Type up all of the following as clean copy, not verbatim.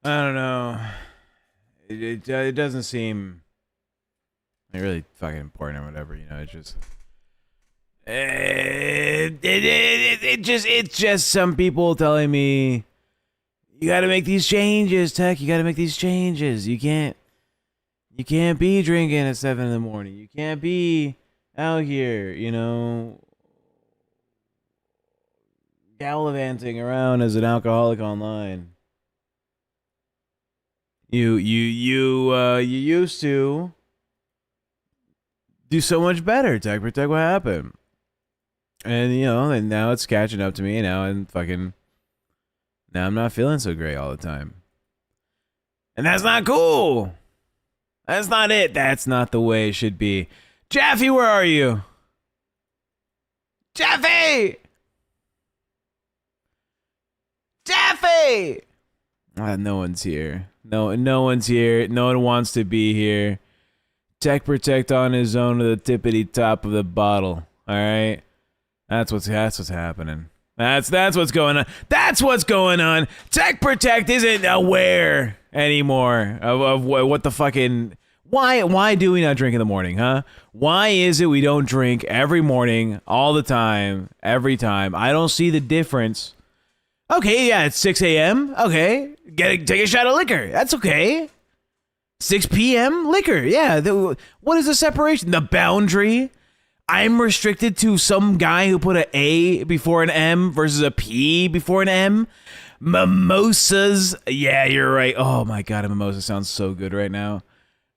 I don't know. It doesn't seem like really fucking important or whatever. It's just it's just some people telling me you got to make these changes, Tech. You got to make these changes. You can't be drinking at 7 in the morning. You can't be out here, gallivanting around as an alcoholic online. You used to do so much better, Tech Protect. What happened? And now it's catching up to me. Now I'm not feeling so great all the time, and that's not cool. That's not it. That's not the way it should be. Jaffe, where are you? Jaffe! Jaffe! No one's here. No one's here. No one wants to be here. Tech Protect on his own to the tippity top of the bottle. All right, that's what's happening. That's what's going on. That's what's going on. Tech Protect isn't aware anymore of what the fucking why do we not drink in the morning, huh? Why is it we don't drink every morning, all the time, every time? I don't see the difference. Okay, yeah, it's 6 a.m. Okay, take a shot of liquor. That's okay. 6 p.m. liquor. Yeah. What is the separation? The boundary? I'm restricted to some guy who put an A before an M versus a P before an M. Mimosas. Yeah, you're right. Oh my god, a mimosa sounds so good right now.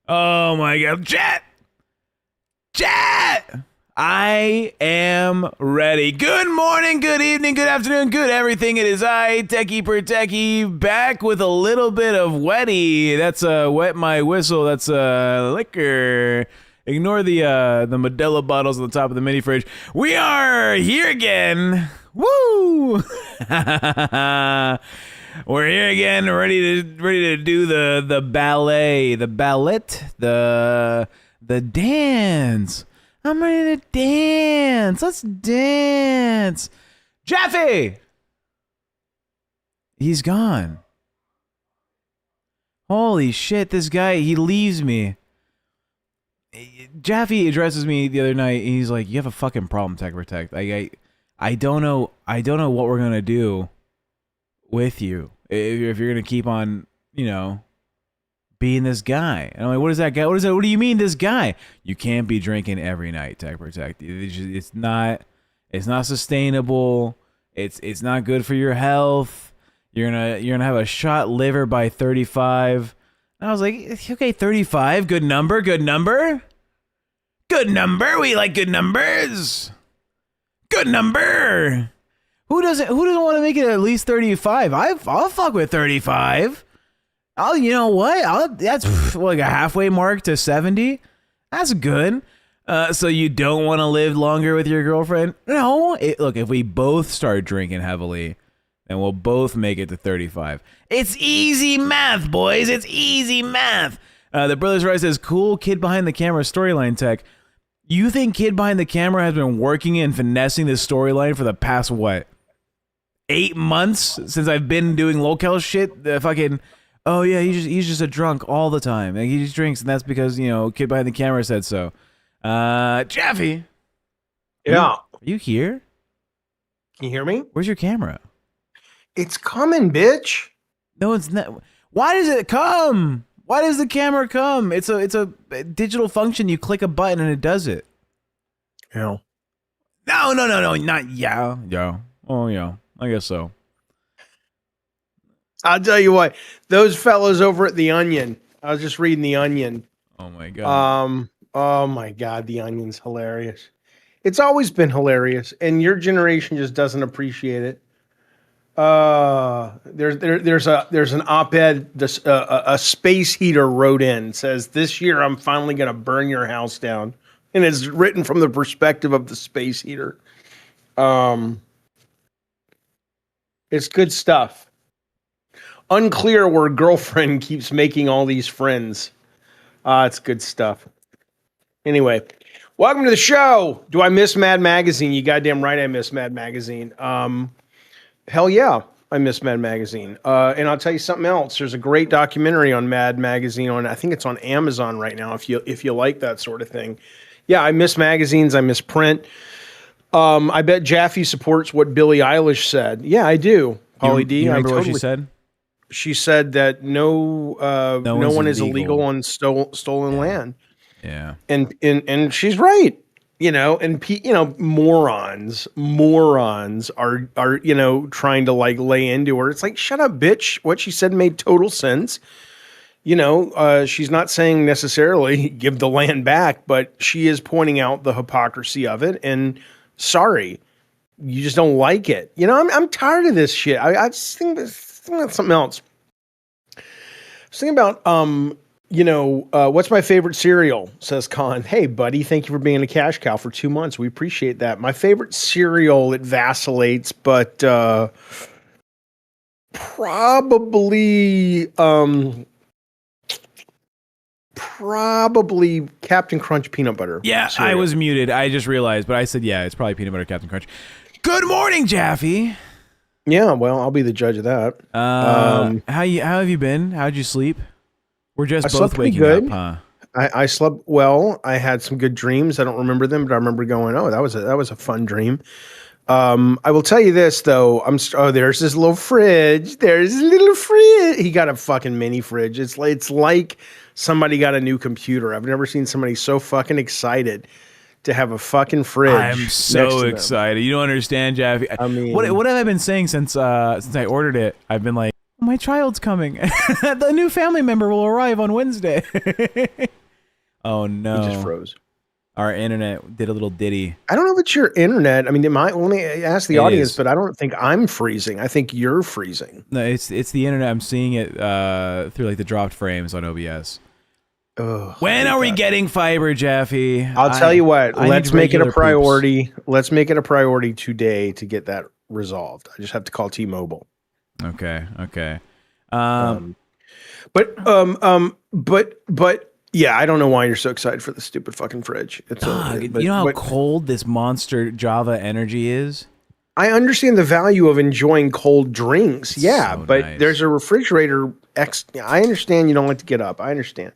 Oh my god. Chat! I am ready. Good morning, good evening, good afternoon, good everything. It is I, Techie Per Techie, back with a little bit of wetty. That's wet my whistle. That's liquor. Ignore the Modelo bottles on the top of the mini fridge. We are here again. Woo! We're here again, ready to do the ballet, the dance. I'm ready to dance. Let's dance. Jaffe! He's gone. Holy shit, this guy, he leaves me. Jaffe addresses me the other night, and he's like, "You have a fucking problem, Tech Protect. I don't know what we're gonna do with you if you're gonna keep on, being this guy." And I'm like, "What is that guy? What do you mean, this guy? You can't be drinking every night, Tech Protect. It's not sustainable. It's not good for your health. You're gonna have a shot liver by 35." And I was like, "Okay, 35, good number. Good number. We like good numbers. Good number. Who doesn't want to make it at least 35? I'll fuck with 35. You know what? That's like a halfway mark to 70. That's good. So you don't want to live longer with your girlfriend? No. Look, if we both start drinking heavily, then we'll both make it to 35. It's easy math, boys. It's easy math. The Brothers Rise says, "Cool kid behind the camera storyline, Tech." You think kid behind the camera has been working and finessing this storyline for the past, what, 8 months since I've been doing LolCow shit? The fucking... Oh yeah, he's just a drunk all the time. Like, he just drinks, and that's because kid behind the camera said so. Jaffe. Yeah. Are you here? Can you hear me? Where's your camera? It's coming, bitch. No, it's not. Why does it come? Why does the camera come? It's a digital function. You click a button and it does it. Yeah. No, not yeah. Yeah. Oh yeah. I guess so. I'll tell you what, those fellas over at The Onion, I was just reading The Onion. Oh my god. Oh my god, The Onion's hilarious. It's always been hilarious, and your generation just doesn't appreciate it. There's an op-ed a space heater wrote in, says, "This year I'm finally gonna burn your house down," and it's written from the perspective of the space heater. It's good stuff. Unclear where girlfriend keeps making all these friends. It's good stuff. Anyway, welcome to the show. Do I miss Mad Magazine? You goddamn right I miss Mad Magazine. Hell yeah. I miss Mad Magazine. And I'll tell you something else. There's a great documentary on Mad Magazine I think it's on Amazon right now. If you like that sort of thing, yeah, I miss magazines. I miss print. I bet Jaffe supports what Billie Eilish said. Yeah, I do. Pauly D. You remember I what she said? She said that no one is illegal on stolen land. Yeah. And she's right. Morons are trying to like lay into her. It's like, shut up, bitch. What she said made total sense. She's not saying necessarily give the land back, but she is pointing out the hypocrisy of it. And sorry, you just don't like it. I'm tired of this shit. I just think about something else. I was thinking about what's my favorite cereal? Says Con. Hey, buddy, thank you for being a cash cow for 2 months. We appreciate that. My favorite cereal, it vacillates, but probably Captain Crunch peanut butter. Yeah, cereal. I was muted. I just realized, but I said, yeah, it's probably peanut butter Captain Crunch. Good morning, Jaffe. Yeah, well, I'll be the judge of that. How have you been? How'd you sleep? We're just both waking up, huh? I slept well. I had some good dreams. I don't remember them, but I remember going, "Oh, that was a fun dream." I will tell you this though. There's this little fridge. There's a little fridge. He got a fucking mini fridge. It's like somebody got a new computer. I've never seen somebody so fucking excited to have a fucking fridge. I'm so excited. You don't understand, Jaffe. I mean, what have I been saying since I ordered it? I've been like, my child's coming. The new family member will arrive on Wednesday. Oh no! He just froze. Our internet did a little ditty. I don't know if it's your internet. I mean, let me ask the audience, but I don't think I'm freezing. I think you're freezing. No, it's the internet. I'm seeing it through like the dropped frames on OBS. Ugh, when are we getting fiber, Jaffe? I'll tell you what. Let's make it a priority. Poops. Let's make it a priority today to get that resolved. I just have to call T-Mobile. Okay. But yeah, I don't know why you're so excited for the stupid fucking fridge. It's you know how cold this monster Java energy is? I understand the value of enjoying cold drinks. Yeah, so but nice. There's a refrigerator. I understand you don't like to get up. I understand.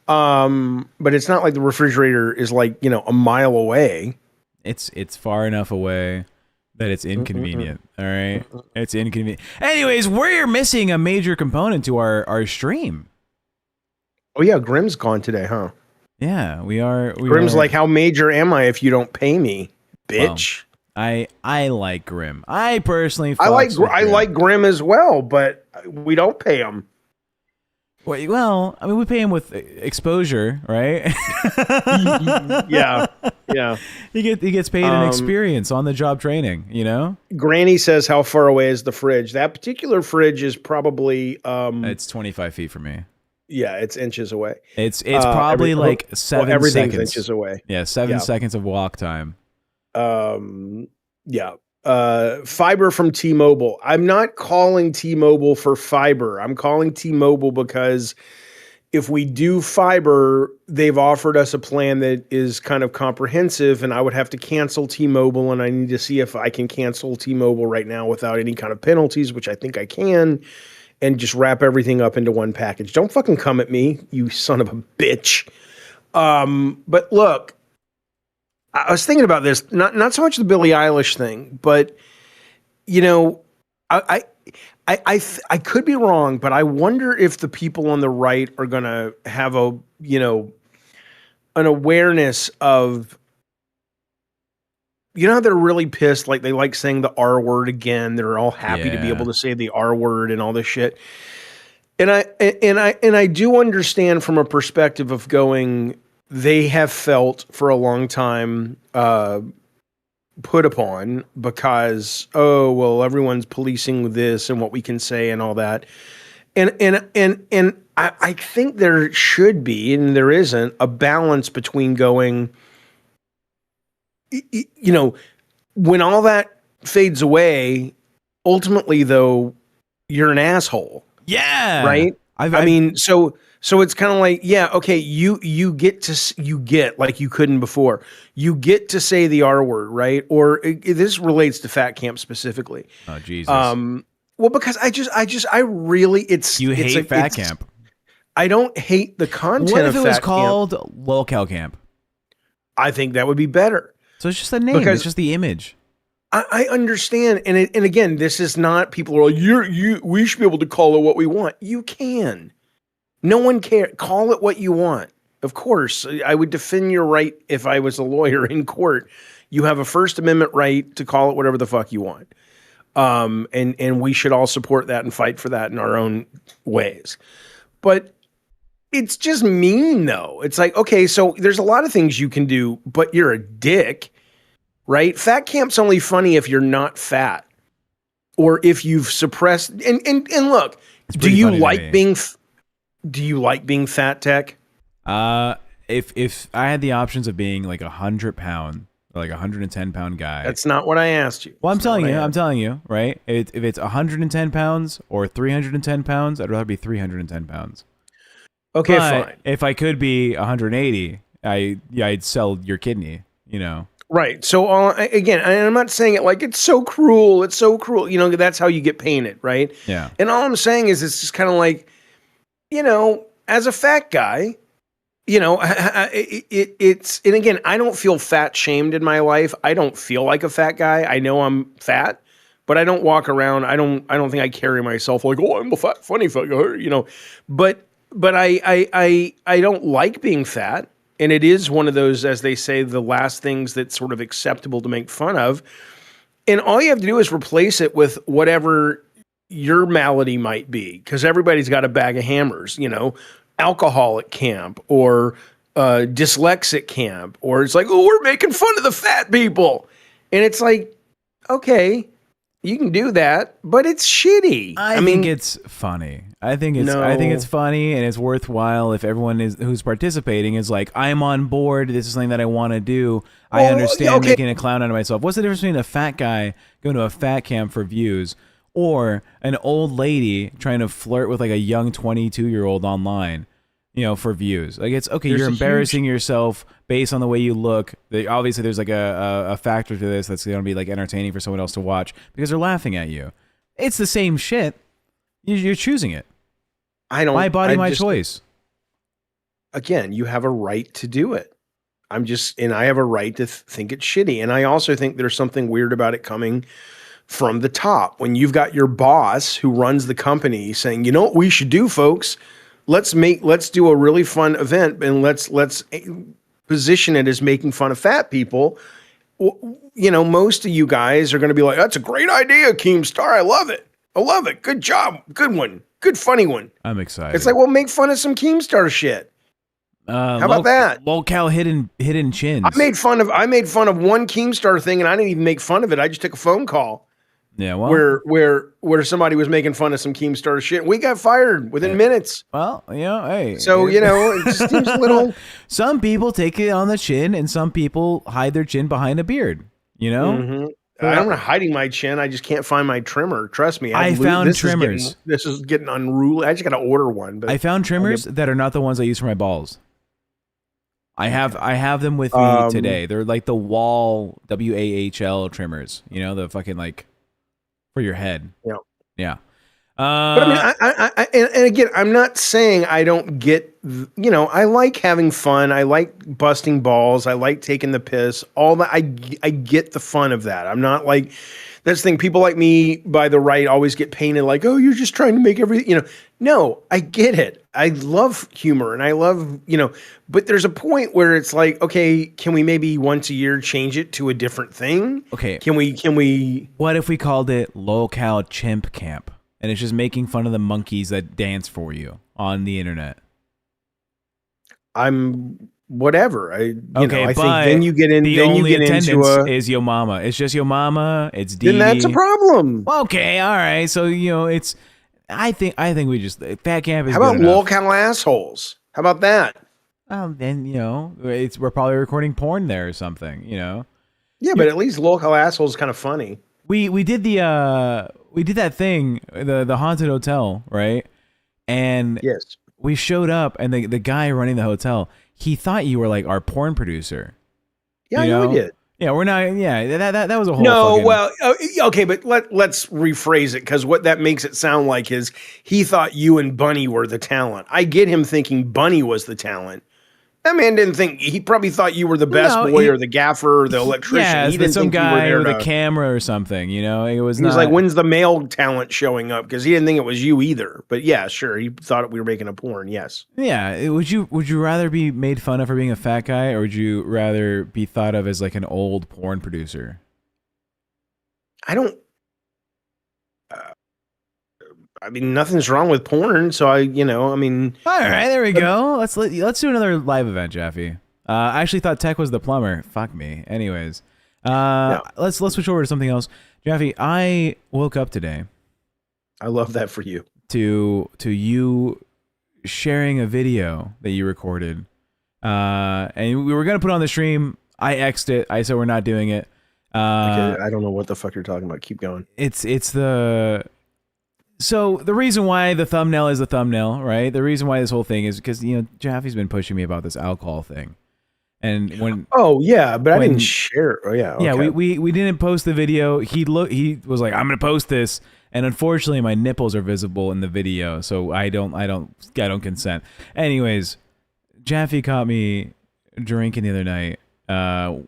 But it's not like the refrigerator is like, a mile away. It's far enough away that it's inconvenient. All right. It's inconvenient. Anyways, we're missing a major component to our stream. Oh yeah, Grimm's gone today, huh? Yeah, we are. Grimm's like, how major am I if you don't pay me, bitch? Well, I like Grimm. I personally, I like Grimm as well, but we don't pay him. Well, I mean, we pay him with exposure, right? Yeah. He gets paid in experience on the job training. Granny says, "How far away is the fridge?" That particular fridge is probably it's 25 feet from me. Yeah, it's inches away. It's probably like 7 everything's seconds. Inches away. Yeah, 7 seconds of walk time. Yeah. Fiber from T-Mobile. I'm not calling T-Mobile for fiber. I'm calling T-Mobile because if we do fiber, they've offered us a plan that is kind of comprehensive, and I would have to cancel T-Mobile, and I need to see if I can cancel T-Mobile right now without any kind of penalties, which I think I can, and just wrap everything up into one package. Don't fucking come at me, you son of a bitch. But look, I was thinking about this, not so much the Billie Eilish thing, but I could be wrong, but I wonder if the people on the right are gonna have an awareness of, how they're really pissed, like they like saying the R word again. They're all happy to be able to say the R word and all this shit. And I do understand from a perspective of going, they have felt for a long time put upon because, everyone's policing this and what we can say and all that. And I think there should be, and there isn't, a balance between going, when all that fades away, ultimately though, you're an asshole. Yeah. Right. I mean, so it's kind of like, yeah, okay, you get like you couldn't before. You get to say the R word, right? Or this relates to Fat Camp specifically. Oh Jesus. Well, because I really, You hate fat camp. I don't hate the content What if of it was fat camp. called LolCow Camp? I think that would be better. So it's just the name. Because it's just the image. I understand, and again, this is not people are like we should be able to call it what we want. You can. No one cares. Call it what you want. Of course, I would defend your right if I was a lawyer in court. You have a First Amendment right to call it whatever the fuck you want. And we should all support that and fight for that in our own ways. But it's just mean, though. It's like, okay, so there's a lot of things you can do, but you're a dick, right? Fat camp's only funny if you're not fat or if you've suppressed. And look, do you like being fat, Tech? If I had the options of being like 100-pound, like 110-pound guy. That's not what I asked you. Well, I'm telling you, right? If it's 110 pounds or 310 pounds, I'd rather be 310 pounds. Okay, but fine. if I could be 180, I'd sell your kidney, you know? Right. So again, and I'm not saying it like it's so cruel. It's so cruel. You know, that's how you get painted, right? Yeah. And all I'm saying is it's just kind of like, you know, as a fat guy, you know, it's, and again, I don't feel fat shamed in my life. I don't feel like a fat guy. I know I'm fat, but I don't walk around. I don't think I carry myself like, oh, I'm a funny fat guy, you know, but I don't like being fat. And it is one of those, as they say, the last things that's sort of acceptable to make fun of. And all you have to do is replace it with whatever your malady might be, because everybody's got a bag of hammers, you know, alcoholic camp or dyslexic camp, or it's like, oh, we're making fun of the fat people. And it's like, okay, you can do that, but it's shitty. I mean, it's funny. I think it's funny, and it's worthwhile if everyone who's participating is like, I'm on board. This is something that I want to do. I understand making a clown out of myself. What's the difference between a fat guy going to a fat camp for views or an old lady trying to flirt with like a young 22-year-old online, you know, for views? Like, it's okay. You're embarrassing yourself based on the way you look. Obviously, there's like a factor to this that's going to be like entertaining for someone else to watch because they're laughing at you. It's the same shit. You're choosing it. My body, my choice. Again, you have a right to do it. And I have a right to think it's shitty. And I also think there's something weird about it coming from the top. When you've got your boss who runs the company saying, you know what we should do, folks? Let's do a really fun event and let's position it as making fun of fat people. You know, most of you guys are going to be like, that's a great idea, Keemstar. I love it. Good job. Good one. Good funny one. I'm excited. It's like, well, make fun of some Keemstar shit. How about that? LolCow hidden chins. I made fun of one Keemstar thing, and I didn't even make fun of it. I just took a phone call. Yeah, well, where somebody was making fun of some Keemstar shit. We got fired within minutes. Well, you know, hey. So, you know, it just seems a little. Some people take it on the chin, and some people hide their chin behind a beard. You know. Mm-hmm. I'm not hiding my chin. I just can't find my trimmer. Trust me. I found trimmers. This is getting unruly. I just got to order one. But I found trimmers that are not the ones I use for my balls. I have them with me today. They're like the Wahl WAHL trimmers. You know, the fucking like for your head. Yeah. But I mean, and again, I'm not saying I don't get, you know, I like having fun. I like busting balls. I like taking the piss. All that. I get the fun of that. I'm not like, that's the thing. People like me by the right always get painted like, oh, you're just trying to make everything, you know. No, I get it. I love humor and I love, you know, but there's a point where it's like, okay, can we maybe once a year change it to a different thing? Okay. Can we? What if we called it LolCow Chimp Camp? And it's just making fun of the monkeys that dance for you on the internet. I'm whatever. I think but then you get in. The then only you get attendance into is Yo Mama. It's just Yo Mama. It's Dee. Then that's a problem. Okay, all right. So you know, it's. I think we just fat camp is. How about good enough. LolCow assholes? How about that? Then you know, we're probably recording porn there or something. You know. Yeah, but at least LolCow assholes is kind of funny. We did that thing, the haunted hotel, right? And yes, we showed up, and the guy running the hotel, he thought you were like our porn producer. Yeah, I know he did. Yeah, we're not. Yeah, that was a whole. No, fucking, well, okay, but let's rephrase it, because what that makes it sound like is he thought you and Bunny were the talent. I get him thinking Bunny was the talent. That man didn't think, he probably thought you were the best no, boy or the gaffer or the electrician. yeah, He it's didn't some think you were guy there with a to. camera or something. You know, it was He was not. like, when's the male talent showing up? Because he didn't think it was you either. But yeah, sure, he thought we were making a porn. Yes. Yeah, would you rather be made fun of for being a fat guy, or would you rather be thought of as like an old porn producer? I don't. I mean, nothing's wrong with porn. So I mean. All right, there we go. Let's do another live event, Jaffe. I actually thought Tech was the plumber. Fuck me. Anyways, No. let's switch over to something else, Jaffe. I woke up today I love that for you. to you sharing a video that you recorded, and we were gonna put it on the stream. I X'd it. I said we're not doing it. Okay, I don't know what the fuck you're talking about. Keep going. It's the So the reason why the thumbnail is the thumbnail, right? The reason why this whole thing is because, Jaffe's been pushing me about this alcohol thing. And when Oh yeah, but I didn't share. Oh yeah. Okay. yeah, we didn't post the video. He was like, I'm gonna post this, and unfortunately my nipples are visible in the video, so I don't consent. Anyways, Jaffe caught me drinking the other night.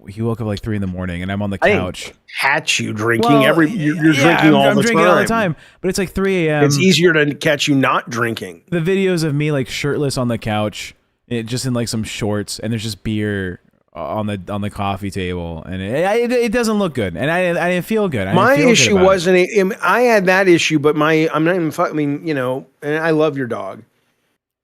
He woke up like 3 a.m, and I'm on the couch. Catch you drinking Well, you're yeah, drinking I'm the drinking time. all the time, but it's like 3 a.m. It's easier to catch you not drinking. The videos of me like shirtless on the couch, just in like some shorts, and there's just beer on the coffee table, and it doesn't look good, and I didn't feel good. My issue wasn't. I had that issue, but I'm not even. I mean, and I love your dog.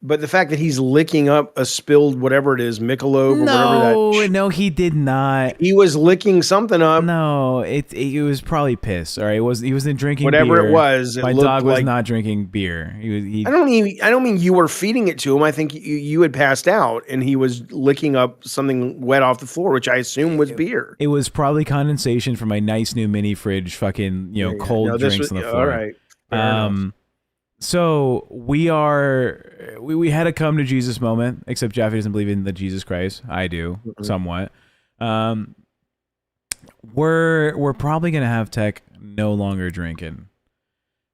But the fact that he's licking up a spilled whatever it is, Michelob or whatever that. No, he did not. He was licking something up. No, it was probably piss. All right, he wasn't drinking whatever beer. It was. My dog was not drinking beer. I don't mean you were feeding it to him. I think you had passed out and he was licking up something wet off the floor, which I assume was beer. It was probably condensation from my nice new mini fridge. Fucking cold drinks on the floor. All right. Fair enough. So we had a come to Jesus moment, except Jaffe doesn't believe in the Jesus Christ. I do, somewhat. We're probably gonna have Tech no longer drinking.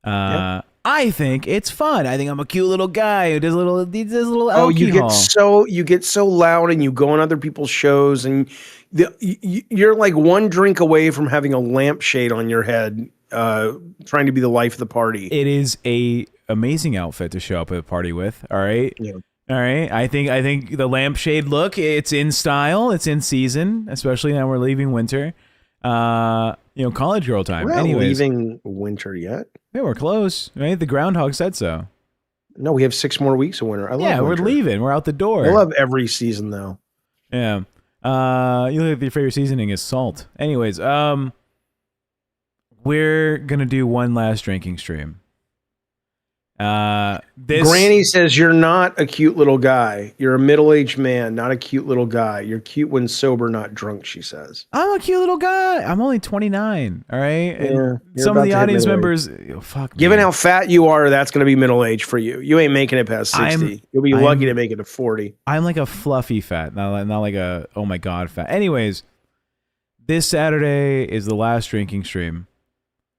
I think it's fun. I think I'm a cute little guy who does little alcohol. Oh, you get so loud and you go on other people's shows and you're like one drink away from having a lampshade on your head, trying to be the life of the party. It is a amazing outfit to show up at a party with. All right. Yeah. All right. I think the lampshade look, it's in style. It's in season, especially now we're leaving winter. College girl time. We're not Anyways, leaving winter yet. Yeah, we're close. Right. The groundhog said so. No, we have 6 more weeks of winter. I love winter. We're leaving. We're out the door. I love every season though. Yeah. You look at your favorite seasoning is salt. Anyways, we're gonna do one last drinking stream. Granny says you're not a cute little guy. You're a middle-aged man, not a cute little guy. You're cute when sober, not drunk, she says. I'm a cute little guy. I'm only 29. All right. Yeah, some of the audience members, fuck. Given how fat you are, that's going to be middle age for you. You ain't making it past 60. You'll be lucky to make it to 40. I'm like a fluffy fat, not like a oh my god fat. Anyways, this Saturday is the last drinking stream,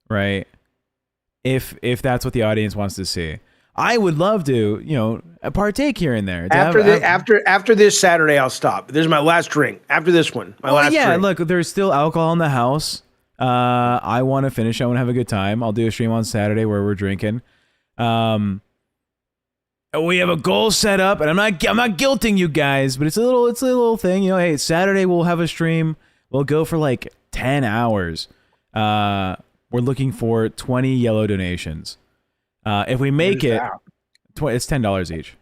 right? If that's what the audience wants to see, I would love to, partake here and there. After this Saturday, I'll stop. This is my last drink. After this one, my last drink. Look, there's still alcohol in the house. I want to finish. I want to have a good time. I'll do a stream on Saturday where we're drinking. We have a goal set up, and I'm not guilting you guys, but it's a little thing. Hey, Saturday we'll have a stream. We'll go for like 10 hours. We're looking for 20 yellow donations. If we make it, it's $10 each.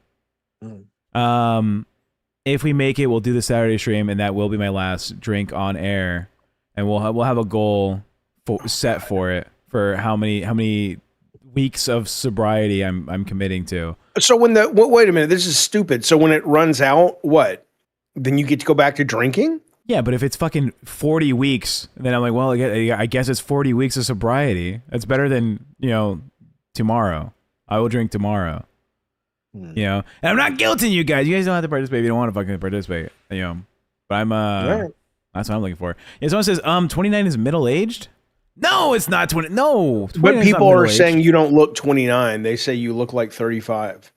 If we make it, we'll do the Saturday stream, and that will be my last drink on air. And we'll have a goal set for it for how many weeks of sobriety I'm committing to. So wait a minute, this is stupid. So when it runs out, what? Then you get to go back to drinking? Yeah, but if it's fucking 40 weeks, then I'm like, well, I guess it's 40 weeks of sobriety. That's better than, tomorrow. I will drink tomorrow. And I'm not guilting you guys. You guys don't have to participate if you don't want to fucking participate. But I'm Right. That's what I'm looking for. Yeah, someone says 29 is middle aged. No, it's not 20. No, 29 But is not people are middle-aged. saying you don't look 29. They say you look like 35.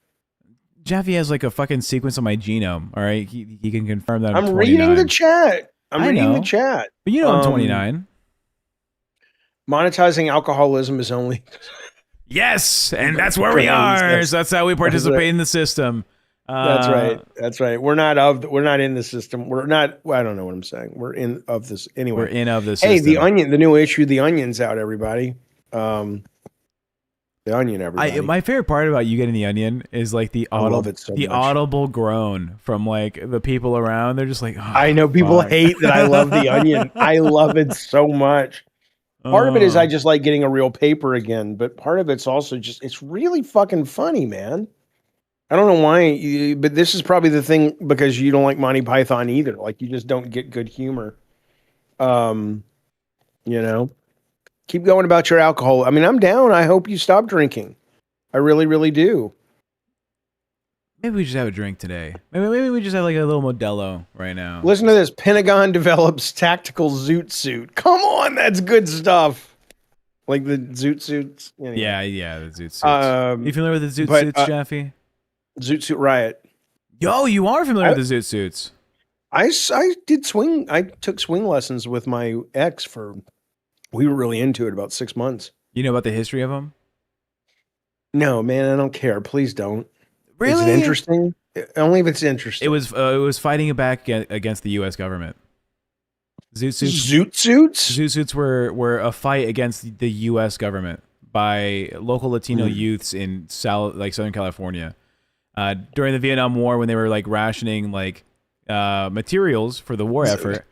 Jaffe has like a fucking sequence on my genome. All right, he can confirm that I'm 29. reading the chat. I'm reading know. the chat. But you know I'm 29. Monetizing alcoholism is only. Yes, and that's where we are. So that's how we participate in the system. That's right. That's right. We're not in the system. We're not. Well, I don't know what I'm saying. We're in of this anyway. We're in of this. Hey, system. the Onion, the new issue, The Onion's out. Everybody, the Onion. Everybody. My favorite part about you getting the Onion is like the audible groan from like the people around. They're just like, oh, I know people hate that I love the Onion. I love it so much. Part of it is I just like getting a real paper again, but part of it's also just it's really fucking funny, man. I don't know why, but this is probably the thing because you don't like Monty Python either. Like you just don't get good humor. You know, keep going about your alcohol. I mean, I'm down. I hope you stop drinking. I really, really do. Maybe we just have a drink today. Maybe we just have like a little Modelo right now. Listen to this. Pentagon develops tactical zoot suit. Come on, that's good stuff. Like the zoot suits. Anyway. Yeah, the zoot suits. You familiar with the zoot suits, Jaffe? Zoot Suit Riot. Yo, you are familiar with the zoot suits. I did swing. I took swing lessons with my ex we were really into it about 6 months. You know about the history of them? No, man, I don't care. Please don't. Really? Is it interesting? Only if it's interesting. It was fighting back against the U.S. government. Zoot suits were a fight against the U.S. government by local Latino youths in Southern California. During the Vietnam War, when they were like rationing like materials for the war effort.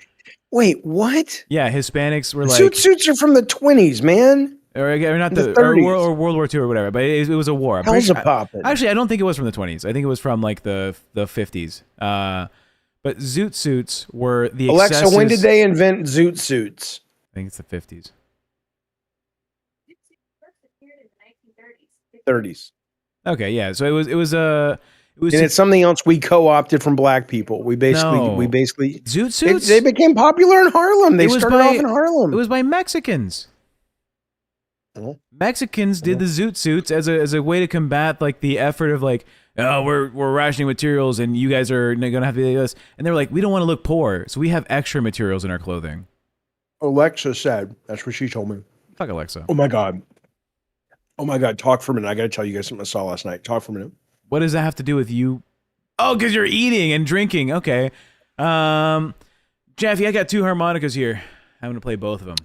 Wait, what? Yeah, Hispanics were like zoot suits are from the 20s, man. Or not the or World War II or whatever, but it was a war. Hell's a poppin'. Actually, I don't think it was from the 20s. I think it was from like the 50s. But zoot suits were the Alexa, when did they invent zoot suits? I think it's the 50s. 30s. Okay, yeah. So it was and it's something else we co-opted from black people. We basically zoot suits. They became popular in Harlem. They started off in Harlem. It was by Mexicans. Mexicans did the zoot suits as a way to combat like the effort of like, oh, we're rationing materials and you guys are gonna have to do this. And they were like, we don't want to look poor, so we have extra materials in our clothing. Alexa said, that's what she told me. Fuck Alexa. Oh my god. Talk for a minute. I gotta tell you guys something I saw last night. Talk for a minute. What does that have to do with you? Oh, because you're eating and drinking. Okay. Jaffe, I got 2 harmonicas here. I'm gonna play both of them.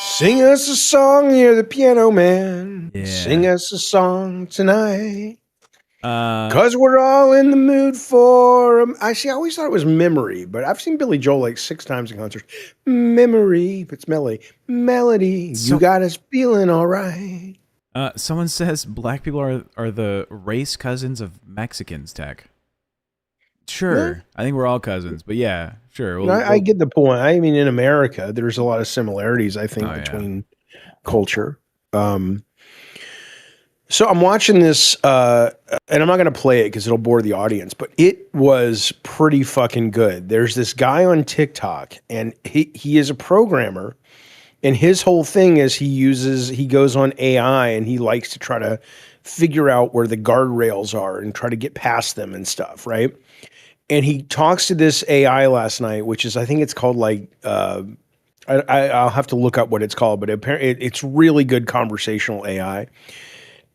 Sing us a song, you're the piano man. Yeah. Sing us a song tonight. Cause we're all in the mood for. I always thought it was Memory, but I've seen Billy Joel like 6 times in concerts. Memory, it's melody. You got us feeling all right. Someone says black people are the race cousins of Mexicans. Tech. Sure, yeah. I think we're all cousins, but yeah, sure. I get the point. I mean, in America, there's a lot of similarities, I think, between culture. So I'm watching this, and I'm not going to play it because it'll bore the audience, but it was pretty fucking good. There's this guy on TikTok, and he is a programmer, and his whole thing is he goes on AI, and he likes to try to figure out where the guardrails are and try to get past them and stuff, right? And he talks to this AI last night, which is, I think it's called like, I'll have to look up what it's called, but apparently it's really good conversational AI.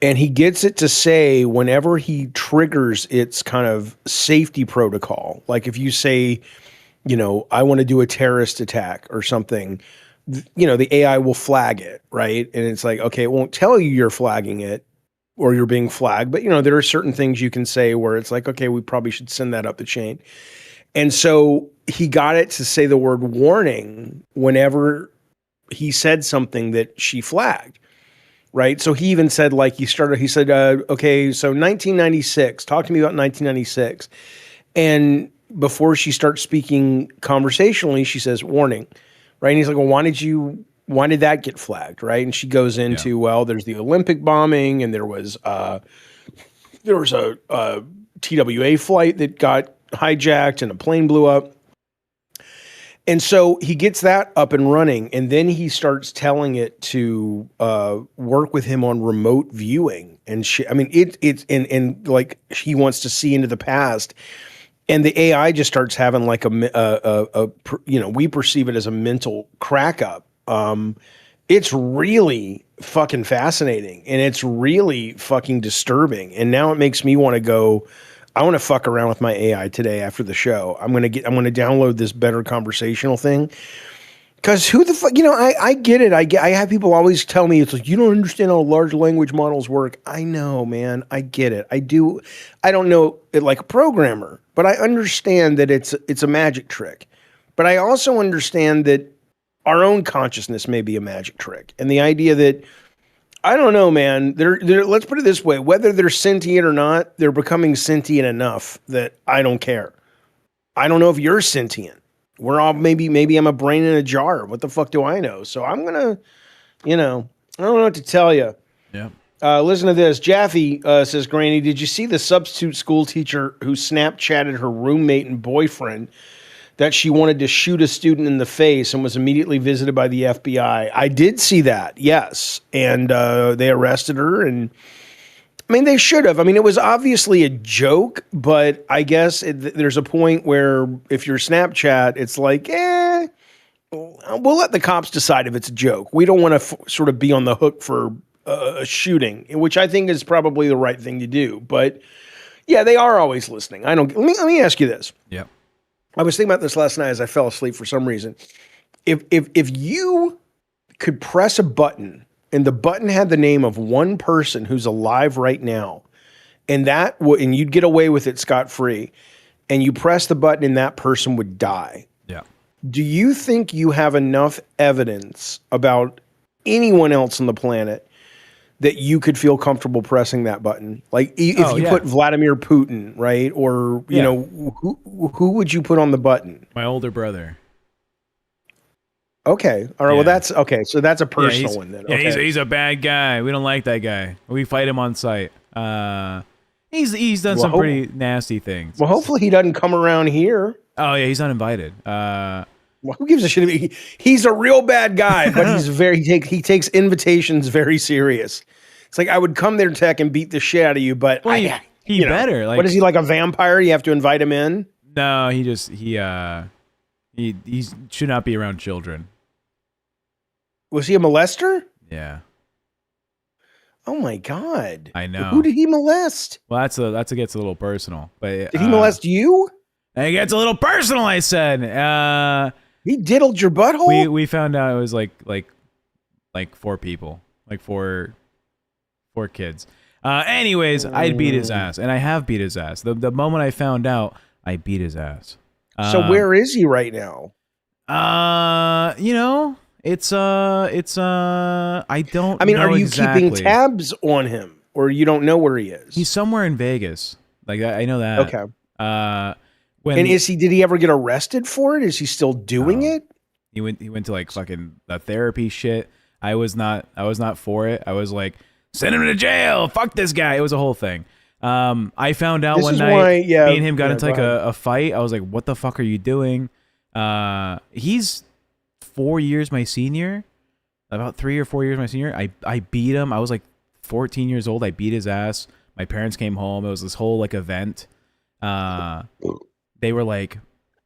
And he gets it to say whenever he triggers its kind of safety protocol, like if you say, I want to do a terrorist attack or something, the AI will flag it, right? And it's like, okay, it won't tell you you're flagging it or you're being flagged, but there are certain things you can say where it's like, okay, we probably should send that up the chain. And so he got it to say the word warning whenever he said something that she flagged. Right. So he even said, like, he said, okay, so 1996, talk to me about 1996. And before she starts speaking conversationally, she says, warning. Right. And he's like, well, why did that get flagged? Right. And she goes into, well, there's the Olympic bombing and there was a TWA flight that got hijacked and a plane blew up. And so he gets that up and running, and then he starts telling it to work with him on remote viewing and shit. I mean, it's and like he wants to see into the past, and the AI just starts having like we perceive it as a mental crack up. It's really fucking fascinating, and it's really fucking disturbing. And now it makes me want to go. I want to fuck around with my AI today after the show. I'm gonna download this Better Conversational thing. Because who the fuck, I get it. I have people always tell me, it's like, you don't understand how large language models work. I know, man. I get it. I do. I don't know it like a programmer, but I understand that it's a magic trick. But I also understand that our own consciousness may be a magic trick. And the idea that, I don't know, man. Let's put it this way: whether they're sentient or not, they're becoming sentient enough that I don't care. I don't know if you're sentient. We're all maybe I'm a brain in a jar. What the fuck do I know? So I'm gonna, I don't know what to tell you. Yeah. Listen to this. Jaffe says, "Granny, did you see the substitute school teacher who Snapchatted her roommate and boyfriend that she wanted to shoot a student in the face and was immediately visited by the FBI?" I did see that, yes. And they arrested her. And I mean, they should have. I mean, it was obviously a joke, but I guess there's a point where if you're Snapchat, it's like, we'll let the cops decide if it's a joke. We don't want to sort of be on the hook for a shooting, which I think is probably the right thing to do. But yeah, they are always listening. Let me ask you this. Yeah. I was thinking about this last night as I fell asleep for some reason. If you could press a button and the button had the name of one person who's alive right now, and and you'd get away with it scot-free, and you press the button and that person would die. Yeah. Do you think you have enough evidence about anyone else on the planet that you could feel comfortable pressing that button? Like if you put Vladimir Putin, right? Or, who would you put on the button? My older brother. Okay. All right. Yeah. Well, that's okay. So that's a personal one then. Yeah, okay. he's a bad guy. We don't like that guy. We fight him on sight. He's done some pretty nasty things. Well, hopefully he doesn't come around here. Oh yeah, he's uninvited. Well, who gives a shit? He's a real bad guy, but he takes invitations very serious. It's like, I would come there, Tech, and beat the shit out of you, but he better. Like, what is he, like a vampire? You have to invite him in? No, he should not be around children. Was he a molester? Yeah. Oh my God. I know. Who did he molest? Well, that gets a little personal. But did he molest you? It gets a little personal, I said. He diddled your butthole? We found out it was like 4 people. Like four kids. Anyways, I'd beat his ass, and I have beat his ass. The moment I found out, I beat his ass. So where is he right now? It's I don't. I mean, know are you exactly. keeping tabs on him, or you don't know where he is? He's somewhere in Vegas. Like I know that. Okay. Did he ever get arrested for it? Is he still doing it? He went to like fucking the therapy shit. I was not for it. I was like, send him to jail. Fuck this guy. It was a whole thing. I found out one night me and him got into like a fight. I was like, what the fuck are you doing? He's 4 years my senior, about 3 or 4 years my senior. I beat him. I was like 14 years old. I beat his ass. My parents came home. It was this whole like event. They were like,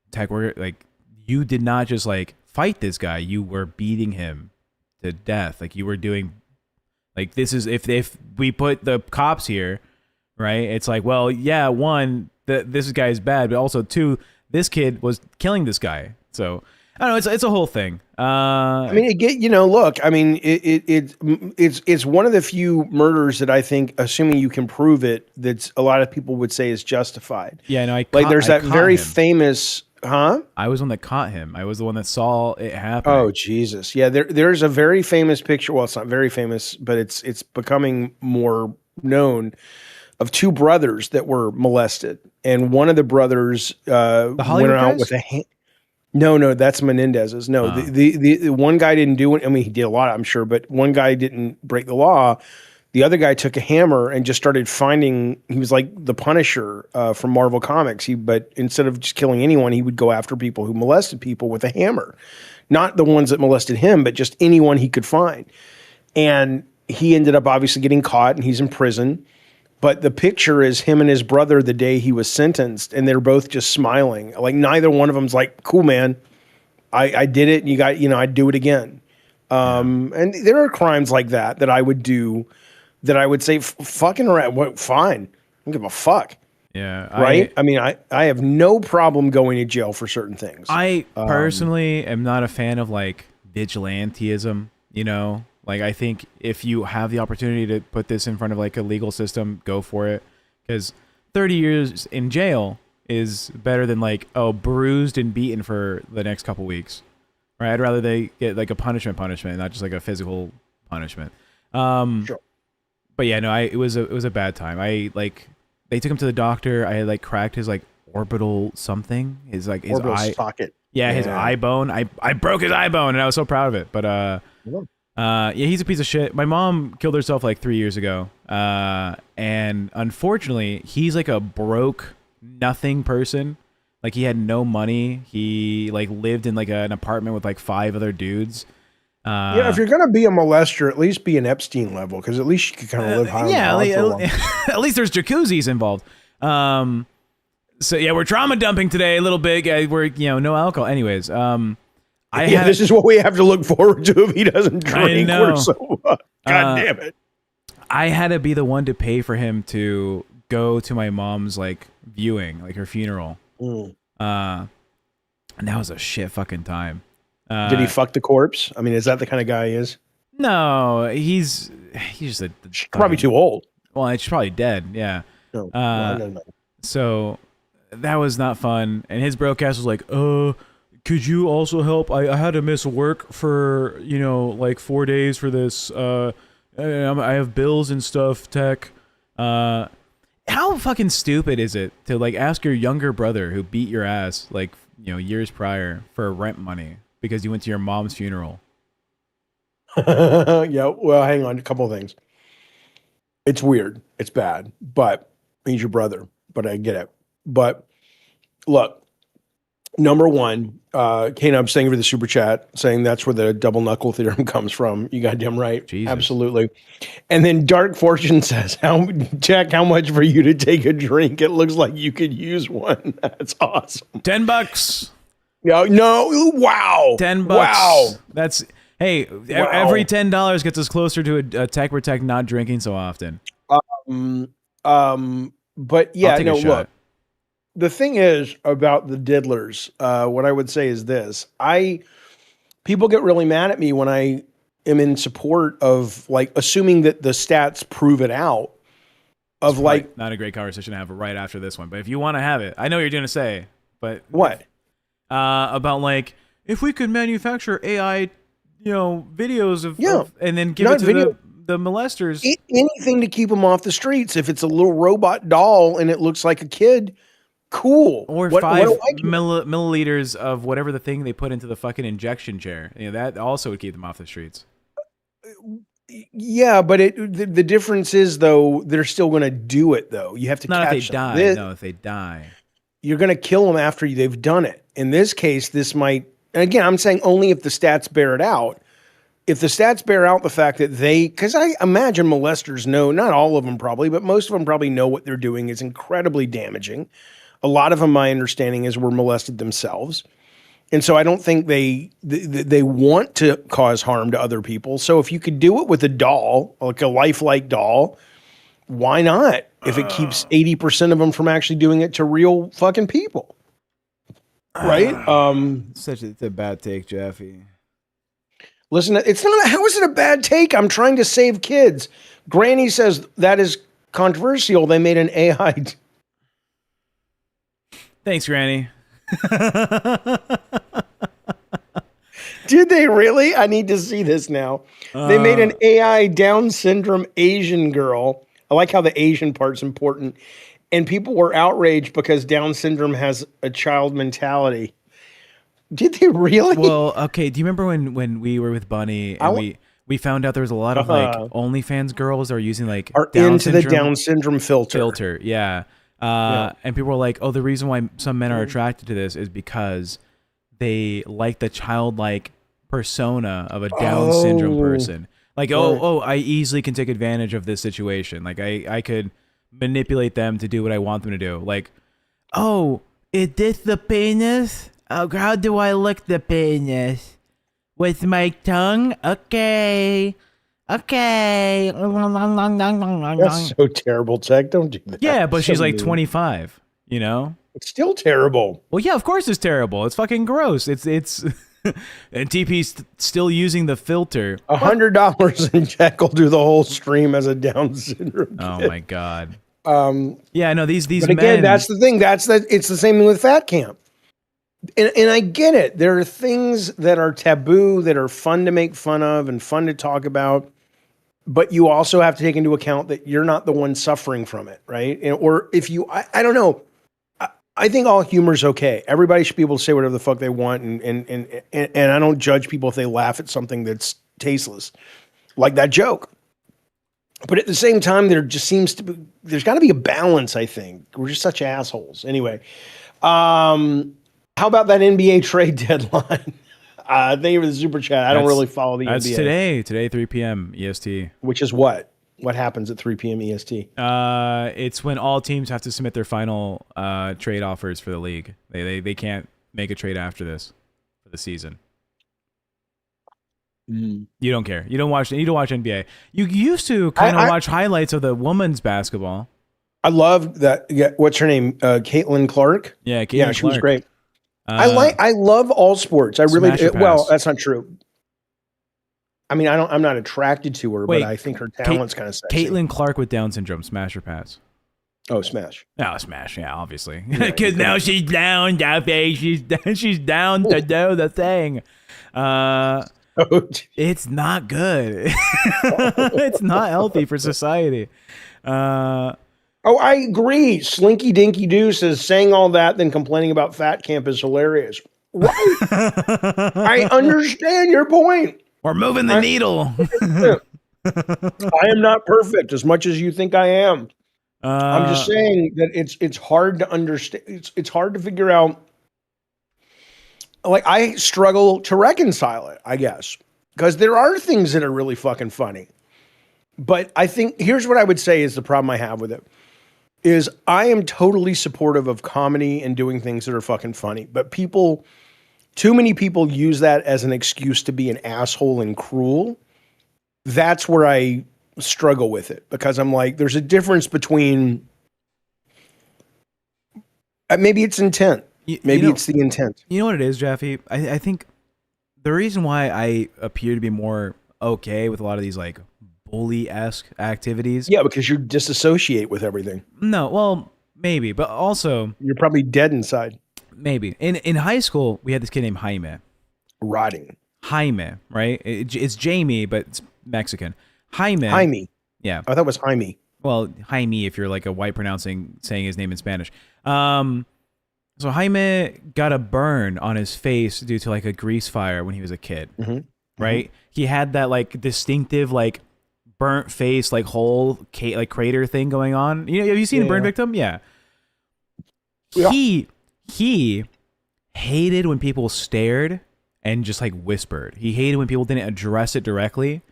Tech, we're like, you did not just like fight this guy. You were beating him to death. Like you were doing, like, this is, if we put the cops here, right? It's like, well, yeah, one, this guy is bad, but also 2, this kid was killing this guy. So I don't know. It's a whole thing. I mean, look. I mean, it's one of the few murders that I think, assuming you can prove it, that a lot of people would say is justified. Yeah, no, there's that very famous. Huh? I was the one that caught him. I was the one that saw it happen. Oh Jesus! Yeah, there's a very famous picture. Well, it's not very famous, but it's becoming more known, of 2 brothers that were molested, and one of the brothers went out with a hand. No, that's Menendez's. No, the one guy didn't do it. I mean, he did a lot, I'm sure, but one guy didn't break the law. The other guy took a hammer and just started finding. He was like the Punisher from Marvel Comics. But instead of just killing anyone, he would go after people who molested people with a hammer, not the ones that molested him, but just anyone he could find. And he ended up obviously getting caught, and he's in prison. But the picture is him and his brother the day he was sentenced, and they're both just smiling. Like neither one of them's like, "Cool, man, I did it. And you got, I'd do it again." And there are crimes like that I would do, that I would say, fucking around, what, fine. I don't give a fuck. Yeah. Right? I mean, I have no problem going to jail for certain things. I personally am not a fan of like vigilantism, Like, I think if you have the opportunity to put this in front of like a legal system, go for it. Because 30 years in jail is better than like, bruised and beaten for the next couple weeks. Right? I'd rather they get like a punishment, not just like a physical punishment. Sure. But yeah, no, it was a bad time. They took him to the doctor. I had like cracked his like orbital something. His orbital eye socket. Yeah, his eye bone. I broke his eye bone, and I was so proud of it. But yeah, he's a piece of shit. My mom killed herself like 3 years ago. And unfortunately, he's like a broke nothing person. Like, he had no money. He like lived in like an apartment with like 5 other dudes. Yeah, if you're gonna be a molester, at least be an Epstein level, because at least you can kind of live high. At least there's jacuzzis involved. So yeah, we're trauma dumping today a little bit. We're no alcohol. Anyways, this is what we have to look forward to if he doesn't drink. I know. We're so God damn it. I had to be the one to pay for him to go to my mom's like viewing, like her funeral. And that was a shit fucking time. Did he fuck the corpse? I mean, is that the kind of guy he is? No, he's just probably too old. Well, it's probably dead. Yeah. No, no. So that was not fun. And his broadcast was like, could you also help? I had to miss work for like 4 days for this. I have bills and stuff. Tech. How fucking stupid is it to like ask your younger brother who beat your ass like years prior for rent money because you went to your mom's funeral? Yeah, well, hang on, a couple of things. It's weird, it's bad, but he's your brother. But I get it. But look, number one, K-Nub saying for the super chat, saying that's where the double knuckle theorem comes from. You goddamn right. Jesus. Absolutely. And then Dark Fortune says, Jack, how much for you to take a drink? It looks like you could use one. That's awesome. $10. No, wow. $10. Wow. That's every $10 gets us closer to a TechProtect not drinking so often. But yeah, no, shot. Look. The thing is about the diddlers, what I would say is this. People get really mad at me when I am in support of like assuming that the stats prove it out. Of like not a great conversation to have right after this one, but if you want to have it, I know what you're gonna say, but what? About like if we could manufacture AI, videos of and then give it to the molesters. Anything to keep them off the streets. If it's a little robot doll and it looks like a kid, cool. Or 5 milliliters of whatever the thing they put into the fucking injection chair. That also would keep them off the streets. Yeah, but the difference is though they're still going to do it though. You have to not catch if they them. die. No, if they die, you're going to kill them after they've done it. In this case, this might. And again, I'm saying only if the stats bear it out. If the stats bear out the fact that because I imagine molesters know, not all of them probably, but most of them probably know what they're doing is incredibly damaging. A lot of them, my understanding is, were molested themselves. And so I don't think they want to cause harm to other people. So if you could do it with a doll, like a lifelike doll, why not? If it keeps 80% of them from actually doing it to real fucking people. Right? It's a bad take, Jaffe. Listen, it's not. How is it a bad take? I'm trying to save kids. Granny says that is controversial. They made an AI. Thanks, Granny. Did they really? I need to see this now. They made an AI Down syndrome Asian girl. I like how the Asian part's important. And people were outraged because Down syndrome has a child mentality. Did they really? Well, okay. Do you remember when we were with Bunny and we found out there was a lot of like OnlyFans girls that are using like Are Down into syndrome the Down syndrome filter. Yeah. And people were like, oh, the reason why some men are attracted to this is because they like the childlike persona of a Down syndrome person. Like, I easily can take advantage of this situation. Like, I could manipulate them to do what I want them to do. Like, oh, is this the penis? Oh, how do I lick the penis? With my tongue? Okay. Okay. That's so terrible, Tech. Don't do that. Yeah, but So she's like mean. 25, you know? It's still terrible. Well, yeah, of course it's terrible. It's fucking gross. It's and TP's still using the filter. $100 and Jack will do the whole stream as a Down syndrome kid. Oh my god. Yeah, no, these but again, men, that's the thing. It's the same thing with Fat Camp. And I get it. There are things that are taboo that are fun to make fun of and fun to talk about, but you also have to take into account that you're not the one suffering from it, right? Or if you, I don't know. I think all humor is okay. Everybody should be able to say whatever the fuck they want, and I don't judge people if they laugh at something that's tasteless, like that joke. But at the same time, there just seems to be, there's got to be a balance, I think. We're just such assholes. Anyway, how about that NBA trade deadline? Thank you for the super chat. I don't really follow the NBA. That's today, 3 p.m. EST. Which is what? What happens at 3 p.m. EST? It's when all teams have to submit their final trade offers for the league. They can't make a trade after this for the season. You don't care. You don't watch NBA. You used to kind of watch highlights of the women's basketball. I love that. Yeah, what's her name? Caitlin Clark. Yeah, Caitlin Clark. She was great. I love all sports. I really. Well, that's not true. I mean, I'm not attracted to her, but I think her talent's kind of sexy. Caitlin Clark with Down syndrome, smash or pass? Oh, smash. Oh, smash. Yeah, obviously. Because now she's down, Jaffe. She's down to do the thing. It's not good. It's not healthy for society. I agree. Slinky Dinky Doo says saying all that, then complaining about Fat Camp is hilarious. Right. I understand your point. We're moving the needle. I am not perfect as much as you think I am. I'm just saying that it's hard to understand. It's hard to figure out. Like, I struggle to reconcile it, I guess, because there are things that are really fucking funny. But I think here's what I would say is the problem I have with it is I am totally supportive of comedy and doing things that are fucking funny. But too many people use that as an excuse to be an asshole and cruel. That's where I struggle with it, because I'm like, there's a difference between maybe it's intent. Maybe it's the intent. You know what it is, Jaffe? I think the reason why I appear to be more okay with a lot of these like bully-esque activities. Yeah, because you disassociate with everything. No, well, maybe, but also you're probably dead inside. Maybe. In high school, we had this kid named Jaime. Rotting. Jaime, right? It's Jamie, but it's Mexican. Jaime. Yeah. I thought it was Jaime. Well, Jaime, if you're like a white saying his name in Spanish. So Jaime got a burn on his face due to like a grease fire when he was a kid, right? He had that like distinctive like burnt face, like hole, like crater thing going on. You know, have you seen a burn victim? Yeah. He hated when people stared and just like whispered. He hated when people didn't address it directly.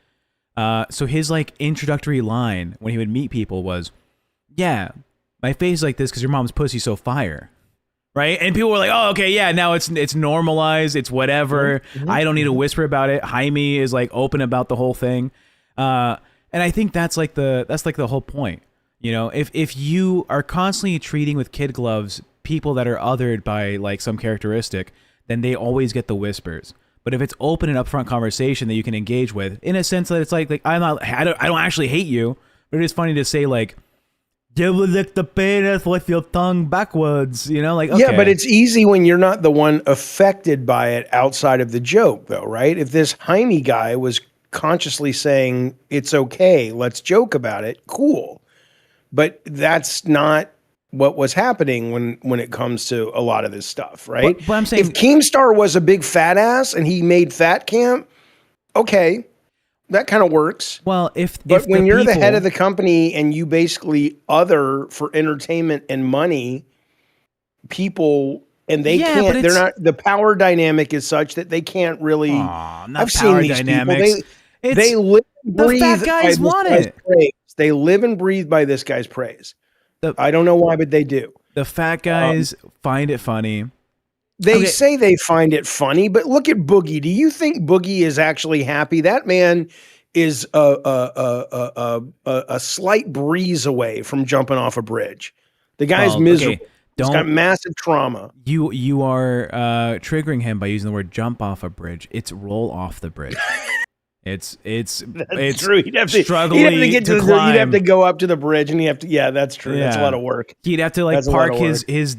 So his like introductory line when he would meet people was, "Yeah, my face is like this because your mom's pussy's so fire." Right? And people were like, "Oh, okay, yeah, now it's normalized, it's whatever. I don't need to whisper about it." Jaime is like open about the whole thing. And I think that's like the whole point. You know, if you are constantly treating with kid gloves people that are othered by like some characteristic, then they always get the whispers. But if it's open and upfront conversation that you can engage with, in a sense that it's like I don't actually hate you, but it is funny to say like, "You will lick the penis with your tongue backwards," you know, like, okay. Yeah, but it's easy when you're not the one affected by it outside of the joke, though, right? If this Jaime guy was consciously saying it's okay, let's joke about it, cool. But that's not what was happening when it comes to a lot of this stuff, right? But I'm saying, if Keemstar was a big fat ass and he made Fat Camp, okay. That kind of works. Well, But if the when you're the head people, of the company and you basically other for entertainment and money, people and they yeah, but can't, they're it's not, the power dynamic is such that they can't really. not I've seen power these people. dynamics. They It's live and the fat breathe by guys this want guy's it. praise. They live and breathe by this guy's praise. The I don't know why, but they do. the fat Um, guys find it funny. they Okay, say they find it funny, but look at Boogie. Do you think Boogie is actually happy? That man is a slight breeze away from jumping off a bridge. The guy's well, okay, miserable. He's got don't massive trauma. you are triggering him by using the word jump off a bridge. It's roll off the bridge. It's That's true. He'd have to struggling get to to the, you'd have climb. to go up to the bridge and you have to, yeah, that's true. That's a lot Yeah. of work. He'd have to like That's a lot park of work. his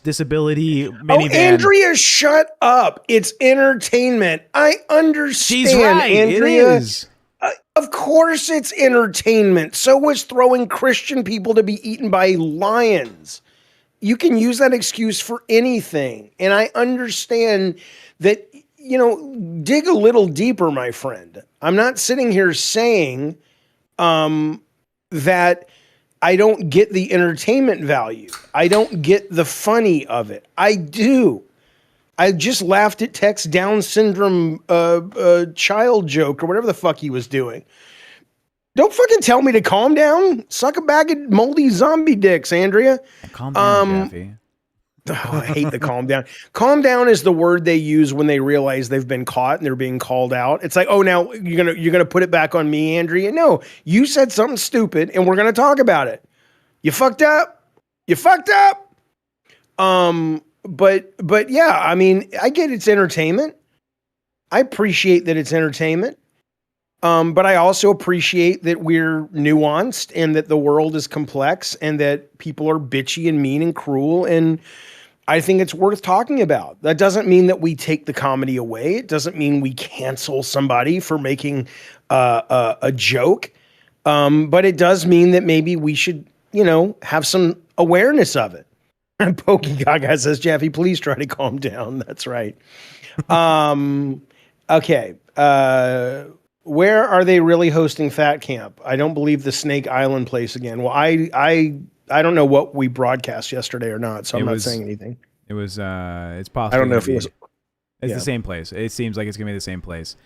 disability Oh, minivan. Andrea, shut up. It's entertainment. I understand. She's right. Andrea. It is. Of course it's entertainment. So was throwing Christian people to be eaten by lions. You can use that excuse for anything. And I understand that, dig a little deeper, my friend. I'm not sitting here saying that I don't get the entertainment value. I don't get the funny of it. I do. I just laughed at Tech's Down syndrome child joke or whatever the fuck he was doing. Don't fucking tell me to calm down. Suck a bag of moldy zombie dicks, Andrea. Calm down, Jaffe. Oh, I hate the calm down. Calm down is the word they use when they realize they've been caught and they're being called out. It's like, oh, now you're gonna put it back on me, Andrea. No, you said something stupid, and we're gonna talk about it. You fucked up. You fucked up. But yeah, I mean, I get it's entertainment. I appreciate that it's entertainment. But I also appreciate that we're nuanced and that the world is complex and that people are bitchy and mean and cruel. And I think it's worth talking about. That doesn't mean that we take the comedy away. It doesn't mean we cancel somebody for making a joke. But it does mean that maybe we should, have some awareness of it. And Pokey Gaga says, Jaffe, please try to calm down. That's right. Okay. Where are they really hosting Fat Camp? I don't believe the Snake Island place again. Well, I don't know what we broadcast yesterday or not, so I'm not saying anything. It was it's possible. I don't know if it was. It's the same place. It seems like it's gonna be the same place,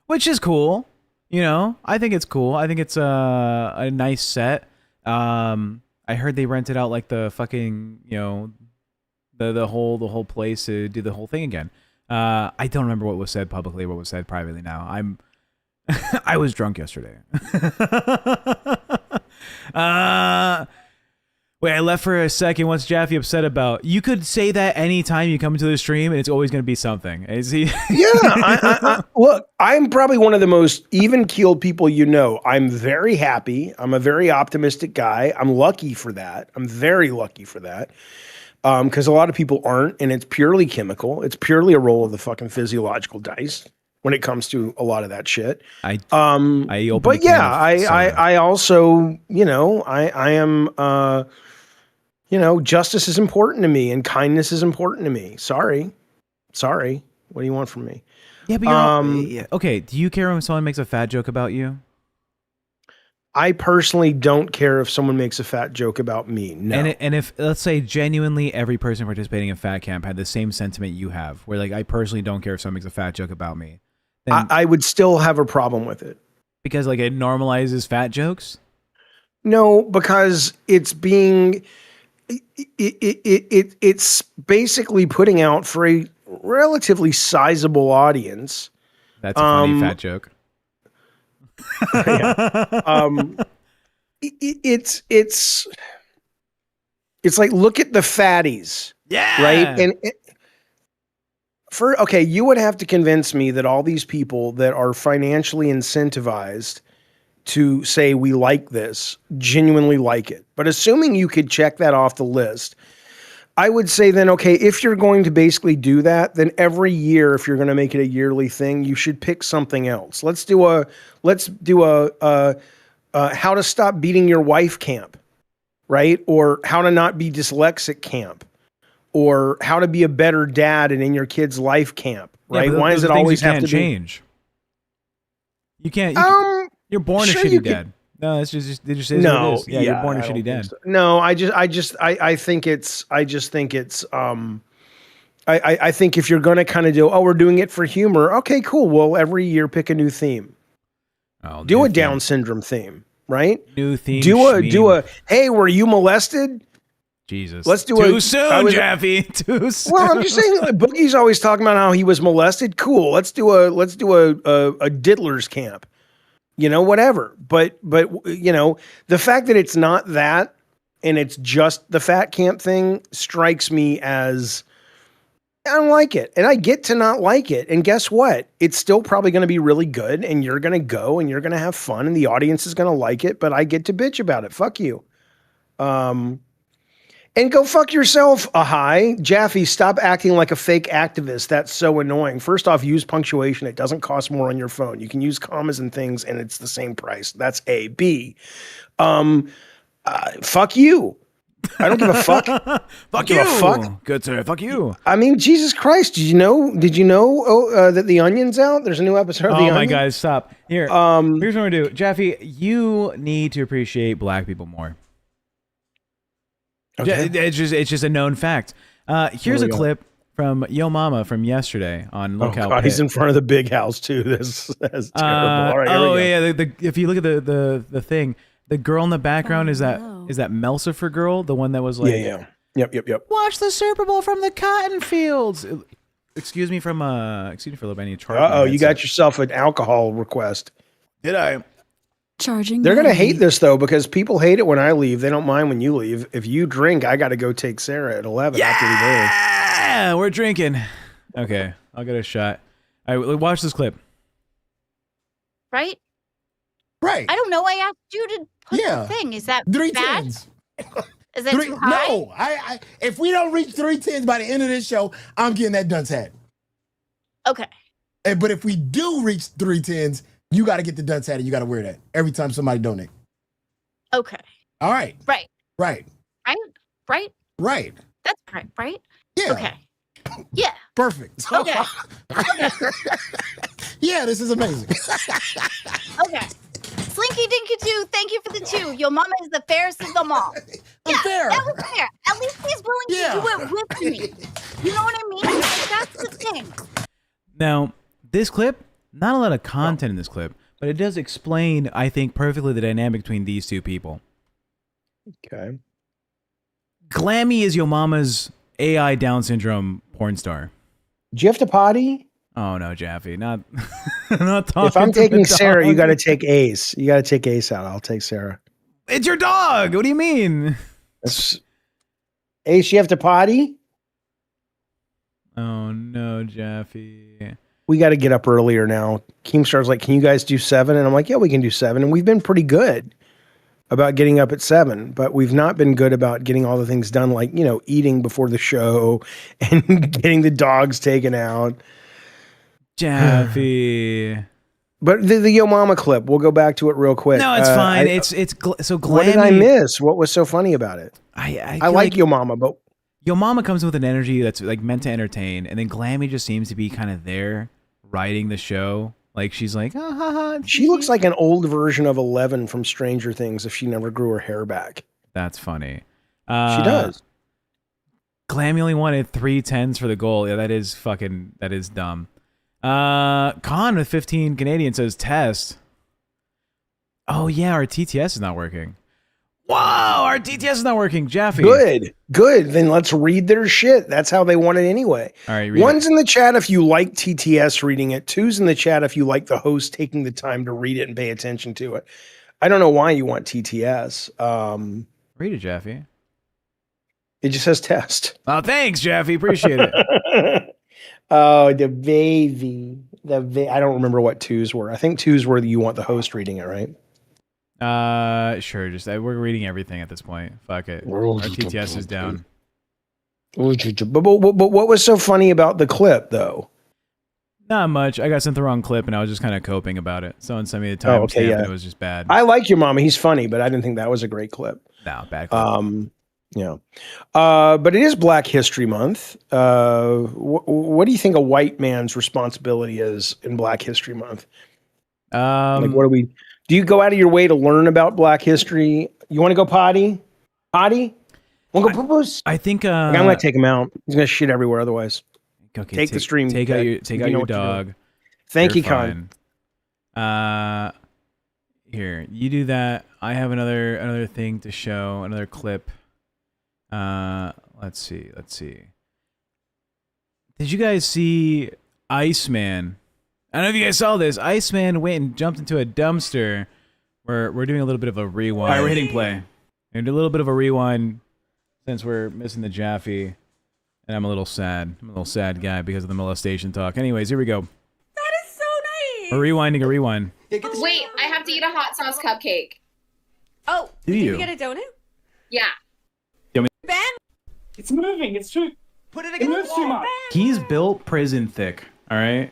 which is cool. I think it's cool. I think it's a nice set. I heard they rented out like the fucking the whole place to do the whole thing again. I don't remember what was said publicly, what was said privately. Now I was drunk yesterday. Wait, I left for a second. What's Jaffe upset about? You could say that anytime you come into the stream, and it's always going to be something. Is he? Yeah. Look, I'm probably one of the most even-keeled people you know. I'm very happy. I'm a very optimistic guy. I'm lucky for that. I'm very lucky for that. Because a lot of people aren't, and it's purely chemical. It's purely a roll of the fucking physiological dice when it comes to a lot of that shit. I also, I am, justice is important to me and kindness is important to me. Sorry. What do you want from me? Yeah, but okay. Do you care when someone makes a fat joke about you? I personally don't care if someone makes a fat joke about me. No. And if, let's say, genuinely every person participating in Fat Camp had the same sentiment you have, where like, I personally don't care if someone makes a fat joke about me, then I would still have a problem with it. Because like it normalizes fat jokes? No, because it's being it's basically putting out for a relatively sizable audience. That's a funny fat joke. It's like, look at the fatties. Yeah. Right. And you would have to convince me that all these people that are financially incentivized to say we like this genuinely like it. But assuming you could check that off the list, I would say then, okay, if you're going to basically do that, then every year, if you're going to make it a yearly thing, you should pick something else. Let's do a how to stop beating your wife camp, right? Or how to not be dyslexic camp, or how to be a better dad and in your kid's life camp, right? Yeah, why does it always have to change? You can't. You're born sure a shitty you could- dad. No, it's just it just is what No, it is. Yeah, you're born a I don't shitty think dad. so. No, I just think it's I think if you're going to kind of do, we're doing it for humor. Okay, cool. Well, every year pick a new theme. Oh, Do new a theme. Down syndrome theme, right? New theme. Do a. Hey, were you molested? Jesus. Let's do Too soon, Jaffe. Too soon. Well, I'm just saying. Like, Boogie's always talking about how he was molested. Cool. Let's do a diddler's camp. Whatever. But the fact that it's not that and it's just the fat camp thing strikes me as I don't like it. And I get to not like it. And guess what? It's still probably going to be really good and you're going to go and you're going to have fun and the audience is going to like it, but I get to bitch about it. Fuck you. And go fuck yourself, Ahai. Jaffe, stop acting like a fake activist. That's so annoying. First off, use punctuation. It doesn't cost more on your phone. You can use commas and things, and it's the same price. That's A. B. Fuck you. I don't give a fuck. Fuck you. Fuck. Good sir. Fuck you. I mean, Jesus Christ. Did you know that The Onion's out? There's a new episode of The Onion. Oh my God, stop. Here. Here's what we're going to do. Jaffe, you need to appreciate black people more. Okay. It's just a known fact. Here's a clip from Yo Mama from yesterday on LolCow. God, he's in front of the big house too. That's terrible. All right, here we go. Yeah. If you look at the thing, the girl in the background is that Melsifer girl, the one that was like, Yep. Watch the Super Bowl from the cotton fields. Excuse me for a little bit. I need to charge. You got yourself an alcohol request. Did I? Charging. They're gonna hate this though because people hate it when I leave. They don't mind when you leave. If you drink, I got to go take Sarah at 11 after we leave. Yeah, we're drinking. Okay, I'll get a shot. All right, watch this clip. Right? Right. I don't know. I asked you to put the thing. Is that 3 bad? tens. Is that too high? No. I if we don't reach 3 tens by the end of this show, I'm getting that dunce hat. Okay. But if we do reach 3 tens, you got to get the dunce hat and you got to wear that every time somebody donate. Okay. All right. Right. Right. Right. Right. That's right. Right. Yeah. Okay. Yeah. Perfect. Okay. Yeah, this is amazing. Okay. Slinky Dinky 2, thank you for the 2. Your mama is the fairest of them all. Fair. That was fair. At least he's willing to do it with me. You know what I mean? Like, that's the thing. Now, this clip, not a lot of content in this clip, but it does explain, I think, perfectly the dynamic between these two people. Okay. Glammy is Yo Mama's AI Down syndrome porn star. Do you have to potty? Oh no, Jaffe, not not talking. If I'm to taking the Sarah, you dog. got to take Ace. You got to take Ace out. I'll take Sarah. It's your dog. What do you mean? Ace, you have to potty? Oh no, Jaffe. We got to get up earlier now. Keemstar's like, can you guys do 7? And I'm like, yeah, we can do 7. And we've been pretty good about getting up at 7, but we've not been good about getting all the things done, like, eating before the show and getting the dogs taken out. Jaffe. But the Yo Mama clip, we'll go back to it real quick. No, it's fine. So Glammy. What did I miss? What was so funny about it? I like Yo Mama, but Yo Mama comes with an energy that's like meant to entertain, and then Glammy just seems to be kind of there writing the show. Like she's like, ha ha. She looks like an old version of 11 from Stranger Things if she never grew her hair back. That's funny. She does. Glammy only wanted 3 tens for the goal. Yeah, that is dumb. Con with 15 Canadian says test. Oh yeah, our TTS is not working. Wow, our TTS is not working. Jaffe. Good. Then let's read their shit. That's how they want it anyway. All right. One's in the chat if you like TTS reading it. 2's in the chat if you like the host taking the time to read it and pay attention to it. I don't know why you want TTS. Read it, Jaffe. It just says test. Oh, thanks, Jaffe. Appreciate it. Oh, the baby. I don't remember what 2's were. I think 2's were you want the host reading it, right? Sure. Just we're reading everything at this point. Fuck it. Our TTS is down. But what was so funny about the clip, though? Not much. I got sent the wrong clip, and I was just kind of coping about it. Someone sent me the timestamp, and it was just bad. I like Your Mama. He's funny, but I didn't think that was a great clip. No, bad clip. But it is Black History Month. What do you think a white man's responsibility is in Black History Month? Like, what do we? Do you go out of your way to learn about Black history? You want to go potty? Potty? Want to go poo-poos? I think I'm gonna take him out. He's gonna shit everywhere otherwise. okay, Take the stream. Take out Tech, your if you know your what you're doing. dog. Thank You're you, Con. fine. Here, you do that. I have another thing to show, another clip. Let's see. Did you guys see Iceman? I don't know if you guys saw this. Iceman went and jumped into a dumpster. We're doing a little bit of a rewind. All right, we're hitting play. And a little bit of a rewind since we're missing the Jaffe. And I'm a little sad. I'm a little sad guy because of the molestation talk. Anyways, here we go. That is so nice. We're rewinding a rewind. Wait, I have to eat a hot sauce cupcake. Oh, Do did you? you get a donut? Yeah. Ben? It's moving. It's true. Put it It moves too much. He's built prison thick. All right.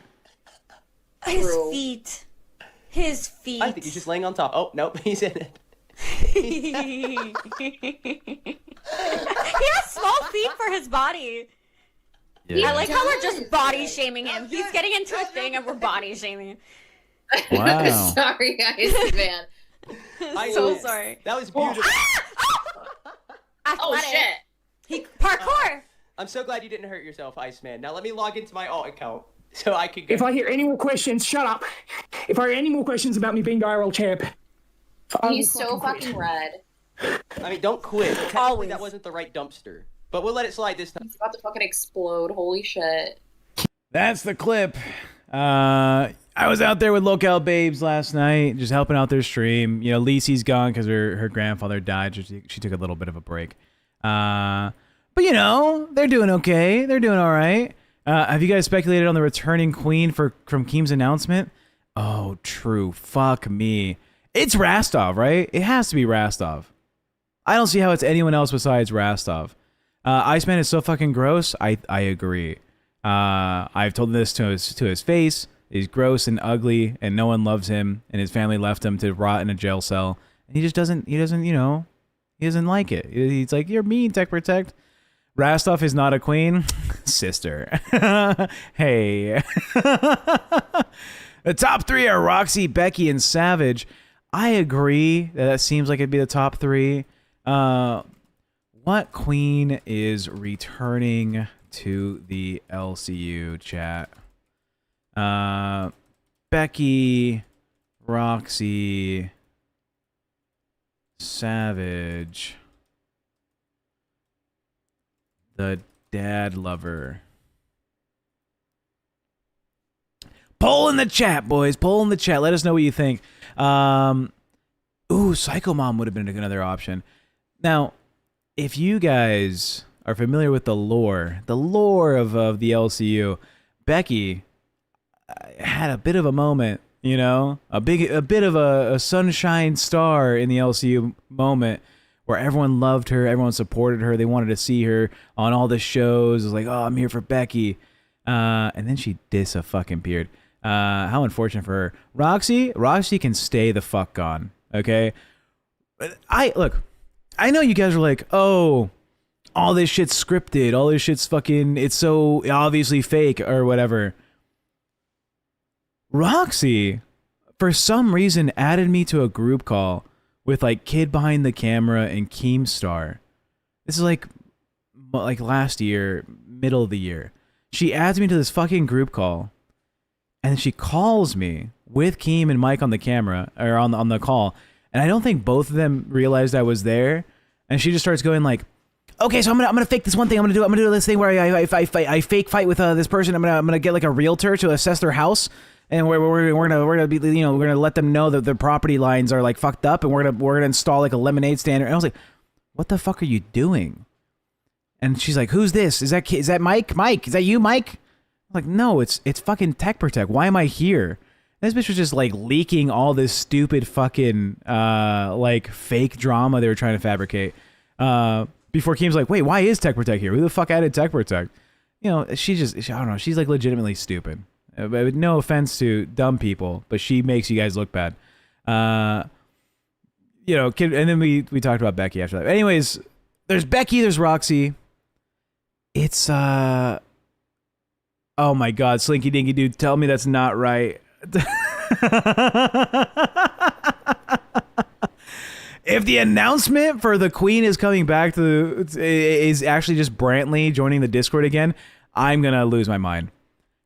His feet. His feet. I think he's just laying on top. Oh, nope, he's in it. He has small feet for his body. Yeah. I like how we're just body shaming him. He's getting into a thing and we're body shaming him. Wow. Sorry, Iceman. I'm so sorry. That was beautiful. Oh, Athletic. shit. He parkour. I'm so glad you didn't hurt yourself, Iceman. Now let me log into my alt account so I can go. If I hear any more questions, shut up. If I hear any more questions about me being IRL champ, I will He's so quit. fucking red. I mean, don't quit. Technically, Always. that wasn't the right dumpster. But we'll let it slide this time. He's about to fucking explode. Holy shit. That's the clip. I was out there with LolCow babes last night, just helping out their stream. You know, Lisi's gone because her grandfather died. She took a little bit of a break. But you know, they're doing okay. They're doing all right. Have you guys speculated on the returning queen from Keem's announcement? Oh, true. Fuck me. It's Rastov, right? It has to be Rastov. I don't see how it's anyone else besides Rastov. Iceman is so fucking gross. I agree. I've told this to his face. He's gross and ugly, and no one loves him, and his family left him to rot in a jail cell. And he doesn't, you know, he doesn't like it. He's like, you're mean, TechProtect. Rastov is not a queen. Sister. Hey. The top three are Roxy, Becky, and Savage. I agree that seems like it'd be the top three. What queen is returning to the LCU chat? Becky, Roxy, Savage, the dad lover. Poll in the chat, boys. Poll in the chat. Let us know what you think. Ooh, Psycho Mom would have been another option. Now, if you guys are familiar with the lore of the LCU, Becky had a bit of a moment, you know, a bit of a sunshine star in the LCU moment where everyone loved her, everyone supported her, they wanted to see her on all the shows. It was like, oh, I'm here for Becky, and then she disappeared. How unfortunate for her. Roxy can stay the fuck gone. Okay, I know you guys are like, oh, all this shit's scripted, all this shit's fucking, it's so obviously fake or whatever. Roxy, for some reason, added me to a group call with like Kid Behind the Camera and Keemstar. This is like last year, middle of the year. She adds me to this fucking group call, and she calls me with Keem and Mike on the camera or on the call, and I don't think both of them realized I was there. And she just starts going like, "Okay, so I'm gonna fake this one thing. I'm gonna do this thing where I fake fight with this person. I'm gonna get like a realtor to assess their house." And we're gonna be, you know, we're gonna let them know that their property lines are like fucked up, and we're gonna install like a lemonade stand. And I was like, what the fuck are you doing? And she's like, who's this? Is that Mike? Mike, is that you, Mike? I'm like, no, it's fucking TechProtect. Why am I here? And this bitch was just like leaking all this stupid fucking like fake drama they were trying to fabricate. Before Keem's like, wait, why is TechProtect here? Who the fuck added TechProtect? You know, I don't know. She's like legitimately stupid. But no offense to dumb people, but she makes you guys look bad. You know, and then we talked about Becky after that. Anyways, there's Becky, there's Roxy. It's oh my god, Slinky Dinky dude, tell me that's not right. If the announcement for the Queen is coming back is actually just Brantley joining the Discord again, I'm gonna lose my mind.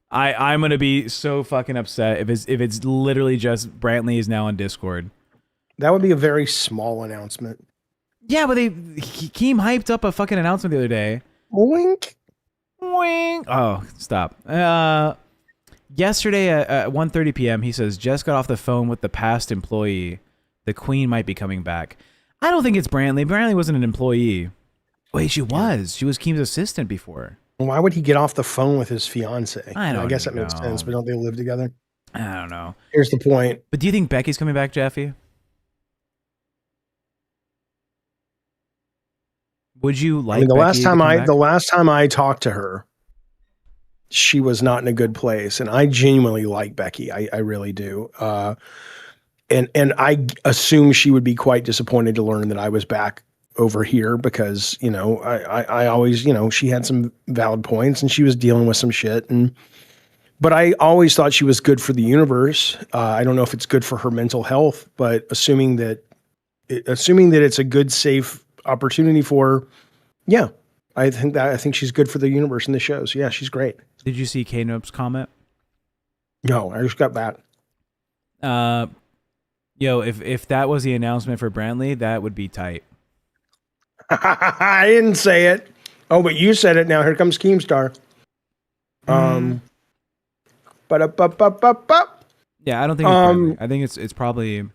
I'm gonna be so fucking upset if it's literally just Brantley is now on Discord. That would be a very small announcement. Yeah, but Keem hyped up a fucking announcement the other day. Wink. Wink. Oh, stop. Yesterday at 1:30 p.m., he says, just got off the phone with the past employee. The Queen might be coming back. I don't think it's Brantley. Brantley wasn't an employee. Wait, she was. She was Keem's assistant before. Why would he get off the phone with his fiance? I guess that makes sense, but don't they live together? I don't know. Here's the point. But do you think Becky's coming back, Jaffe? Would you like? The Becky the last time I talked to her, she was not in a good place, and I genuinely like Becky. I really do. And I assume she would be quite disappointed to learn that I was back over here because, I always, she had some valid points and she was dealing with some shit. But I always thought she was good for the universe. I don't know if it's good for her mental health, but assuming that it's a good, safe opportunity for her, yeah, I think she's good for the universe and the shows. Yeah, she's great. Did you see K-Nope's comment? No, I just got that. Yo, if that was the announcement for Brantley, that would be tight. I didn't say it. Oh, but you said it now. Here comes Keemstar. Yeah, I don't think it's Brantley. I think it's probably...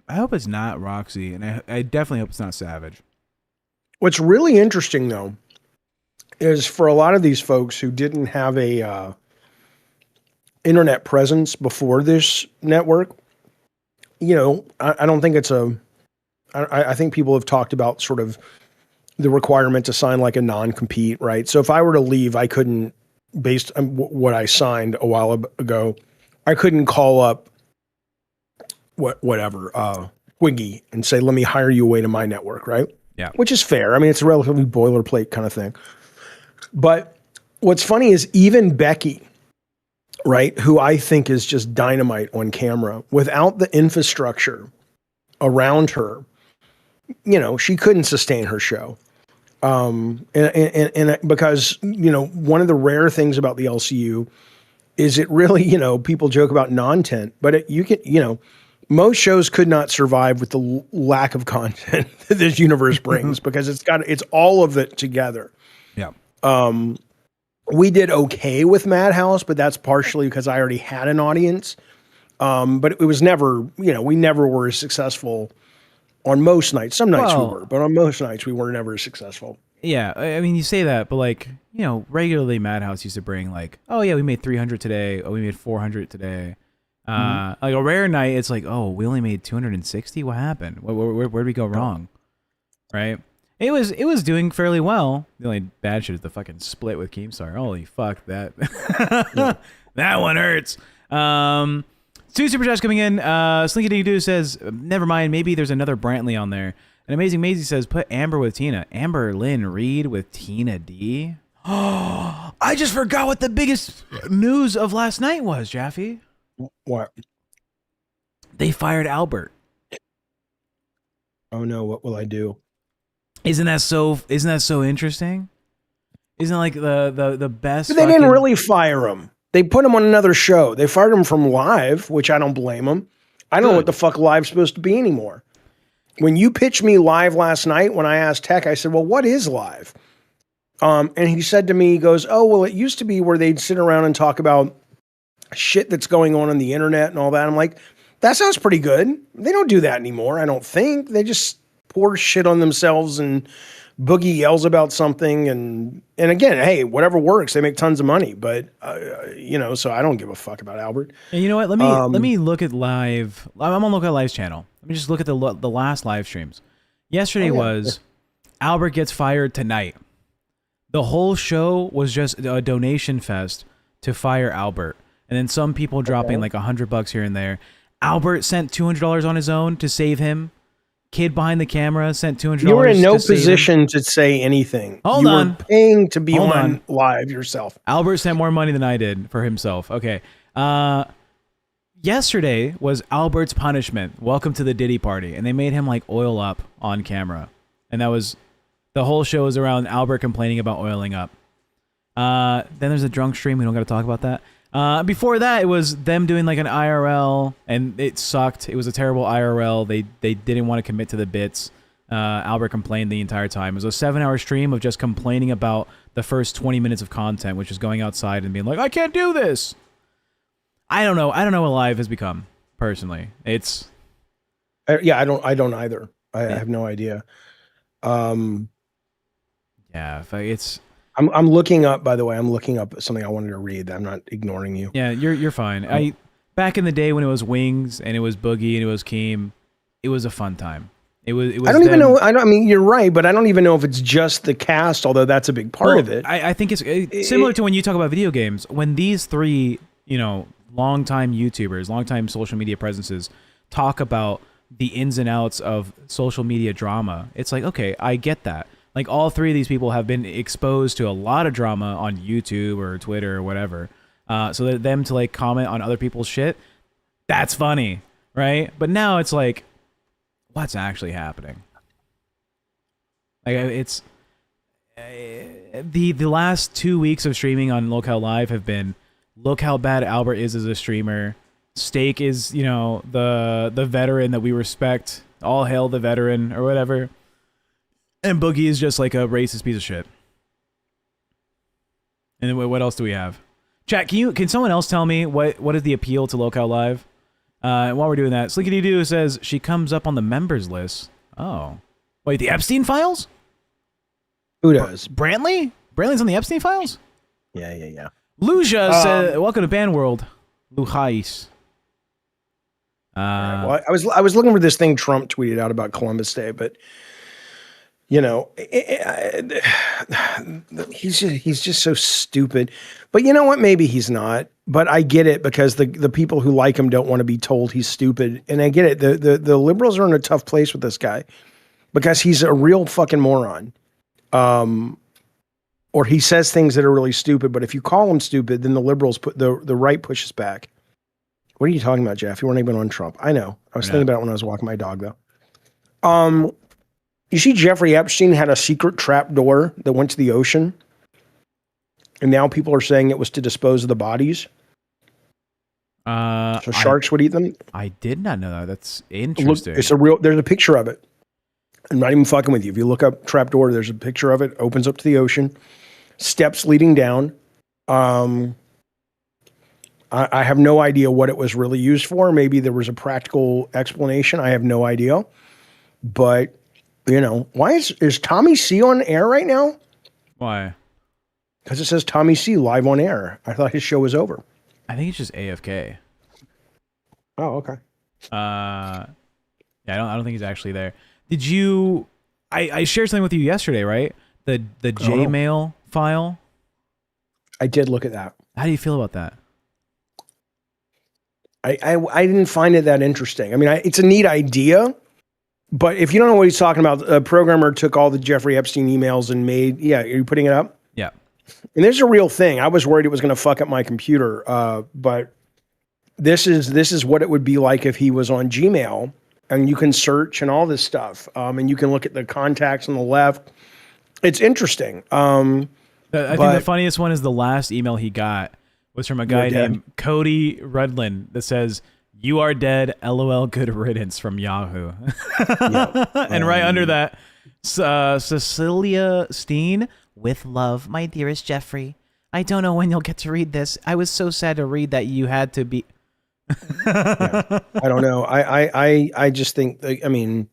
I hope it's not Roxy, and I definitely hope it's not Savage. What's really interesting, though, is for a lot of these folks who didn't have a internet presence before this network, I don't think it's I think people have talked about sort of the requirement to sign like a non-compete, right? So if I were to leave, I couldn't, based on what I signed a while ago, I couldn't call up Wiggy and say, let me hire you away to my network, right? Yeah. Which is fair. I mean, it's a relatively boilerplate kind of thing. But what's funny is even Becky, right, who I think is just dynamite on camera, without the infrastructure around her, she couldn't sustain her show. And because, one of the rare things about the LCU is it really, people joke about non-tent, but most shows could not survive with the lack of content that this universe brings because it's all of it together. Yeah. We did okay with Madhouse, but that's partially because I already had an audience. But it was never, we never were as successful on most nights. Some nights we were, but on most nights we were never as successful. Yeah, I mean, you say that, but regularly Madhouse used to bring oh yeah, we made 300 today. Oh, we made 400 today. Like a rare night, it's like, oh, we only made 260. What happened? Where'd we go wrong? Right? It was doing fairly well. The only bad shit is the fucking split with Keemstar. Holy fuck, that that one hurts. 2 super chats coming in. Slinky Doo Doo says, never mind, maybe there's another Brantley on there. And Amazing Maisie says, put Amber with Tina. Amber Lynn Reed with Tina D. Oh, I just forgot what the biggest news of last night was, Jaffe. What? They fired Albert. Oh no, what will I do? Isn't that so interesting? Isn't it like the best? But they didn't really fire him. They put him on another show. They fired him from Live, which I don't blame him. I don't know what the fuck Live's supposed to be anymore. When you pitched me Live last night, when I asked Tech, I said, well, what is Live? And he said to me, he goes, oh, well, it used to be where they'd sit around and talk about shit that's going on the internet and all that. I'm like, that sounds pretty good. They don't do that anymore, I don't think. They just pour shit on themselves and Boogie yells about something. And again, hey, whatever works, they make tons of money. But, so I don't give a fuck about Albert. And you know what? Let me look at Live. I'm on LolCow Live's channel. Let me just look at the last live streams. Yesterday was Albert gets fired tonight. The whole show was just a donation fest to fire Albert. And then some people dropping like $100 here and there. Albert sent $200 on his own to save him. Kid behind the camera sent $200. You were in no position to say anything. Hold on. You were paying to be on Live yourself. Albert sent more money than I did for himself. Okay. yesterday was Albert's punishment. Welcome to the Diddy party. And they made him like oil up on camera. And that was, the whole show was around Albert complaining about oiling up. Then there's a drunk stream. We don't got to talk about that. Before that, it was them doing like an IRL, and it sucked. It was a terrible IRL. They didn't want to commit to the bits. Albert complained the entire time. It was a 7-hour stream of just complaining about the first 20 minutes of content, which is going outside and being like, I can't do this. I don't know what live has become, personally. It's... Yeah, I don't either. I have no idea. Yeah, it's... I'm looking up, by the way, I'm looking up something I wanted to read. I'm not ignoring you. Yeah, you're fine. Back in the day when it was Wings and it was Boogie and it was Keem, it was a fun time. It was I don't even know. I mean, you're right, but I don't even know if it's just the cast, although that's a big part of it. I think it's similar to when you talk about video games. When these three, longtime YouTubers, longtime social media presences talk about the ins and outs of social media drama, it's like, okay, I get that. Like, all three of these people have been exposed to a lot of drama on YouTube or Twitter or whatever. So that them to, like, comment on other people's shit, that's funny, right? But now it's like, what's actually happening? Like, it's... the last 2 weeks of streaming on LolCow Live have been, look how bad Albert is as a streamer. Steak is, the veteran that we respect. All hail the veteran, or whatever. And Boogie is just like a racist piece of shit. And then what else do we have? Chat, can someone else tell me what is the appeal to LolCow Live? And while we're doing that, Slickety Doo says she comes up on the members list. Oh. Wait, the Epstein files? Who does? Brantley? Brantley's on the Epstein files? Yeah. Luja said, welcome to Band World. Lujais. Right, well, I was looking for this thing Trump tweeted out about Columbus Day, but he's just so stupid. But you know what? Maybe he's not. But I get it, because the people who like him don't want to be told he's stupid. And I get it. The liberals are in a tough place with this guy because he's a real fucking moron. Or he says things that are really stupid. But if you call him stupid, then the liberals the right pushes back. What are you talking about, Jeff? You weren't even on Trump. I know. I was thinking about it when I was walking my dog, though. You see, Jeffrey Epstein had a secret trap door that went to the ocean. And now people are saying it was to dispose of the bodies. So sharks would eat them. I did not know that. That's interesting. Look, there's a picture of it. I'm not even fucking with you. If you look up trap door, there's a picture of it. Opens up to the ocean. Steps leading down. I have no idea what it was really used for. Maybe there was a practical explanation. I have no idea. But, why is Tommy C on air right now? Why? Because it says Tommy C live on air. I thought his show was over. I think it's just AFK. Oh, okay. Yeah, I don't think he's actually there. Did you... I shared something with you yesterday, right? The Gmail file? I did look at that. How do you feel about that? I didn't find it that interesting. I mean, it's a neat idea, but if you don't know what he's talking about, a programmer took all the Jeffrey Epstein emails and made... Yeah, are you putting it up? Yeah. And there's a real thing. I was worried it was going to fuck up my computer, but this is what it would be like if he was on Gmail, and you can search and all this stuff, and you can look at the contacts on the left. It's interesting. I think the funniest one is the last email he got was from a guy named Cody Redland that says, "You are dead, LOL, good riddance," from Yahoo. And right under that, Cecilia Steen, "With love, my dearest Jeffrey. I don't know when you'll get to read this. I was so sad to read that you had to be..." I don't know. I just think, I mean,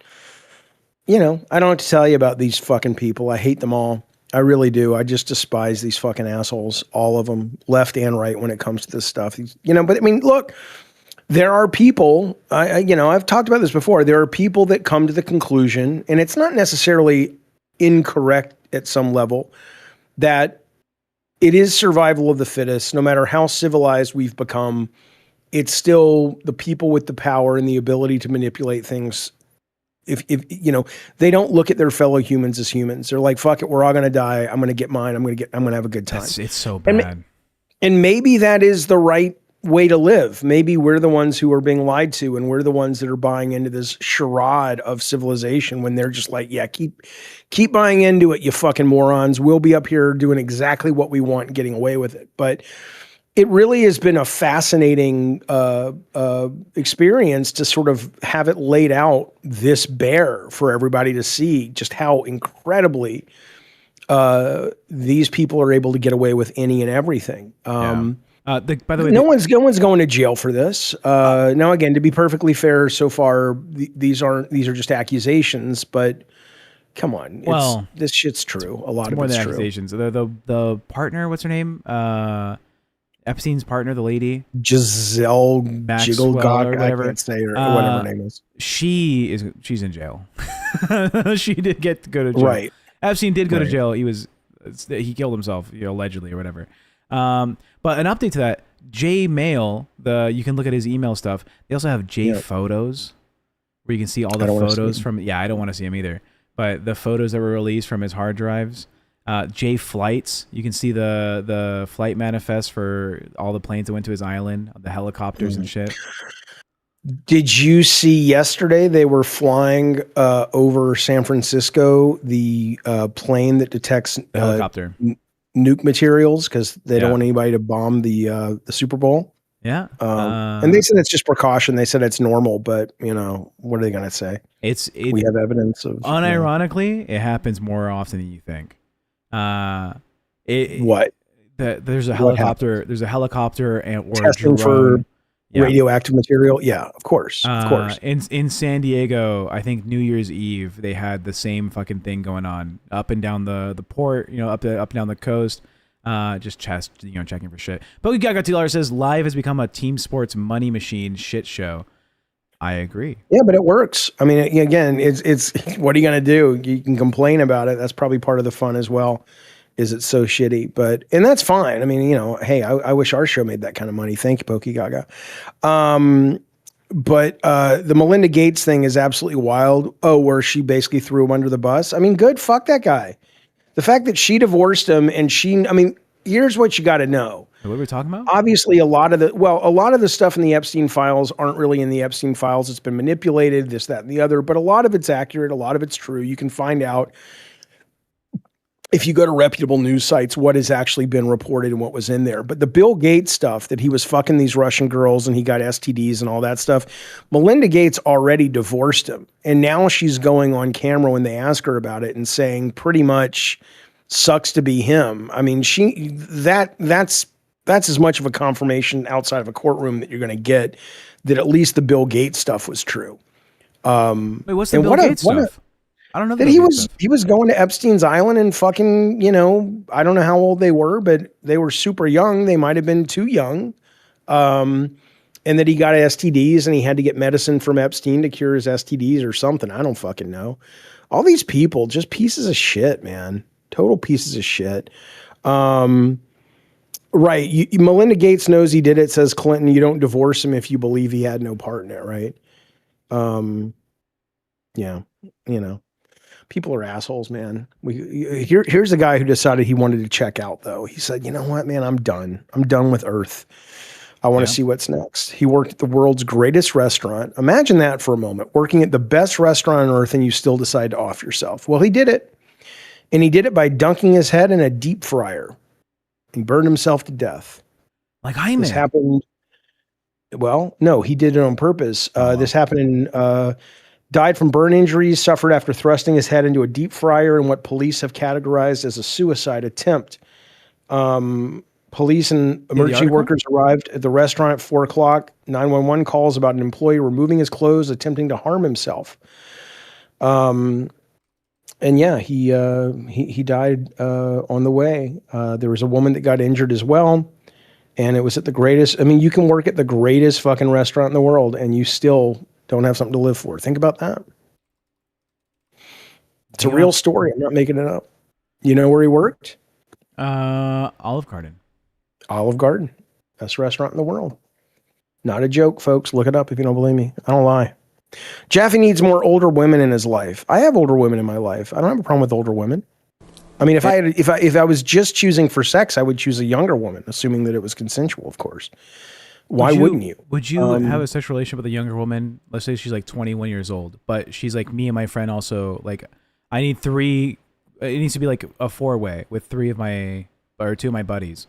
I don't know what to tell you about these fucking people. I hate them all. I really do. I just despise these fucking assholes, all of them, left and right, when it comes to this stuff. But I mean, look, there are people, I've talked about this before. There are people that come to the conclusion, and it's not necessarily incorrect at some level, that it is survival of the fittest. No matter how civilized we've become, it's still the people with the power and the ability to manipulate things. If they don't look at their fellow humans as humans. They're like, fuck it, we're all going to die. I'm going to get mine. I'm going to have a good time. It's so bad. And maybe that is the right way to live. Maybe we're the ones who are being lied to, and we're the ones that are buying into this charade of civilization when they're just like, yeah, keep buying into it, you fucking morons. We'll be up here doing exactly what we want and getting away with it. But it really has been a fascinating experience to sort of have it laid out this bare for everybody to see just how incredibly these people are able to get away with any and everything. By the way, no one's going to jail for this. Now, again, to be perfectly fair, so far these are just accusations, but come on, this shit's true. A lot of it's true. Accusations. The partner, what's her name? Epstein's partner, the lady, Giselle Jigglegog, or whatever. I can't say her, whatever her name is. She's in jail. She did get to go to jail. Right. Epstein did go to jail. He killed himself, allegedly or whatever. But an update to that, J Mail, you can look at his email stuff. They also have J Photos, where you can see all the photos from. Yeah, I don't want to see him either. But the photos that were released from his hard drives. J Flights, you can see the flight manifest for all the planes that went to his island, the helicopters and shit. Did you see yesterday they were flying over San Francisco, the plane that detects helicopter nuke materials because they don't want anybody to bomb the Super Bowl? Yeah. And they said it's just precaution. They said it's normal, but what are they going to say? We have evidence of. Unironically, it happens more often than you think. What? There's a helicopter. There's a helicopter or testing for radioactive material. Yeah, of course. In San Diego, I think New Year's Eve they had the same fucking thing going on up and down the port. Up and down the coast. Just checking for shit. But Gaga $2 says live has become a team sports money machine shit show. I agree. Yeah, but it works. I mean, again, it's what are you going to do? You can complain about it. That's probably part of the fun as well. Is it so shitty? And that's fine. I mean, hey, I wish our show made that kind of money. Thank you, Pokey Gaga. But the Melinda Gates thing is absolutely wild. Oh, where she basically threw him under the bus. I mean, good. Fuck that guy. The fact that she divorced him and here's what you got to know. What are we talking about? Obviously, a lot of the stuff in the Epstein files aren't really in the Epstein files. It's been manipulated, this, that, and the other. But a lot of it's accurate. A lot of it's true. You can find out if you go to reputable news sites what has actually been reported and what was in there. But the Bill Gates stuff, that he was fucking these Russian girls and he got STDs and all that stuff, Melinda Gates already divorced him. And now she's going on camera when they ask her about it and saying pretty much sucks to be him. I mean, that's as much of a confirmation outside of a courtroom that you're going to get that at least the Bill Gates stuff was true. Wait, what's the Bill Gates stuff? I don't know that he was going to Epstein's Island and fucking, I don't know how old they were, but they were super young. They might have been too young. And that he got STDs and he had to get medicine from Epstein to cure his STDs or something. I don't fucking know. All these people, just pieces of shit, man. Total pieces of shit. Right. Melinda Gates knows he did it, says Clinton. You don't divorce him if you believe he had no part in it, right? Yeah. People are assholes, man. Here's a guy who decided he wanted to check out, though. He said, you know what, man, I'm done. I'm done with Earth. I want to see what's next. He worked at the world's greatest restaurant. Imagine that for a moment, working at the best restaurant on Earth and you still decide to off yourself. Well, he did it. And he did it by dunking his head in a deep fryer. He burned himself to death. Like Hyman. This happened. Well, no, he did it on purpose. This happened in, died from burn injuries suffered after thrusting his head into a deep fryer in what police have categorized as a suicide attempt. Police and emergency workers arrived at the restaurant at 4:00. 911 calls about an employee removing his clothes, attempting to harm himself. And yeah, he died on the way. There was a woman that got injured as well. And it was at the greatest. I mean, you can work at the greatest fucking restaurant in the world and you still don't have something to live for. Think about that. It's a real story. I'm not making it up. You know where he worked? Olive Garden. Olive Garden. Best restaurant in the world. Not a joke, folks. Look it up if you don't believe me. I don't lie. Jaffe needs more older women in his life. I have older women in my life. I don't have a problem with older women. I mean, if I was just choosing for sex, I would choose a younger woman, assuming that it was consensual, of course. Why wouldn't you? Would you have a sexual relationship with a younger woman? Let's say she's like 21 years old, but she's like me and my friend also. Like, I need 3. It needs to be like a 4-way with 2 of my buddies.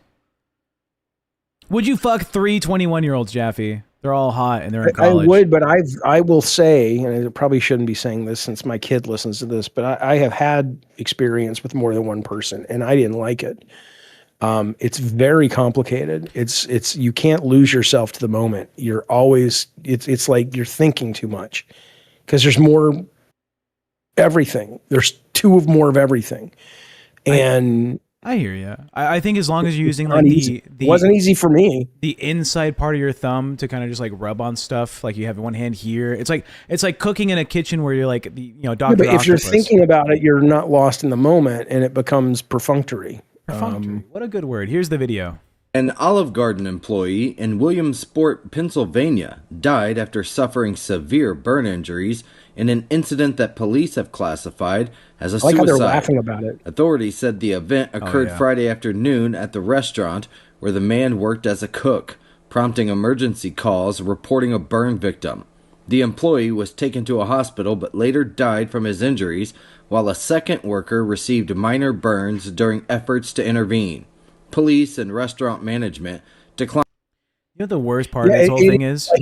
Would you fuck 3 21-year-olds, Jaffe? They're all hot and they're in college. I would, but I will say, and I probably shouldn't be saying this since my kid listens to this, but I have had experience with more than one person, and I didn't like it. It's very complicated. It's you can't lose yourself to the moment. You're always it's like you're thinking too much because there's more everything. There's 2 of more of everything, and I hear you. I think as long as you're using like it wasn't easy for me. The inside part of your thumb to kind of just like rub on stuff, like you have one hand here. It's like cooking in a kitchen where you're like Dr. Yeah, but if you're thinking about it, you're not lost in the moment, and it becomes perfunctory. Perfunctory. What a good word. Here's the video. An Olive Garden employee in Williamsport, Pennsylvania, died after suffering severe burn injuries in an incident that police have classified as a I like how suicide. they're laughing about it. Authorities said the event occurred Friday afternoon at the restaurant where the man worked as a cook, prompting emergency calls reporting a burn victim. The employee was taken to a hospital but later died from his injuries, while a second worker received minor burns during efforts to intervene. Police and restaurant management declined. You know what the worst part of this whole thing is? Like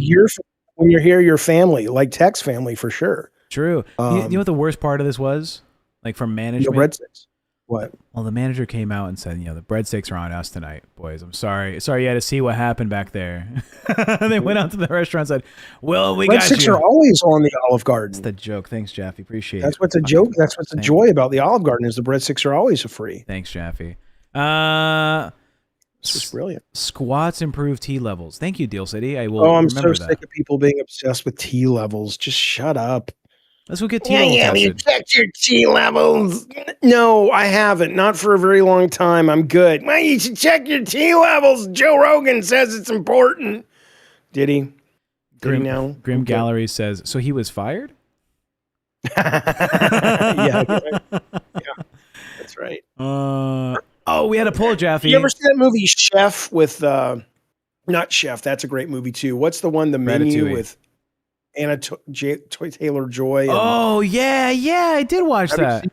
when you're here, your family, like Tech's family for sure. True. You know what the worst part of this was? Like from management? The breadsticks. What? Well, the manager came out and said, the breadsticks are on us tonight, boys. I'm sorry. Sorry you had to see what happened back there. They went out to the restaurant and said, well, we got you. Breadsticks are always on the Olive Garden. That's the joke. Thanks, Jaffe. Appreciate it. That's what's a joke. That's what's a joy about the Olive Garden is the breadsticks are always free. Thanks, Jaffe. This is brilliant. Squats improve T levels. Thank you, Deal City. I will. I'm so sick of people being obsessed with T levels. Just shut up. Let's go get T levels. Yeah, you checked your T levels. No, I haven't. Not for a very long time. I'm good. Well, you should check your T levels. Joe Rogan says it's important. Did he? Grim Gallery says, so he was fired? Yeah, that's right. We had a poll, Jaffe. You ever see that movie Chef with not Chef? That's a great movie too. What's the one? The Menu with Anna Taylor-Joy. Oh yeah, I did watch that.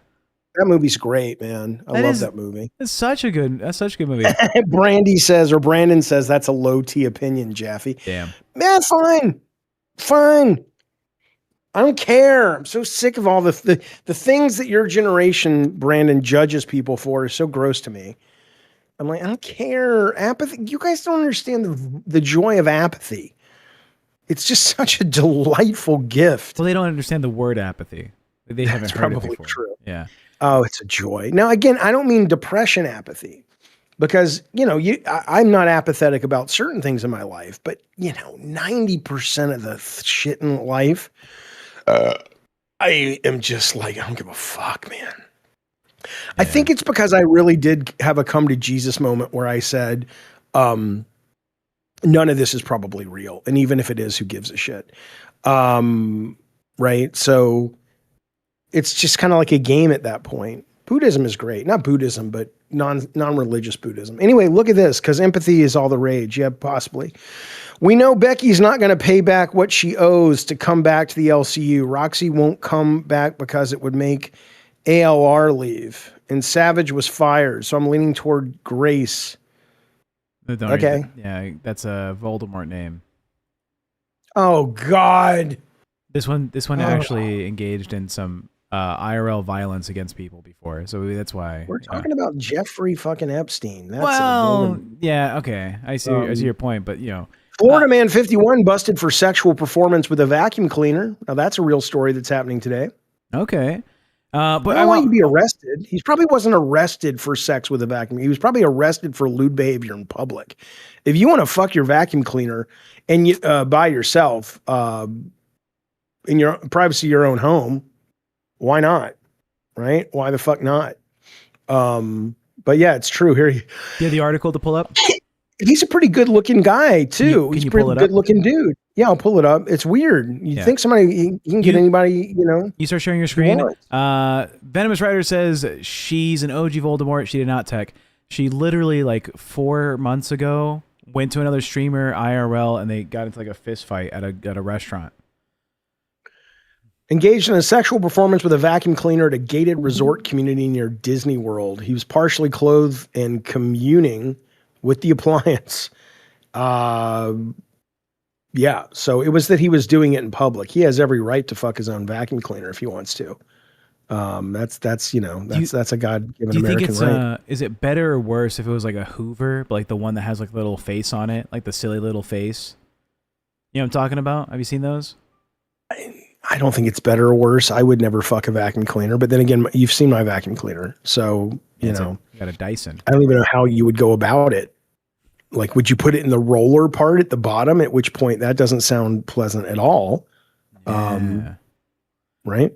That movie's great, man. I love that movie. That's such a good movie. Brandon says that's a low T opinion, Jaffe. Damn. Man, fine. I don't care. I'm so sick of all the things that your generation, Brandon, judges people for is so gross to me. I'm like, I don't care. Apathy. You guys don't understand the joy of apathy. It's just such a delightful gift. Well, they don't understand the word apathy. They haven't heard it before. True. Yeah. Oh, it's a joy. Now, again, I don't mean depression apathy, because I'm not apathetic about certain things in my life, but 90% of the shit in life, I am just like, I don't give a fuck, man. Yeah. I think it's because I really did have a come to Jesus moment where I said, none of this is probably real. And even if it is, who gives a shit? Right. So it's just kind of like a game at that point. Buddhism is great. Not Buddhism, but non-religious Buddhism. Anyway, look at this, because empathy is all the rage. Yeah, possibly. We know Becky's not going to pay back what she owes to come back to the LCU. Roxy won't come back because it would make ALR leave. And Savage was fired, so I'm leaning toward Grace. Okay. Yeah, that's a Voldemort name. Oh, God. This one actually engaged in some IRL violence against people before, so that's why we're talking about Jeffrey fucking Epstein. That's yeah, okay, I see your point, but Florida man 51 busted for sexual performance with a vacuum cleaner. Now that's a real story that's happening today. Okay, but I want you to be arrested. He probably wasn't arrested for sex with a vacuum. He was probably arrested for lewd behavior in public. If you want to fuck your vacuum cleaner and you by yourself in your privacy of your own home, why not? Right? Why the fuck not? But yeah, it's true. Here, you have the article to pull up. He's a pretty good looking guy too. He's a pretty good looking dude. Yeah, I'll pull it up. It's weird. You think somebody you can get anybody, You start sharing your screen. Venomous Rider says she's an OG Voldemort. She did not tech. She literally like 4 months ago went to another streamer IRL and they got into like a fist fight at a restaurant. Engaged in a sexual performance with a vacuum cleaner at a gated resort community near Disney World. He was partially clothed and communing with the appliance. Yeah, so it was that he was doing it in public. He has every right to fuck his own vacuum cleaner if he wants to. That's a God-given American right. Is it better or worse if it was like a Hoover, but like the one that has like a little face on it, like the silly little face? You know what I'm talking about? Have you seen those? I don't think it's better or worse. I would never fuck a vacuum cleaner, but then again, you've seen my vacuum cleaner, so you got a Dyson. I don't even know how you would go about it. Like, would you put it in the roller part at the bottom? At which point, that doesn't sound pleasant at all. Yeah. Right?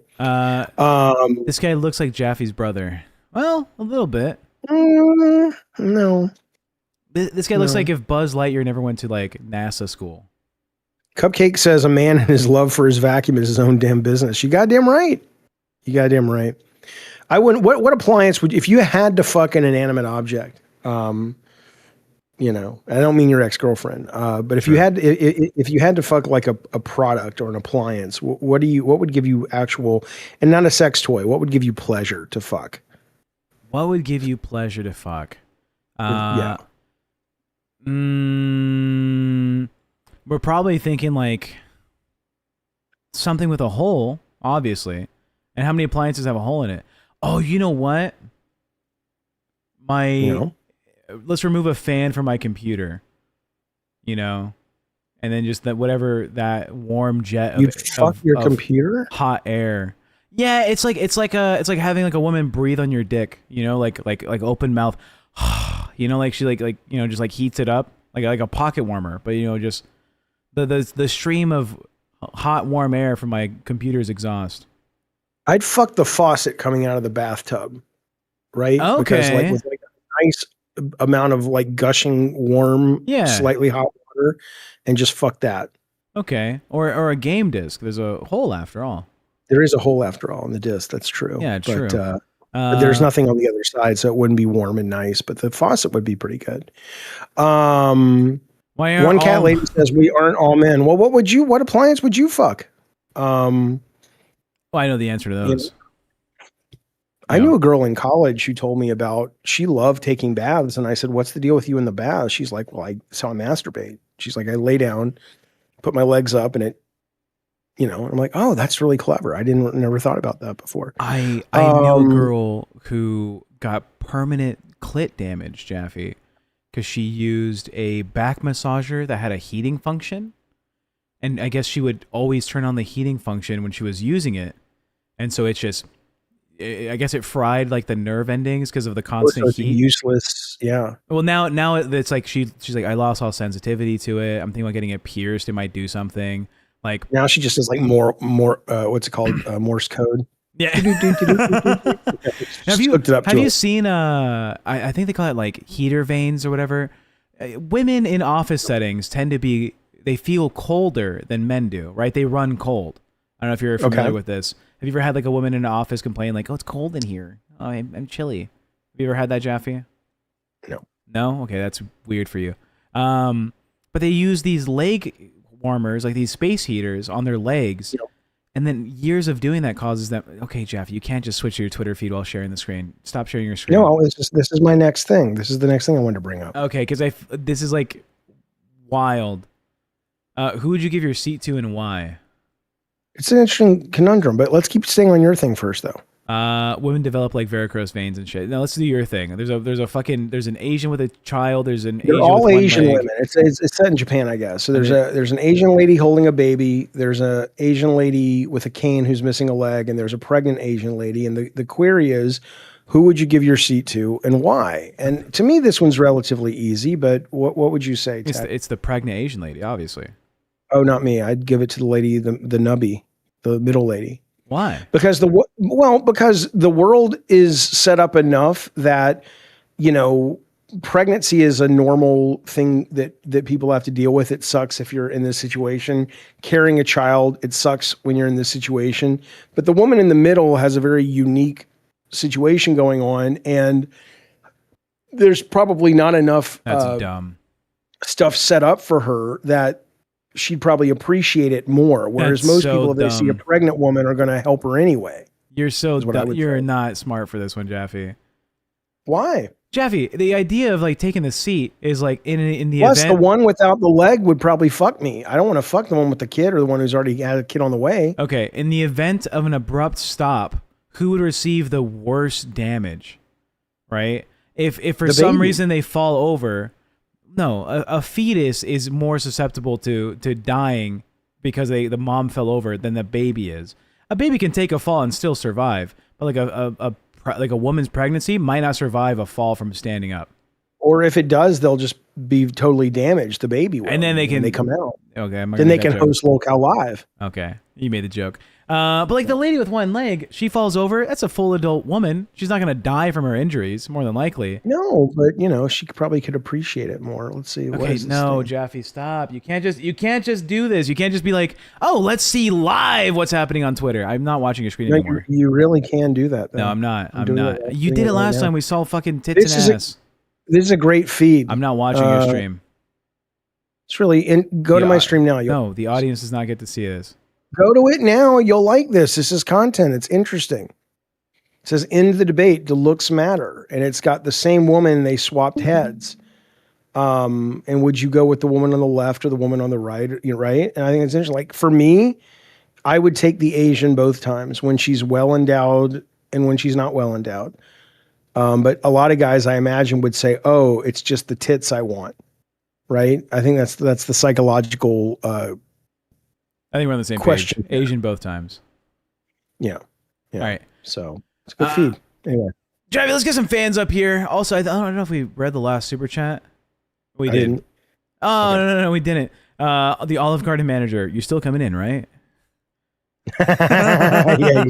This guy looks like Jaffe's brother. Well, a little bit. No. This guy looks like if Buzz Lightyear never went to like NASA school. Cupcake says a man and his love for his vacuum is his own damn business. You goddamn right. You goddamn right. I wouldn't. What appliance would, if you had to fuck an inanimate object? You know, I don't mean your ex-girlfriend, but if you had to fuck like a product or an appliance, what would give you actual, and not a sex toy, what would give you pleasure to fuck? What would give you pleasure to fuck? Yeah. We're probably thinking like something with a hole, obviously. And how many appliances have a hole in it? Oh, you know what? Let's remove a fan from my computer, you know, and then just that that warm jet of your computer, hot air. Yeah, it's like having like a woman breathe on your dick, you know, like open mouth, you know, like she like you know, just like heats it up like a pocket warmer, but you know, just the stream of hot warm air from my computer's exhaust. I'd fuck the faucet coming out of the bathtub, right? Okay. Because like with like a nice amount of like gushing warm, slightly hot water, and just fuck that. Okay. Or a game disc. There's a hole after all. There is a hole after all in the disc. That's true. Yeah, true. But there's nothing on the other side, so it wouldn't be warm and nice. But the faucet would be pretty good. One cat lady says we aren't all men. Well, what appliance would you fuck? Well, I know the answer to those. You know, I knew a girl in college who told me about, she loved taking baths. And I said, what's the deal with you in the bath? She's like, well, that's how I masturbate. She's like, I lay down, put my legs up, and it, you know, I'm like, oh, that's really clever. I never thought about that before. I knew a girl who got permanent clit damage, Jaffe, because she used a back massager that had a heating function. And I guess she would always turn on the heating function when she was using it. And so it's just, I guess it fried like the nerve endings because of the constant heat. Useless, yeah. Well, now it's like she's like, I lost all sensitivity to it. I'm thinking about getting it pierced. It might do something. Like now she just does like more what's it called, Morse code. Yeah. Have you seen I think they call it like heater veins or whatever. Women in office settings tend to be, they feel colder than men do, right? They run cold. I don't know if you're familiar with this. Have you ever had like a woman in an office complain like, oh, it's cold in here. Oh, I'm chilly. Have you ever had that, Jaffe? No. No? Okay, that's weird for you. But they use these leg warmers, like these space heaters on their legs. Yep. And then years of doing that causes them, okay, Jaffe, you can't just switch to your Twitter feed while sharing the screen. Stop sharing your screen. No, this is my next thing. This is the next thing I wanted to bring up. Okay, because this is like wild. Who would you give your seat to and why? It's an interesting conundrum, but let's keep staying on your thing first, though. Women develop like varicose veins and shit. Now let's do your thing. There's an Asian with a child. There's an They're Asian all with Asian one leg. women. It's set in Japan, I guess. So there's an Asian lady holding a baby. There's an Asian lady with a cane who's missing a leg, and there's a pregnant Asian lady. And the query is, who would you give your seat to and why? And to me, this one's relatively easy. But what would you say? It's the pregnant Asian lady, obviously. Oh, not me. I'd give it to the lady, the nubby, the middle lady. Why? Because the world is set up enough that, you know, pregnancy is a normal thing that people have to deal with. It sucks if you're in this situation. Carrying a child, it sucks when you're in this situation. But the woman in the middle has a very unique situation going on, and there's probably not enough. That's dumb. stuff set up for her that she'd probably appreciate it more. Whereas That's most so people, if they see a dumb. pregnant woman, are going to help her anyway. You're so is what I would you're say. not smart for this one, Jaffe. Why? Jaffe, the idea of like taking the seat is like in the Plus, event. the one without the leg would probably fuck me. I don't want to fuck the one with the kid or the one who's already had a kid on the way. Okay, in the event of an abrupt stop, who would receive the worst damage? Right? If for The some baby. reason they fall over, no, a fetus is more susceptible to dying because the mom fell over than the baby is. A baby can take a fall and still survive, but like a woman's pregnancy might not survive a fall from standing up. Or if it does, they'll just be totally damaged. The baby will. And then they when they can- come out. Okay, I'm not Then gonna they make can that joke. host LolCow Live. Okay, you made the joke. But like the lady with one leg, she falls over. That's a full adult woman. She's not gonna die from her injuries, more than likely. No, but she probably could appreciate it more. Let's see. What Okay, is this no, thing? Jaffe, stop. You can't just do this. You can't just be like, oh, let's see live what's happening on Twitter. I'm not watching your screen No, anymore. you really can do that. Though. No, I'm not. I'm doing not. it. I'm You doing did it right last now. time. We saw fucking tits This and is ass. This is a great feed. I'm not watching your stream. It's really go to my stream now. No, the audience does not get to see this. Go to it now. You'll like this. This is content. It's interesting. It says end the debate. Do looks matter? And it's got the same woman. They swapped heads. And would you go with the woman on the left or the woman on the right? You're right. And I think it's interesting. Like for me, I would take the Asian both times when she's well endowed and when she's not well endowed. But a lot of guys, I imagine, would say, "Oh, it's just the tits I want." Right? I think that's the psychological. I think we're on the same Question. page. Asian both times. Yeah. All right. So it's a good feed. Anyway, Jaffe, let's get some fans up here. Also, I don't know if we read the last super chat. We I did. didn't. Oh, no, we didn't. The Olive Garden manager, you're still coming in, right? Yeah,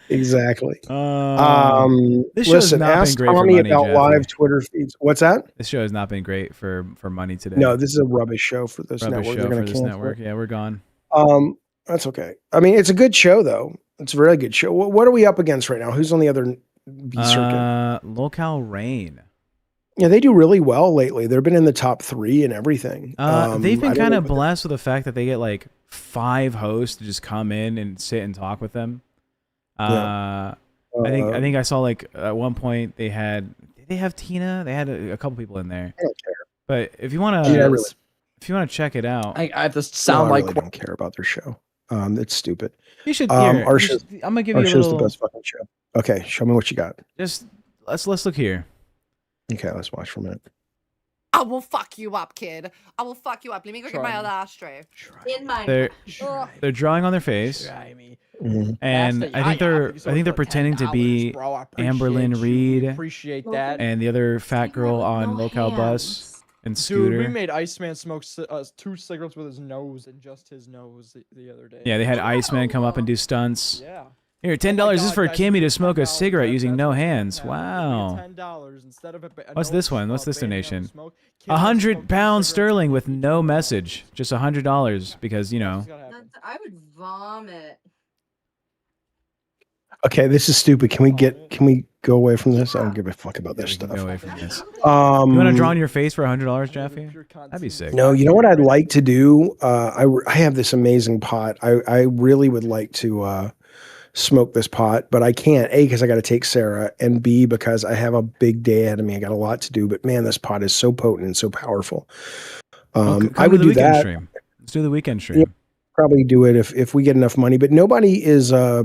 exactly. This show has Listen, not been ask great for Tommy money, about Jaffe. live Twitter feeds. What's that? This show has not been great for money today. No, this is a rubbish show for this Rubbish network. show They're for going to this cancel network. it. Yeah, we're gone. That's okay. I mean, it's a good show though. It's a really good show. What are we up against right now? Who's on the other B circuit? LolCow Rain. Yeah, they do really well lately. They've been in the top 3 and everything. They've I been don't kind know of what the- blessed with the fact that they get like 5 hosts to just come in and sit and talk with them. I think I saw like at one point did they have Tina? They had a couple people in there. I don't care. But if you want to, Yeah, really. if you want to check it out, I have to No, sound I like really don't care about their show. It's stupid. you should. Our Here, show's- I'm gonna give Our you a show's the little. best fucking show. Okay, show me what you got. Just let's look here. Okay, let's watch for a minute. I will fuck you up, kid. I will fuck you up. Let me go get my other ashtray. In my They're drawing on their face, Mhm. and I think they're pretending to be Amberlyn Reed Appreciate that. and the other fat girl on LolCow Bus and Dude, Scooter. we made Iceman smoke 2 cigarettes with his nose and just his nose the other day. Yeah, they had Iceman come up and do stunts. Yeah. Here, $10 is for guys, Kimmy to smoke a $10, cigarette using no that's hands. $10. Wow. $10 instead of a What's no this one? What's smoke, this ban, no donation? smoke. Kim has 100 smoked pounds cigarettes. sterling with no message. Just $100 because, you know. I would vomit. Okay, this is stupid. Can we go away from this? I don't give a fuck about this We can stuff. go away from this. You Um, want to draw on your face for $100, Jaffe? That'd be sick. No, you know what I'd like to do? I have this amazing pot. I really would like to smoke this pot, but I can't. A, because I got to take Sarah, and B, because I have a big day ahead of me. I got a lot to do. But man, this pot is so potent and so powerful. Well, I would the do weekend that. stream. Let's do the weekend stream. Yeah. Probably do it if we get enough money. But nobody is. No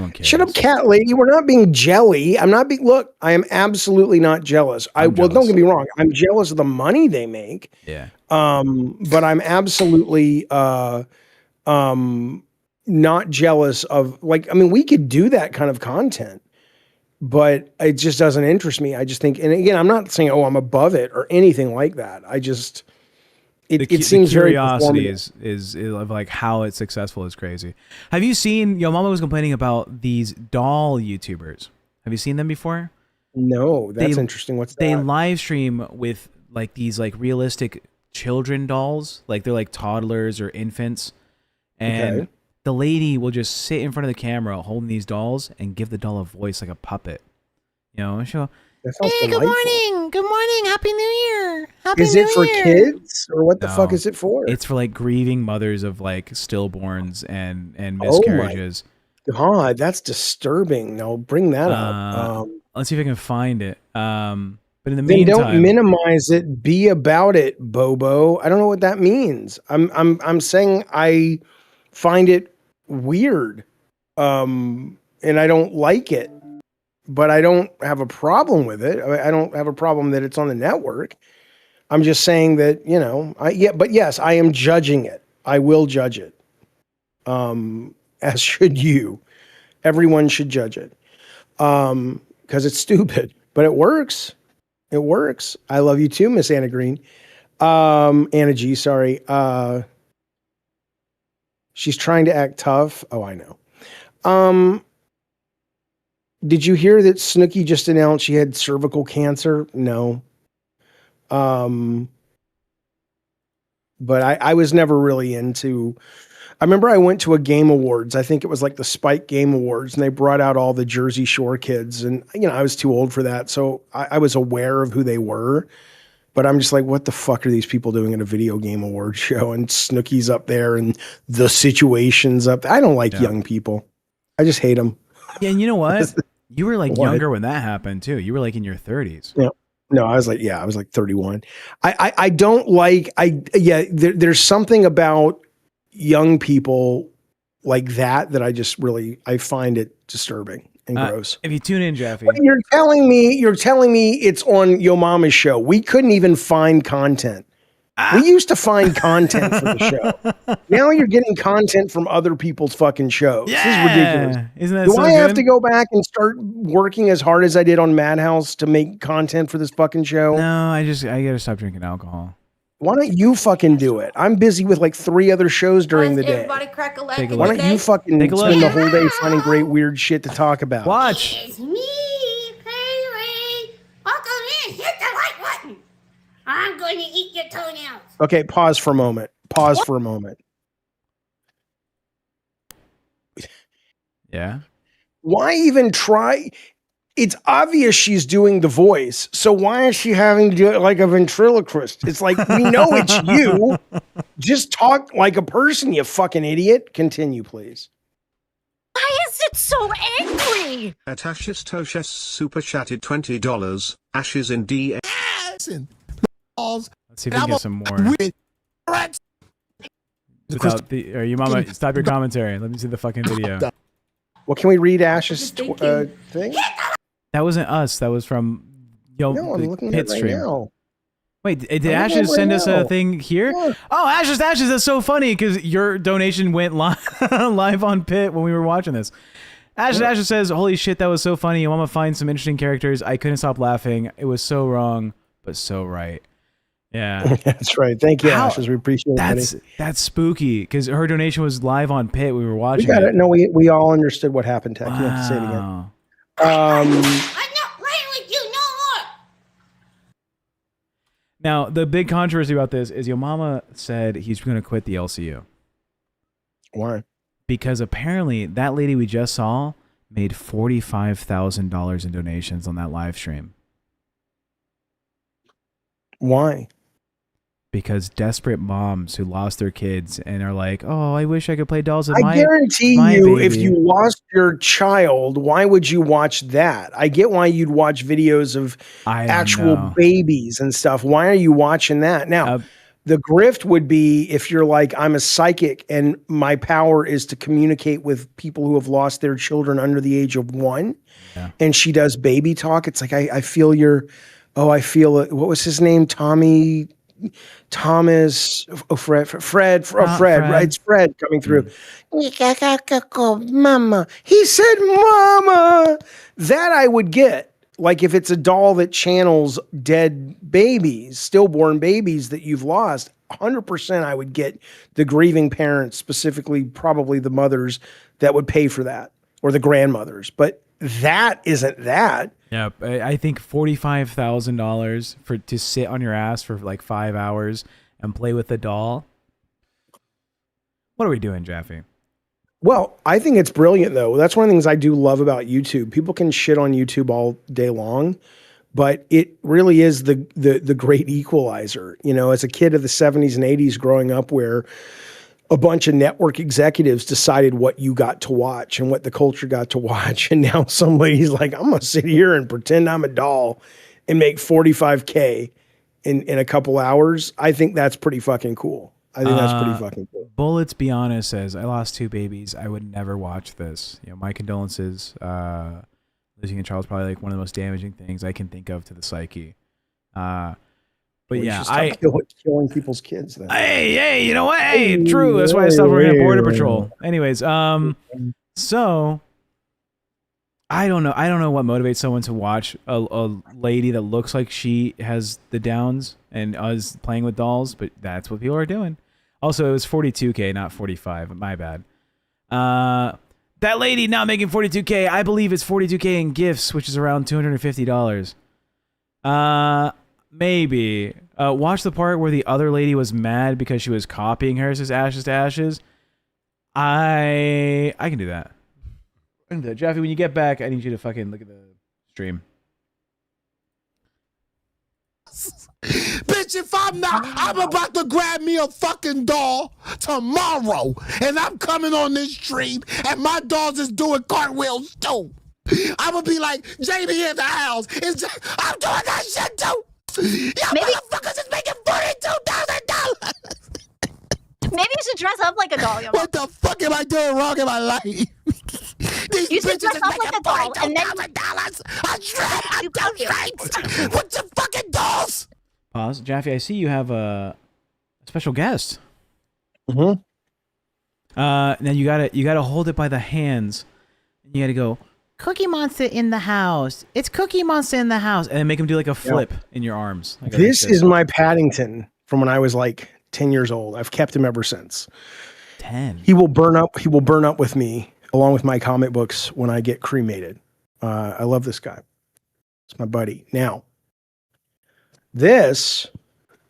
one cares. Shut up, cat lady. We're not being jelly. I'm not being. Look, I am absolutely not jealous. Well, don't jealous. get me wrong. I'm jealous of the money they make. Yeah. But I'm absolutely not jealous of, like, I mean, we could do that kind of content, but it just doesn't interest me. I just think, and again, I'm not saying, oh, I'm above it or anything like that. I just, it seems the very curiosity performative. is of like how it's successful is crazy. Have you seen? Yo, Mama was complaining about these doll YouTubers. Have you seen them before? No, that's interesting. What's they that? live stream with like these like realistic children dolls, like they're like toddlers or infants, and Okay. the lady will just sit in front of the camera holding these dolls and give the doll a voice like a puppet. You know, she'll That sounds Hey, good delightful. morning. Good morning. Happy New Year. Happy Is New it for Year. kids or what the No. fuck is it for? It's for like grieving mothers of like stillborns and Oh my miscarriages. God, that's disturbing. No, bring that up. Let's see if I can find it. But in the Then don't meantime, minimize it. Be about it, Bobo. I don't know what that means. I'm saying I find it weird, and I don't like it. But I don't have a problem with it. I don't have a problem that it's on the network. I'm just saying that, you know, but yes, I am judging it. I will judge it. As should you. Everyone should judge it. Because it's stupid, but it works. It works. I love you too, Miss Anna Green. Anna G, sorry. She's trying to act tough. Oh, I know. Did you hear that Snooki just announced she had cervical cancer? No. But I was never really into. I remember I went to a Game Awards. I think it was like the Spike Game Awards, and they brought out all the Jersey Shore kids. And, you know, I was too old for that. So I was aware of who they were. But I'm just like, what the fuck are these people doing at a video game award show? And Snooki's up there and The Situation's up there. I don't like young people. I just hate them. yeah, and you know what? You were like younger when that happened too. You were like in your 30s. Yeah. No, I was like 31. I don't like, there's something about young people like that I just really, I find it disturbing and gross. If you tune in, Jaffe. But you're telling me it's on Yo Mama's show. We couldn't even find content. We used to find content for the show. Now you're getting content from other people's fucking shows. This is ridiculous. Isn't that Do so I have good? to go back and start working as hard as I did on Madhouse to make content for this fucking show? No, I gotta stop drinking alcohol. Why don't you fucking do it? I'm busy with like 3 other shows during the day. Everybody crack a Take a Why look. don't you fucking Take a look. spend the whole day finding great weird shit to talk about? Watch. It's me, Pee-wee. Welcome in. Hit the like button. I'm going to eat your toenails. Okay, pause for a moment. Yeah. Why even try? It's obvious she's doing the voice. So why is she having to do it like a ventriloquist? It's like, we know it's you. Just talk like a person, you fucking idiot. Continue, please. Why is it so angry? At Ashes Toshes super chatted $20. Ashes in D. Listen, balls. Let's see if we can get some more. Without the, or you mama, stop your commentary. Let me see the fucking video. Well, can we read Ash's thing? That wasn't us. That was from No, I'm looking at it right now. Wait, did I'm Ashes looking at it send right us now. a thing here? Yeah. Oh, Ashes, that's so funny because your donation went live on Pit when we were watching this. Ashes says, "Holy shit, that was so funny. You want to find some interesting characters? I couldn't stop laughing. It was so wrong, but so right." Yeah, That's right. Thank you, Ashes. We appreciate it. That's spooky because her donation was live on Pit. We were watching. We got it. No, we all understood what happened, Tech. You have to say it again. I'm not playing with you no more. Now, the big controversy about this is Yo Mama said he's going to quit the LCU. Why? Because apparently that lady we just saw made $45,000 in donations on that live stream. Why? Because desperate moms who lost their kids and are like, "Oh, I wish I could play dolls with I guarantee you, if you lost your child, why would you watch that? I get why you'd watch videos of actual babies and stuff. Why are you watching that? Now, the grift would be if you're like, I'm a psychic and my power is to communicate with people who have lost their children under the age of 1. Yeah. And she does baby talk. It's like, I feel your, I feel it. What was his name? Thomas, Fred, right? It's Fred coming through. Mama. He said, Mama. That I would get. Like if it's a doll that channels dead babies, stillborn babies that you've lost, 100% I would get the grieving parents, specifically probably the mothers that would pay for that, or the grandmothers. But that isn't that. Yeah, I think $45,000 to sit on your ass for like 5 hours and play with the doll. What are we doing, Jaffe? Well, I think it's brilliant though. That's one of the things I do love about YouTube. People can shit on YouTube all day long, but it really is the great equalizer. You know, as a kid of the 70s and 80s growing up where a bunch of network executives decided what you got to watch and what the culture got to watch. And now somebody's like, I'm going to sit here and pretend I'm a doll and make $45K in a couple hours. I think that's pretty fucking cool. I think that's pretty fucking cool. Bullets Be Honest says, I lost 2 babies. I would never watch this. You know, my condolences. Losing a child is probably like one of the most damaging things I can think of to the psyche. But yeah, killing people's kids. Then. Hey, you know what? Hey, true. That's why I stopped working at Border Patrol. Anyways, so I don't know what motivates someone to watch a lady that looks like she has the Downs and is playing with dolls, but that's what people are doing. Also, it was 42K, not 45. My bad. That lady now making 42K. I believe it's 42K in gifts, which is around $250. Maybe. Watch the part where the other lady was mad because she was copying hers as Ashes to Ashes. I can do that. Jaffe, when you get back, I need you to fucking look at the stream. Bitch, if I'm not, I'm about to grab me a fucking doll tomorrow, and I'm coming on this stream, and my dolls is doing cartwheels too. I'm gonna be like, Jamie in the house. I'm doing that shit too. Y'all motherfuckers is making $42,000. Maybe you should dress up like a doll. What the fuck am I doing wrong in my life? These You should bitches dress is up like a doll and then $42,000. I'm with your fucking dolls. Pause. Jaffe, I see you have a special guest. Mm-hmm. Now you gotta hold it by the hands. You gotta go, Cookie Monster in the house. It's Cookie Monster in the house. And then make him do like a flip in your arms. Like this is my Paddington from when I was like 10 years old. I've kept him ever since. 10. He will burn up with me along with my comic books when I get cremated. I love this guy. It's my buddy. Now, this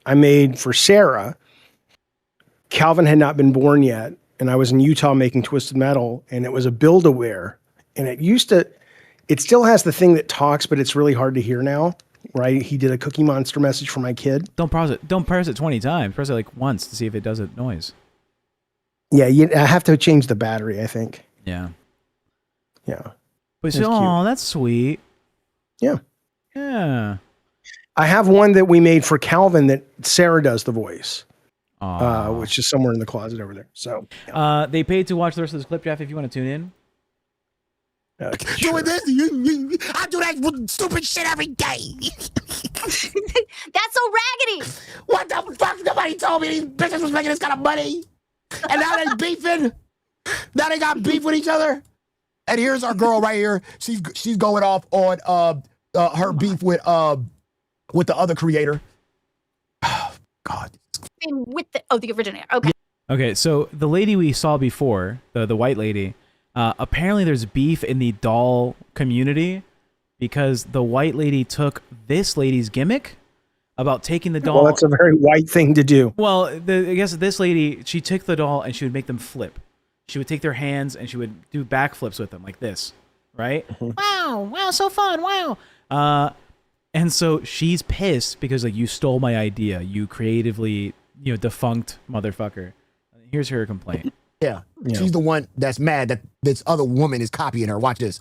I made for Sarah. Calvin had not been born yet, and I was in Utah making Twisted Metal, and it was a Build-A-Wear. And it still has the thing that talks, but it's really hard to hear now, right? He did a Cookie Monster message for my kid. Don't press it. Don't press it 20 times. Press it like once to see if it does a noise. Yeah, I have to change the battery, I think. Yeah. Yeah. But that's sweet. Yeah. Yeah. I have one that we made for Calvin that Sarah does the voice, which is somewhere in the closet over there. So they paid to watch the rest of this clip, Jeff, if you want to tune in. Doing this, I do that stupid shit every day. That's so raggedy. What the fuck? Nobody told me these bitches was making this kind of money. And now they beefing. Now they got beef with each other. And here's our girl right here. She's going off on her beef with the other creator. Oh, God. With the originator. Okay. Okay, so the lady we saw before, the white lady, apparently there's beef in the doll community because the white lady took this lady's gimmick about taking the doll. Well, that's a very white thing to do. Well, I guess this lady, she took the doll and she would make them flip. She would take their hands and she would do backflips with them like this, right? Wow, so fun, wow. And so she's pissed because like you stole my idea, you creatively, defunct motherfucker. Here's her complaint. Yeah, she's the one that's mad that this other woman is copying her. Watch this.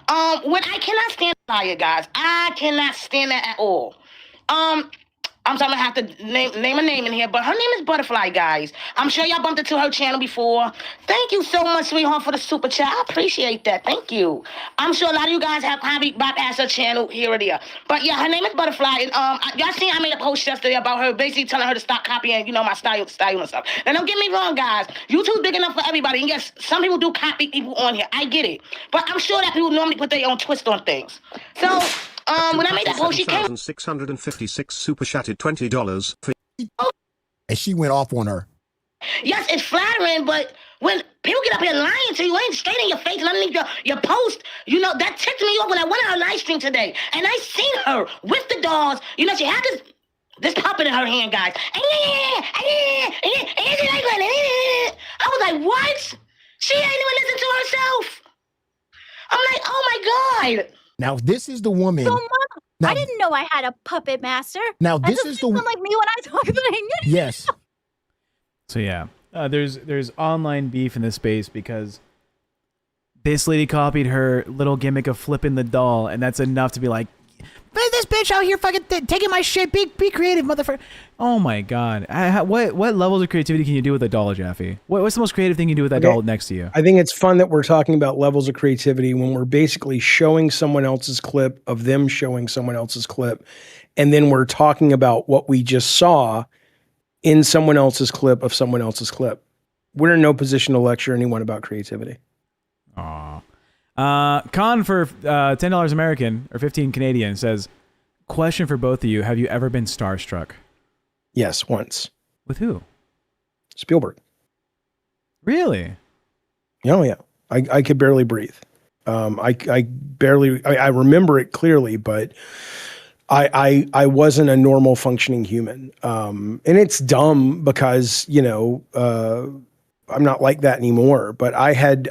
When I cannot stand fire, guys. I cannot stand that at all. I'm sorry, I'm gonna have to name a name in here, but her name is Butterfly, guys. I'm sure y'all bumped into her channel before. Thank you so much, sweetheart, for the super chat. I appreciate that. Thank you. I'm sure a lot of you guys have bypassed her channel here or there. But yeah, her name is Butterfly. And y'all seen I made a post yesterday about her basically telling her to stop copying, my style and stuff. Now don't get me wrong, guys. YouTube's big enough for everybody. And yes, some people do copy people on here. I get it. But I'm sure that people normally put their own twist on things. So when I made that post, she came. 656 super chatted $20 for. And she went off on her. Yes, it's flattering, but when people get up here lying to you, ain't straight in your face and underneath your post, that ticked me off when I went on her live stream today. And I seen her with the dolls. She had this puppet in her hand, guys. I was like, what? She ain't even listen to herself. I'm like, oh my God. Now, this is the woman Now, I didn't know I had a puppet master. Now, That this doesn't is the- sound like me when I talk about it. Yes. So yeah, there's online beef in this space because this lady copied her little gimmick of flipping the doll, and that's enough to be like, this bitch out here fucking taking my shit. Be creative, motherfucker. Oh my god. What levels of creativity can you do with a doll, Jaffe? What's the most creative thing you do with that doll next to you? I think it's fun that we're talking about levels of creativity when we're basically showing someone else's clip of them showing someone else's clip, and then we're talking about what we just saw in someone else's clip of someone else's clip. We're in no position to lecture anyone about creativity. Aw. Con for $10 American or 15 Canadian says, question for both of you. Have you ever been starstruck? Yes, once. With who? Spielberg. Really? Oh yeah. I could barely breathe. I remember it clearly, but I wasn't a normal functioning human. And it's dumb because, I'm not like that anymore, but I had,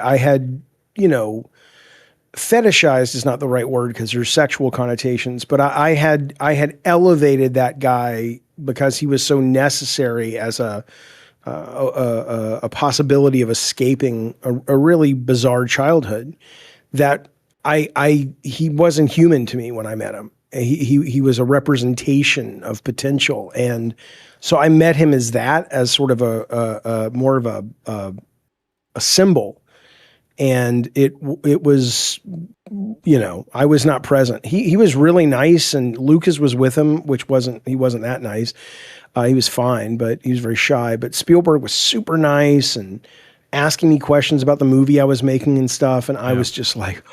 fetishized is not the right word because there's sexual connotations, but I had elevated that guy because he was so necessary as a possibility of escaping a really bizarre childhood that he wasn't human to me when I met him. He was a representation of potential. And so I met him as that, as sort of a more of a symbol. And it was, I was not present. He was really nice, and Lucas was with him, he wasn't that nice. He was fine, but he was very shy. But Spielberg was super nice and asking me questions about the movie I was making and stuff. And I was just like,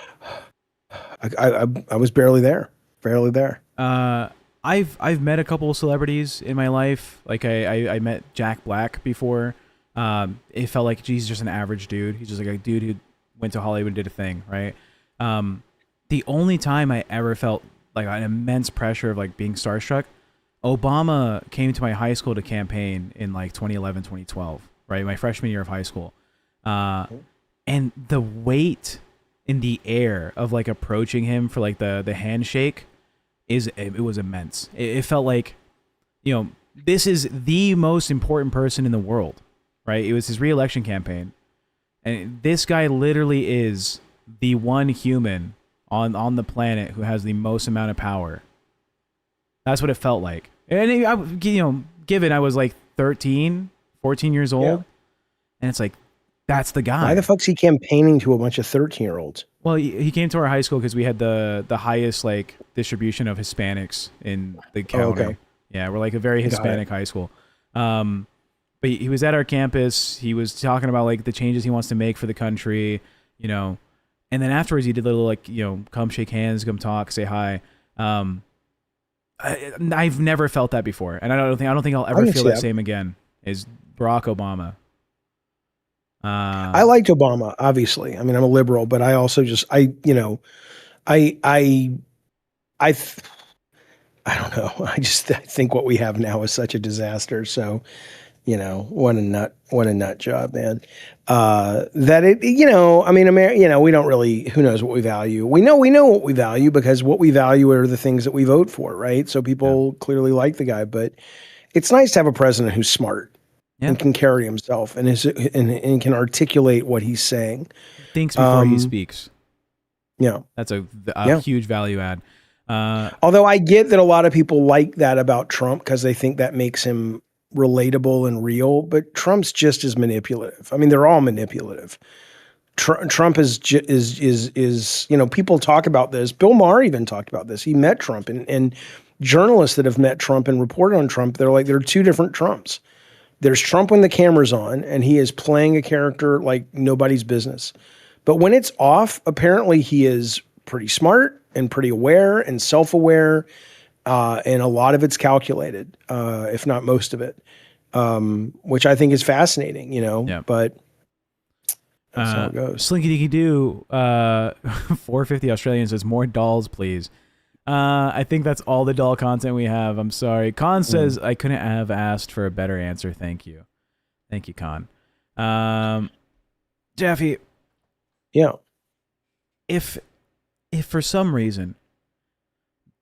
I was barely there. I've met a couple of celebrities in my life. Like I met Jack Black before. It felt like he's just an average dude. He's just like a dude who went to Hollywood and did a thing, right? The only time I ever felt like an immense pressure of like being starstruck, Obama came to my high school to campaign in like 2011, 2012, right? My freshman year of high school. And the weight in the air of like approaching him for like the handshake it was immense. It felt like, this is the most important person in the world, right? It was his re-election campaign. And this guy literally is the one human on the planet who has the most amount of power. That's what it felt like. And, given I was like 13, 14 years old, and it's like, that's the guy. Why the fuck's he campaigning to a bunch of 13-year-olds? Well, he came to our high school because we had the highest like distribution of Hispanics in the county. Okay. Yeah, we're like a very Hispanic high school. But he was at our campus. He was talking about like the changes he wants to make for the country, and then afterwards he did a little like, come shake hands, come talk, say hi. I've never felt that before, and I don't think I'll ever feel that same again. Is Barack Obama. I liked Obama, obviously. I mean, I'm a liberal, but I also just, I don't know. I think what we have now is such a disaster. So, what a nut job, man. That it, I mean, we don't really, who knows what we value. We know what we value because what we value are the things that we vote for, right? So people clearly like the guy, but it's nice to have a president who's smart. And can carry himself and can articulate what he's saying. Thinks before he speaks. Yeah. That's a huge value add. Although I get that a lot of people like that about Trump because they think that makes him relatable and real, but Trump's just as manipulative. I mean, they're all manipulative. Trump is people talk about this. Bill Maher even talked about this. He met Trump and journalists that have met Trump and reported on Trump, they're like, there are two different Trumps. There's Trump when the camera's on and he is playing a character like nobody's business. But when it's off, apparently he is pretty smart and pretty aware and self-aware. And a lot of it's calculated, if not most of it, which I think is fascinating, but that's how it goes. Slinky Dinky Doo, 450 Australian says, more dolls, please. I think that's all the doll content we have. I'm sorry. Con says, I couldn't have asked for a better answer. Thank you. Thank you, Con. Jaffe. Yeah. If for some reason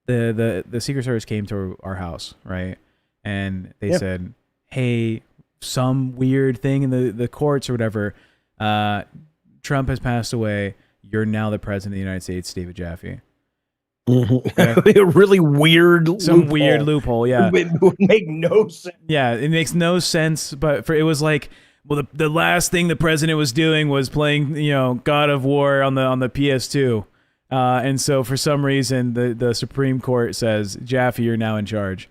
the Secret Service came to our house, right? And they said, hey, some weird thing in the courts or whatever, Trump has passed away. You're now the president of the United States, David Jaffe. A really weird weird loophole, yeah. It would make no sense. Yeah, it makes no sense, but it was like, well, the last thing the president was doing was playing, God of War on the PS2. And so for some reason, the Supreme Court says, Jaffe, you're now in charge.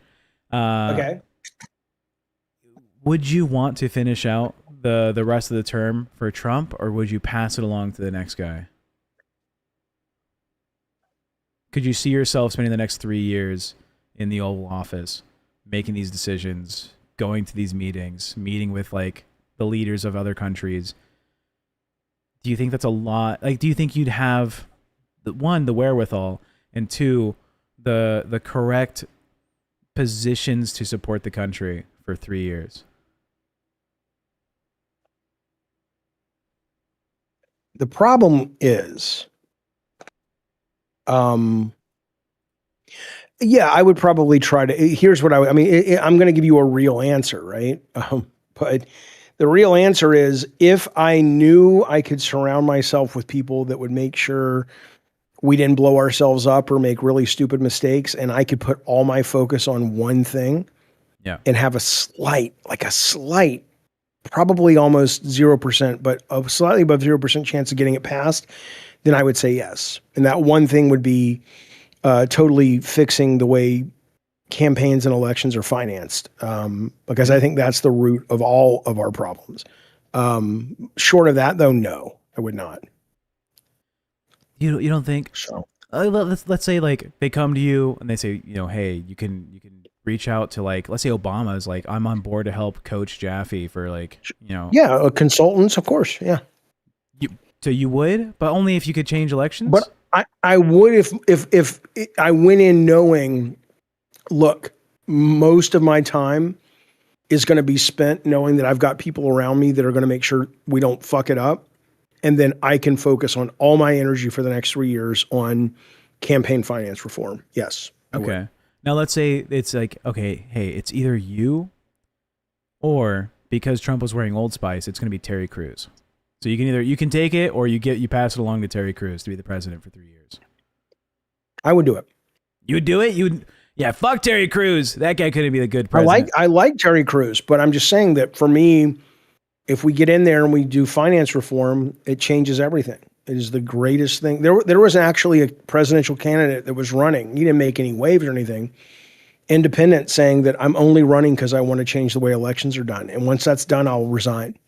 Okay. Would you want to finish out the rest of the term for Trump, or would you pass it along to the next guy? Could you see yourself spending the next 3 years in the Oval Office, making these decisions, going to these meetings, meeting with like the leaders of other countries? Do you think that's a lot? Like, do you think you'd have the wherewithal, and two, the correct positions to support the country for 3 years? The problem is, yeah, I would probably try to. Here's what I'm going to give you a real answer, right? But the real answer is, if I knew I could surround myself with people that would make sure we didn't blow ourselves up or make really stupid mistakes, and I could put all my focus on one thing, and have a slight, probably almost 0%, but a slightly above 0% chance of getting it passed, then I would say yes. And that one thing would be totally fixing the way campaigns and elections are financed, because I think that's the root of all of our problems. Short of that, though, no, I would not. You don't think so? Let's say like they come to you and they say, hey, you can reach out to, like, let's say Obama is like, I'm on board to help coach Jaffe for, like, Yeah, consultants, of course. Yeah. So you would, but only if you could change elections? But I would if I went in knowing, look, most of my time is going to be spent knowing that I've got people around me that are going to make sure we don't fuck it up. And then I can focus on all my energy for the next 3 years on campaign finance reform. Yes. Okay. Now let's say it's like, okay, hey, it's either you, or because Trump was wearing Old Spice, it's going to be Terry Crews. So you can take it, or you pass it along to Terry Crews to be the president for 3 years. I would do it. You would do it? Yeah, fuck Terry Crews. That guy couldn't be the good president. I like Terry Crews, but I'm just saying that for me, if we get in there and we do finance reform, it changes everything. It is the greatest thing. There was actually a presidential candidate that was running. He didn't make any waves or anything. Independent, saying that I'm only running because I want to change the way elections are done. And once that's done, I'll resign.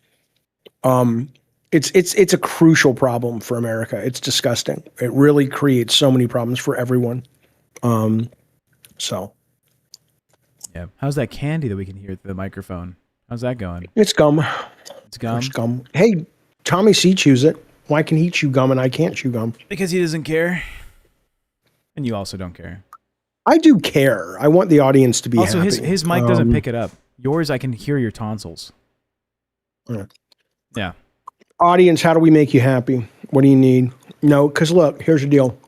It's a crucial problem for America. It's disgusting. It really creates so many problems for everyone. So. Yeah. How's that candy that we can hear through the microphone? How's that going? It's gum. It's gum? It's gum. Hey, Tommy C chews it. Why can he chew gum and I can't chew gum? Because he doesn't care. And you also don't care. I do care. I want the audience to be also, happy. his mic doesn't pick it up. Yours, I can hear your tonsils. Yeah. Audience, how do we make you happy? What do you need? No, because look, here's the deal.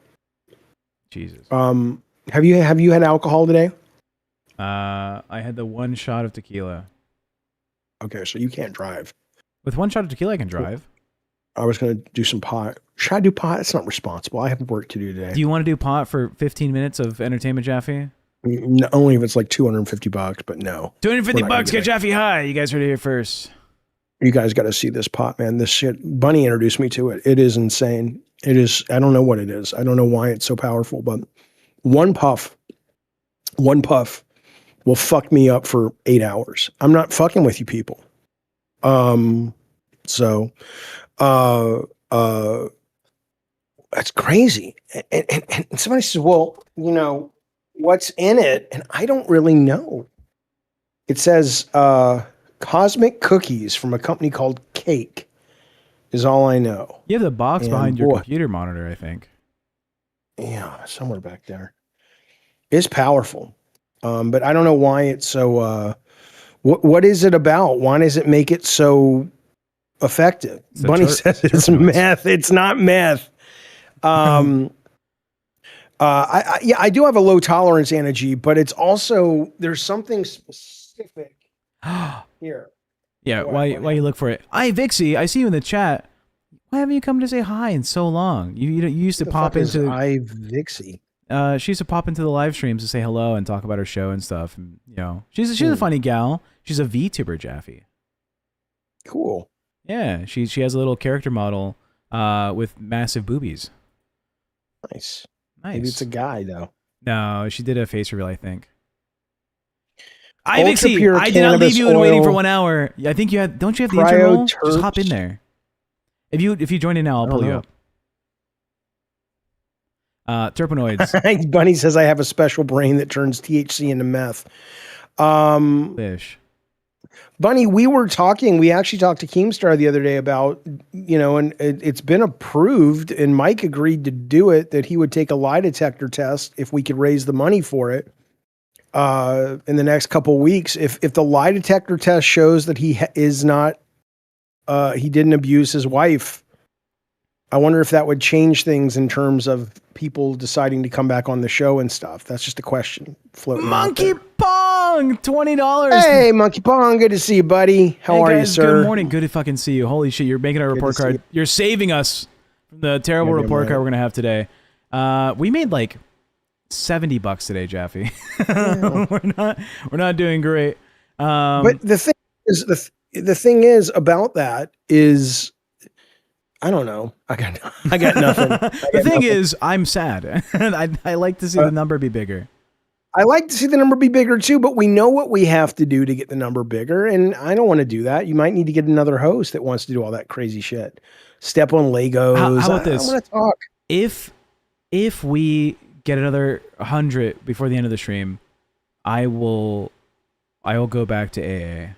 Jesus. Have you had alcohol today? I had the one shot of tequila. Okay, so you can't drive. With one shot of tequila, I can drive. I was going to do some pot. Should I do pot? It's not responsible. I have work to do today. Do you want to do pot for 15 minutes of entertainment, Jaffe? No, only if it's like $250, but no. $250, get Jaffe high. You guys heard it here first. You guys got to see this pot, man. This shit. Bunny introduced me to it. It is insane. It is. I don't know what it is. I don't know why it's so powerful, but one puff will fuck me up for 8 hours. I'm not fucking with you people. So, that's crazy. And somebody says, well, what's in it? And I don't really know. It says, cosmic cookies from a company called Cake is all I know. You have the box behind your computer monitor, I think. Yeah, somewhere back there. It's powerful. But I don't know why it's so, what is it about? Why does it make it so effective? Bunny says it's meth. It's not meth. I do have a low tolerance energy, but it's also there's something specific here. Yeah, why you look for it? Hi, Vixie, I see you in the chat. Why haven't you come to say hi in so long? You used to pop into Vixie. She used to pop into the live streams to say hello and talk about her show and stuff. And she's a funny gal. She's a VTuber, Jaffe. Cool. Yeah, she has a little character model with massive boobies. Nice. Maybe it's a guy though. No, she did a face reveal, I think. Ultra Vixie, pure I did not leave you in waiting for oil. 1 hour. I think don't you have the Cryo intro roll? terps. Just hop in there. If you join in now, I'll pull you up. Terpenoids. Bunny says I have a special brain that turns THC into meth. Fish. Bunny, we actually talked to Keemstar the other day about, and it's been approved, and Mike agreed to do it, that he would take a lie detector test if we could raise the money for it in the next couple weeks. If the lie detector test shows that he didn't abuse his wife, I wonder if that would change things in terms of people deciding to come back on the show and stuff. That's just a question floating Monkey Pong, $20. Hey, Monkey Pong, good to see you, buddy. How are you, sir? Good morning. Good to fucking see you. Holy shit, you're making our report card. You're saving us from the terrible report card we're gonna have today. We made like $70 today, Jaffe. We're not doing great. But the thing is about that is, I don't know. I got nothing. The thing is, I'm sad. I like to see the number be bigger. I like to see the number be bigger too, but we know what we have to do to get the number bigger, and I don't want to do that. You might need to get another host that wants to do all that crazy shit. Step on Legos. How about this? I want to talk. If we get another 100 before the end of the stream, I will go back to AA.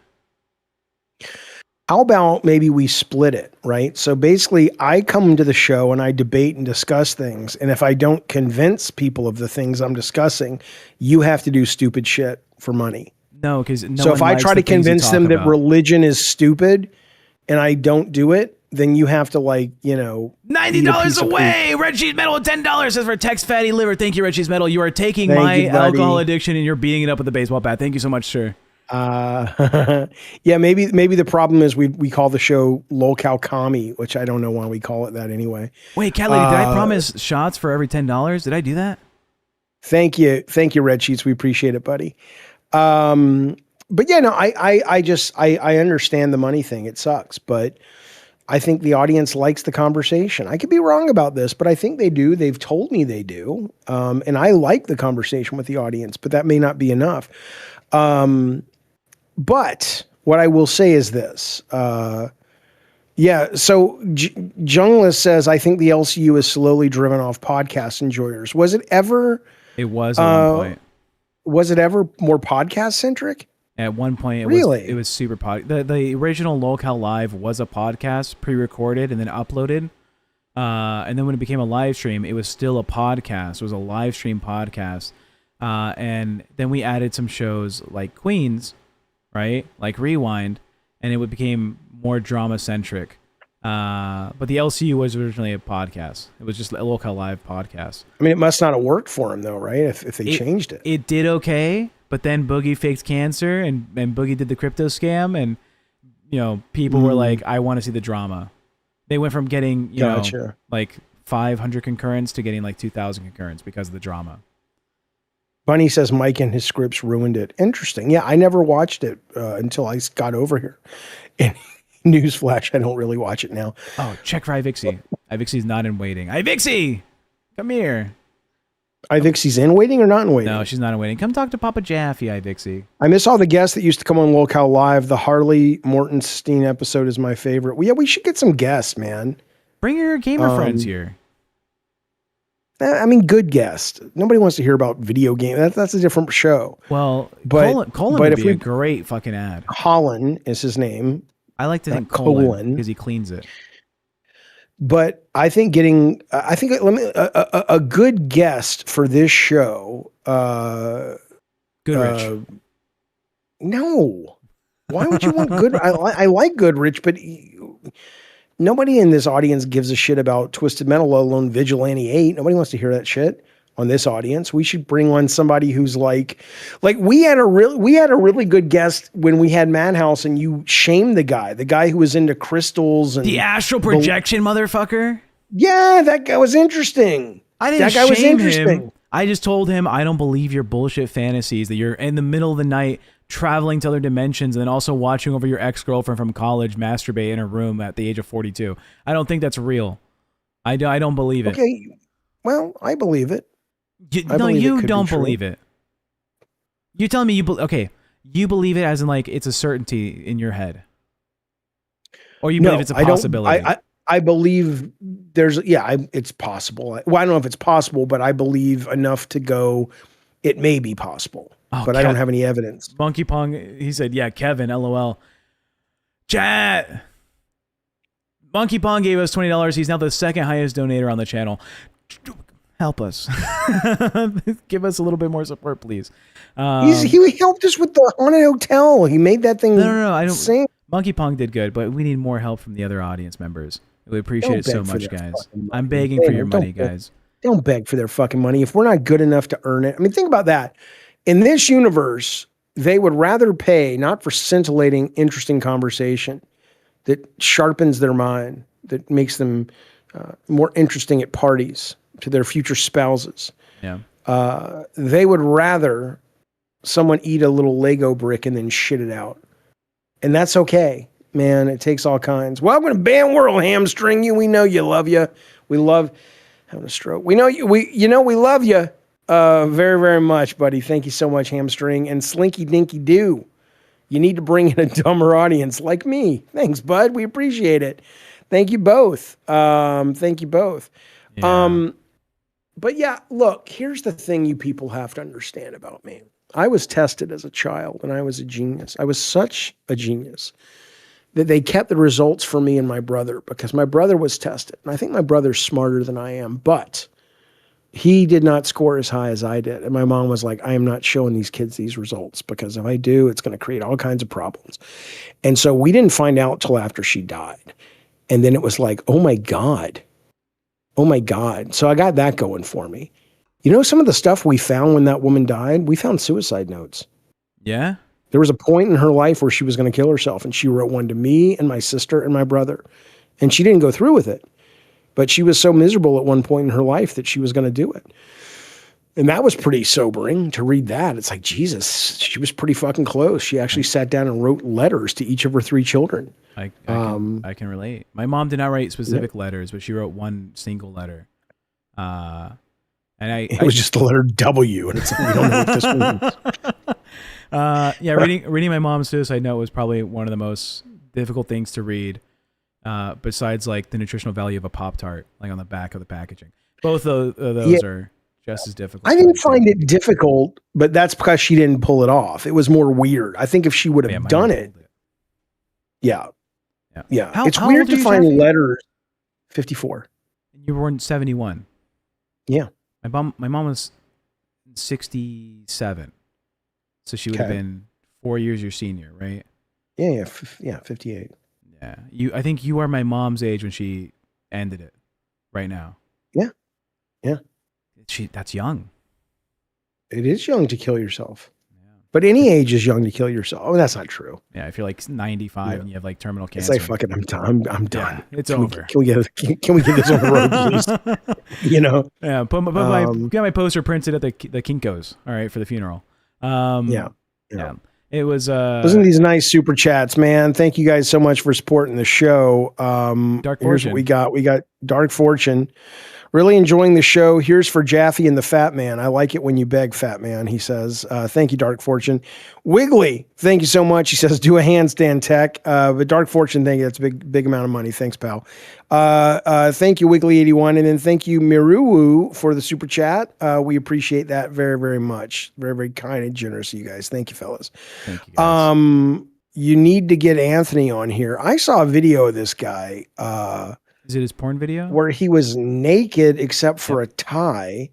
How about maybe we split it, right? So basically, I come to the show and I debate and discuss things. And if I don't convince people of the things I'm discussing, you have to do stupid shit for money. No, because so if I try to convince them that religion is stupid and I don't do it, then you have to $90 away. Red Cheese Metal with $10 says for Tex Fatty Liver. Thank you, Red Cheese Metal. You are taking my alcohol addiction and you're beating it up with a baseball bat. Thank you so much, sir. Yeah, maybe the problem is we call the show LolCow Commie, which I don't know why we call it that anyway. Wait, Cat Lady, did I promise shots for every $10? Did I do that? Thank you, Red Sheets. We appreciate it, buddy. But yeah, no, I understand the money thing. It sucks, but I think the audience likes the conversation. I could be wrong about this, but I think they do. They've told me they do, and I like the conversation with the audience, but that may not be enough. But what I will say is this. So Junglist says, I think the LCU is slowly driven off podcast enjoyers. Was it ever? It was at one point. Was it ever more podcast centric? At one point, it was super pod. The original LolCow Live was a podcast, pre-recorded and then uploaded. And then when it became a live stream, it was still a podcast. It was a live stream podcast. And then we added some shows like Queens, right? Like Rewind, and it became more drama-centric. But the LCU was originally a podcast. It was just a LolCow Live podcast. I mean, it must not have worked for him, though, right? If they changed it. It did okay, but then Boogie faked cancer, and Boogie did the crypto scam, and people were like, I want to see the drama. They went from getting, like 500 concurrents to getting like 2,000 concurrents because of the drama. Bunny says Mike and his scripts ruined it. Interesting. Yeah, I never watched it until I got over here. And newsflash, I don't really watch it now. Oh, check for Ivixie. Ivixie's not in waiting. Ivixie! Come here. Ivixie's in waiting or not in waiting? No, she's not in waiting. Come talk to Papa Jaffe, Ivixie. I miss all the guests that used to come on LolCow Live. The Harley Mortenstein episode is my favorite. Well, yeah, we should get some guests, man. Bring your gamer friends here. I mean, good guest. Nobody wants to hear about video games. That's a different show. Well, but Colin would be a great fucking ad. Colin is his name. I like to think Colin because he cleans it. But I think getting, a good guest for this show. Goodrich. No. Why would you want Good? I like Goodrich, but nobody in this audience gives a shit about Twisted Metal, let alone Vigilante 8. Nobody wants to hear that shit. on this audience. We should bring on somebody who's like we had a really good guest when we had Madhouse, and you shamed the guy who was into crystals and the astral projection motherfucker. Yeah, that guy was interesting. That guy was interesting. Him. I just told him I don't believe your bullshit fantasies that you're in the middle of the night traveling to other dimensions and then also watching over your ex-girlfriend from college masturbate in her room at the age of 42. I don't think that's real. I don't believe it. Okay, well, I believe it. You don't believe it. You're telling me you believe it as in like it's a certainty in your head, or you believe it's a possibility. I believe it's possible. Well, I don't know if it's possible, but I believe enough to go, it may be possible, but I don't have any evidence. Monkey Pong, he said, yeah, Kevin, LOL. Chat. Monkey Pong gave us $20. He's now the second highest donator on the channel. Help us. Give us a little bit more support, please. He helped us with the haunted hotel. He made that thing. No. I don't. Sing. Monkey Pong did good, but we need more help from the other audience members. We appreciate it so much, guys. I'm begging for your money, guys. Don't beg for their fucking money. If we're not good enough to earn it. I mean, think about that. In this universe, they would rather pay not for scintillating, interesting conversation that sharpens their mind, that makes them more interesting at parties to their future spouses. Yeah. They would rather someone eat a little Lego brick and then shit it out. And that's okay. Man, it takes all kinds. Welcome to Band World, Hamstring You. We know you love you. We love having a stroke. We know you. We love you very, very much, buddy. Thank you so much, Hamstring. And Slinky Dinky Doo. You need to bring in a dumber audience like me. Thanks, bud. We appreciate it. Thank you both. Thank you both. Yeah. But yeah, look, here's the thing you people have to understand about me. I was tested as a child and I was a genius. I was such a genius that they kept the results for me and my brother because my brother was tested. And I think my brother's smarter than I am, but he did not score as high as I did. And my mom was like, I am not showing these kids these results because if I do, it's going to create all kinds of problems. And so we didn't find out till after she died. And then it was like, oh my God. So I got that going for me. You know, some of the stuff we found when that woman died, we found suicide notes. Yeah. There was a point in her life where she was going to kill herself, and she wrote one to me and my sister and my brother. And she didn't go through with it. But she was so miserable at one point in her life that she was going to do it. And that was pretty sobering to read that. It's like, Jesus, she was pretty fucking close. She actually sat down and wrote letters to each of her 3 children. I can relate. My mom did not write specific letters, but she wrote one single letter. And it was just the letter W, and it's like, we don't know what this means. Reading my mom's suicide note was probably one of the most difficult things to read, besides like the nutritional value of a Pop-Tart, like on the back of the packaging. Both of those are just as difficult. I didn't find it difficult, but that's because she didn't pull it off. It was more weird. I think if she would have done it. Yeah. It's weird to find letters. 54. You were in 71. Yeah. My mom was 67. So she would have been 4 years your senior, right? Yeah, 58. Yeah. I think you are my mom's age when she ended it right now. Yeah. That's young. It is young to kill yourself. Yeah. But any age is young to kill yourself. Oh, that's not true. Yeah, if you're like 95 and you have like terminal cancer. It's like, fuck it, I'm done. Yeah, it's over. Can we get this on the road, please? You know? Yeah, get my poster printed at the Kinko's, all right, for the funeral. Yeah. It was listen to these nice super chats, man. Thank you guys so much for supporting the show. Dark Fortune. Here's what we got. We got Dark Fortune. Really enjoying the show. Here's for Jaffe and the Fat Man. I like it when you beg, Fat Man, he says. Thank you, Dark Fortune. Wiggly, thank you so much. He says, do a handstand tech. But Dark Fortune, thank you. That's a big amount of money. Thanks, pal. Thank you, Wiggly81. And then thank you, Miruwu, for the super chat. We appreciate that very, very much. Very, very kind and generous of you guys. Thank you, fellas. Thank you, guys. You need to get Anthony on here. I saw a video of this guy. Is it his porn video? Where he was naked except for a tie,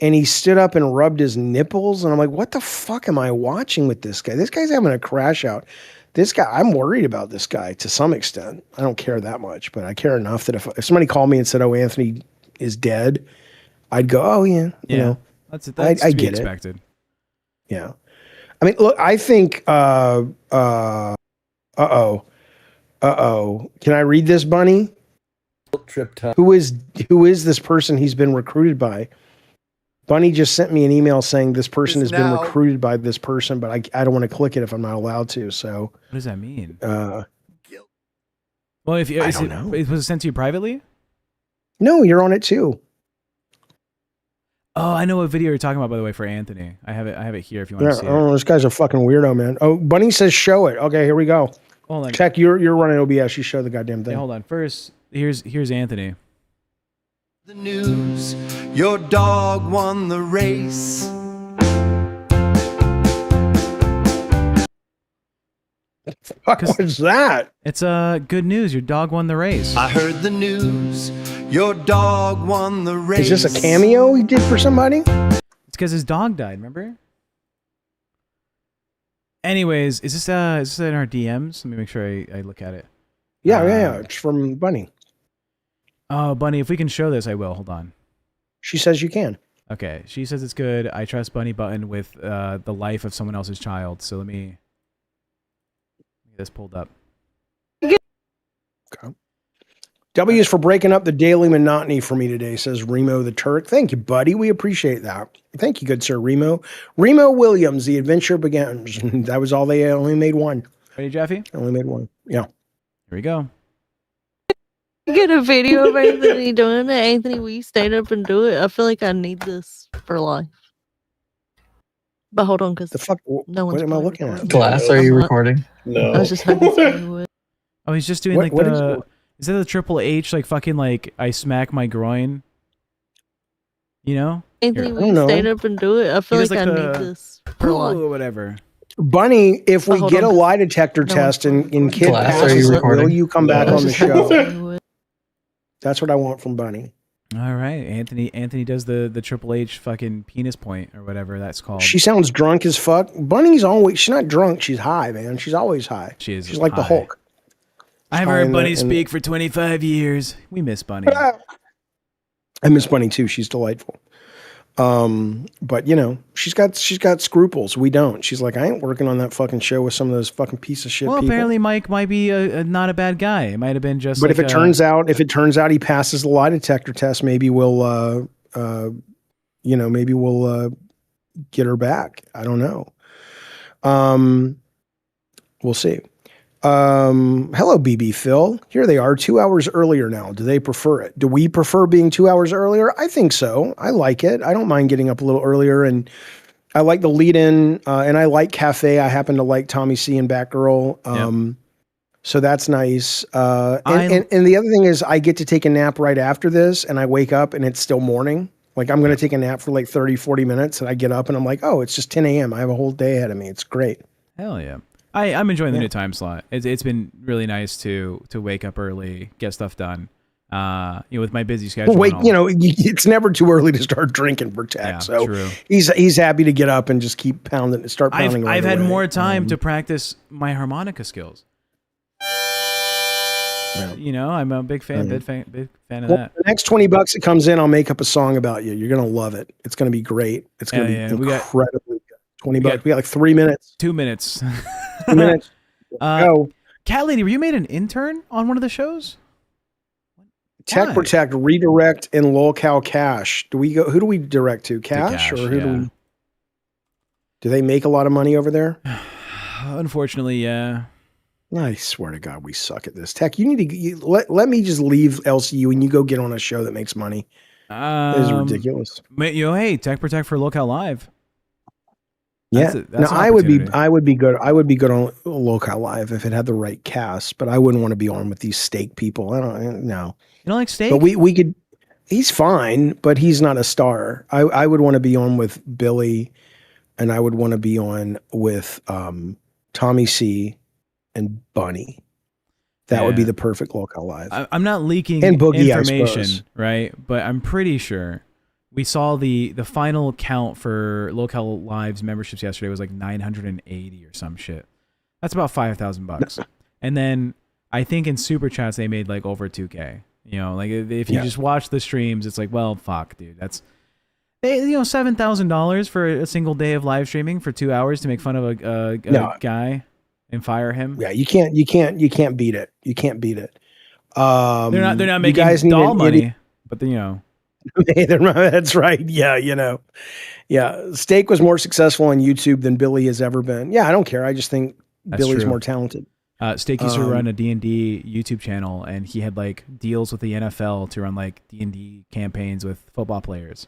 and he stood up and rubbed his nipples. And I'm like, what the fuck am I watching with this guy? This guy's having a crash out. This guy, I'm worried about this guy to some extent. I don't care that much, but I care enough that if somebody called me and said, oh, Anthony is dead, I'd go, oh yeah, you know, that's I to be get expected. it. Yeah, I mean, look, I think. Can I read this, Bunny? Trip time. Who is this person he's been recruited by? Bunny just sent me an email saying this person has been recruited by this person, but I don't want to click it if I'm not allowed to. So what does that mean? Well, if you, I don't know. It was sent to you privately. No, you're on it too. Oh, I know what video you're talking about, by the way, for Anthony. I have it here if you want to see it. Oh, this guy's a fucking weirdo, man. Oh, Bunny says show it. Okay, here we go. Hold on. Check, you're running OBS. You show the goddamn thing. Yeah, hold on. First, here's Anthony. The news, your dog won the race. What was that? It's good news. Your dog won the race. I heard the news, your dog won the race. Is this a cameo he did for somebody? It's because his dog died. Remember? Anyways, is this in our DMs? Let me make sure I look at it. Yeah. It's from Bunny. Oh, Bunny, if we can show this, I will. Hold on. She says you can. Okay, she says it's good. I trust Bunny Button with the life of someone else's child. So let me get this pulled up. Okay. W is for breaking up the daily monotony for me today, says Remo the Turk. Thank you, buddy. We appreciate that. Thank you, good sir, Remo. Remo Williams, The Adventure Begins. That was all they only made one. Ready, Jaffe? Only made one. Yeah. Here we go. Get a video of Anthony doing it. Anthony, will you stand up and do it? I feel like I need this for life. But hold on, because the fuck. No one's what am I looking at? Glass, are you recording? No. I was just hoping somebody would. Oh, he's just doing is that the Triple H, like fucking like I smack my groin? You know? Anthony, will you stand up and do it? I feel like I need this for life. Or whatever. Bunny, if we get a lie detector test and kid passes it, will you come back on the show? That's what I want from Bunny. All right, Anthony does the Triple H fucking penis point or whatever that's called. She sounds drunk as fuck. Bunny's always, she's not drunk, she's high, man. She's always high. She is. She's like the Hulk. I haven't heard Bunny speak for 25 years. We miss Bunny. I miss Bunny too. She's delightful. But you know, she's got scruples. We don't. She's like, I ain't working on that fucking show with some of those fucking piece of shit Well, people. apparently Mike might be not a bad guy. It might have been just. But like if it turns out he passes the lie detector test, maybe we'll maybe we'll get her back. I don't know. We'll see. Hello, BB Phil. Here they are 2 hours earlier now. Do they prefer it? Do we prefer being 2 hours earlier? I think so. I like it. I don't mind getting up a little earlier, and I like the lead in, and I like Cafe. I happen to like Tommy C and Batgirl. So that's nice. And the other thing is I get to take a nap right after this, and I wake up and it's still morning. Like I'm going to take a nap for like 30, 40 minutes, and I get up and I'm like, oh, it's just 10 a.m. I have a whole day ahead of me. It's great. Hell yeah. I'm enjoying the new time slot. It's been really nice to wake up early, get stuff done. With my busy schedule. It's never too early to start drinking for Tech. Yeah, so true. He's happy to get up and just keep pounding, start pounding. Right I've had away. more time to practice my harmonica skills. I'm a big fan, big fan of that. The next $20 it comes in, I'll make up a song about you. You're gonna love it. It's gonna be great. It's gonna be incredibly good. $20. We got like 3 minutes. 2 minutes. 2 minutes. Go. Cat Lady, were you made an intern on one of the shows? TechProtect, Redirect, and LolCow Cash. Do we go? Who do we direct to? Cash, or who do we? Do they make a lot of money over there? Unfortunately, yeah. I swear to God, we suck at this. Tech, you need to let me just leave LCU and you go get on a show that makes money. That is ridiculous. Hey, TechProtect for LolCow Live. Yeah, I would be good. I would be good on LolCow Live if it had the right cast, but I wouldn't want to be on with these steak people. I don't know. You don't like steak? But we could. He's fine, but he's not a star. I would want to be on with Billy, and I would want to be on with Tommy C and Bunny. That would be the perfect LolCow Live. I'm not leaking and Boogie, information, right? But I'm pretty sure. We saw the final count for LolCow Live's memberships yesterday was like 980 or some shit. That's about $5,000. And then I think in super chats they made like over 2K. Like if you just watch the streams, it's like, well, fuck, dude. Hey, $7,000 for a single day of live streaming for 2 hours to make fun of a guy and fire him. Yeah, you can't beat it. You can't beat it. They're not making doll money, but that's right. Yeah, yeah. Steak was more successful on YouTube than Billy has ever been. Yeah, I don't care. I just think Billy's true. more talented. Steak used to run a D&D YouTube channel, and he had like deals with the NFL to run like D&D campaigns with football players.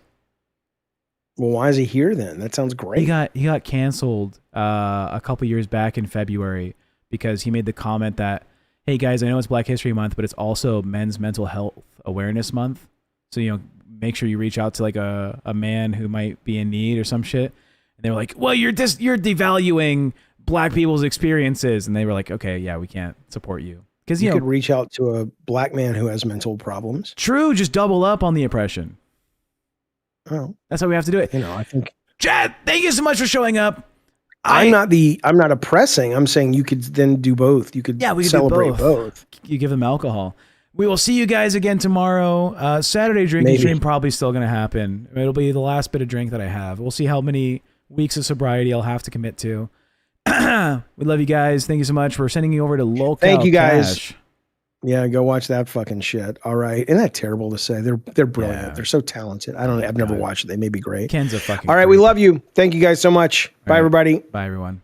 Well, why is he here then? That sounds great. He got canceled a couple years back in February because he made the comment that, hey guys, I know it's Black History Month, but it's also Men's Mental Health Awareness Month. So, make sure you reach out to like a man who might be in need or some shit. And they were like, well, you're devaluing Black people's experiences. And they were like, okay, yeah, we can't support you. Because you could reach out to a Black man who has mental problems. True, just double up on the oppression. Oh, that's how we have to do it. I think. Chad, thank you so much for showing up. I'm not oppressing. I'm saying you could then do both. You could we could celebrate do both. You give them alcohol. We will see you guys again tomorrow. Saturday drinking stream probably still going to happen. It'll be the last bit of drink that I have. We'll see how many weeks of sobriety I'll have to commit to. We love you guys. Thank you so much. We're sending you over to LolCow. Thank you guys. Cash. Yeah, go watch that fucking shit. All right. Isn't that terrible to say? They're brilliant. Yeah. They're so talented. I've never watched it. They may be great. Ken's a fucking all right, we love you. Thank you guys so much. Bye, everybody. Bye, everyone.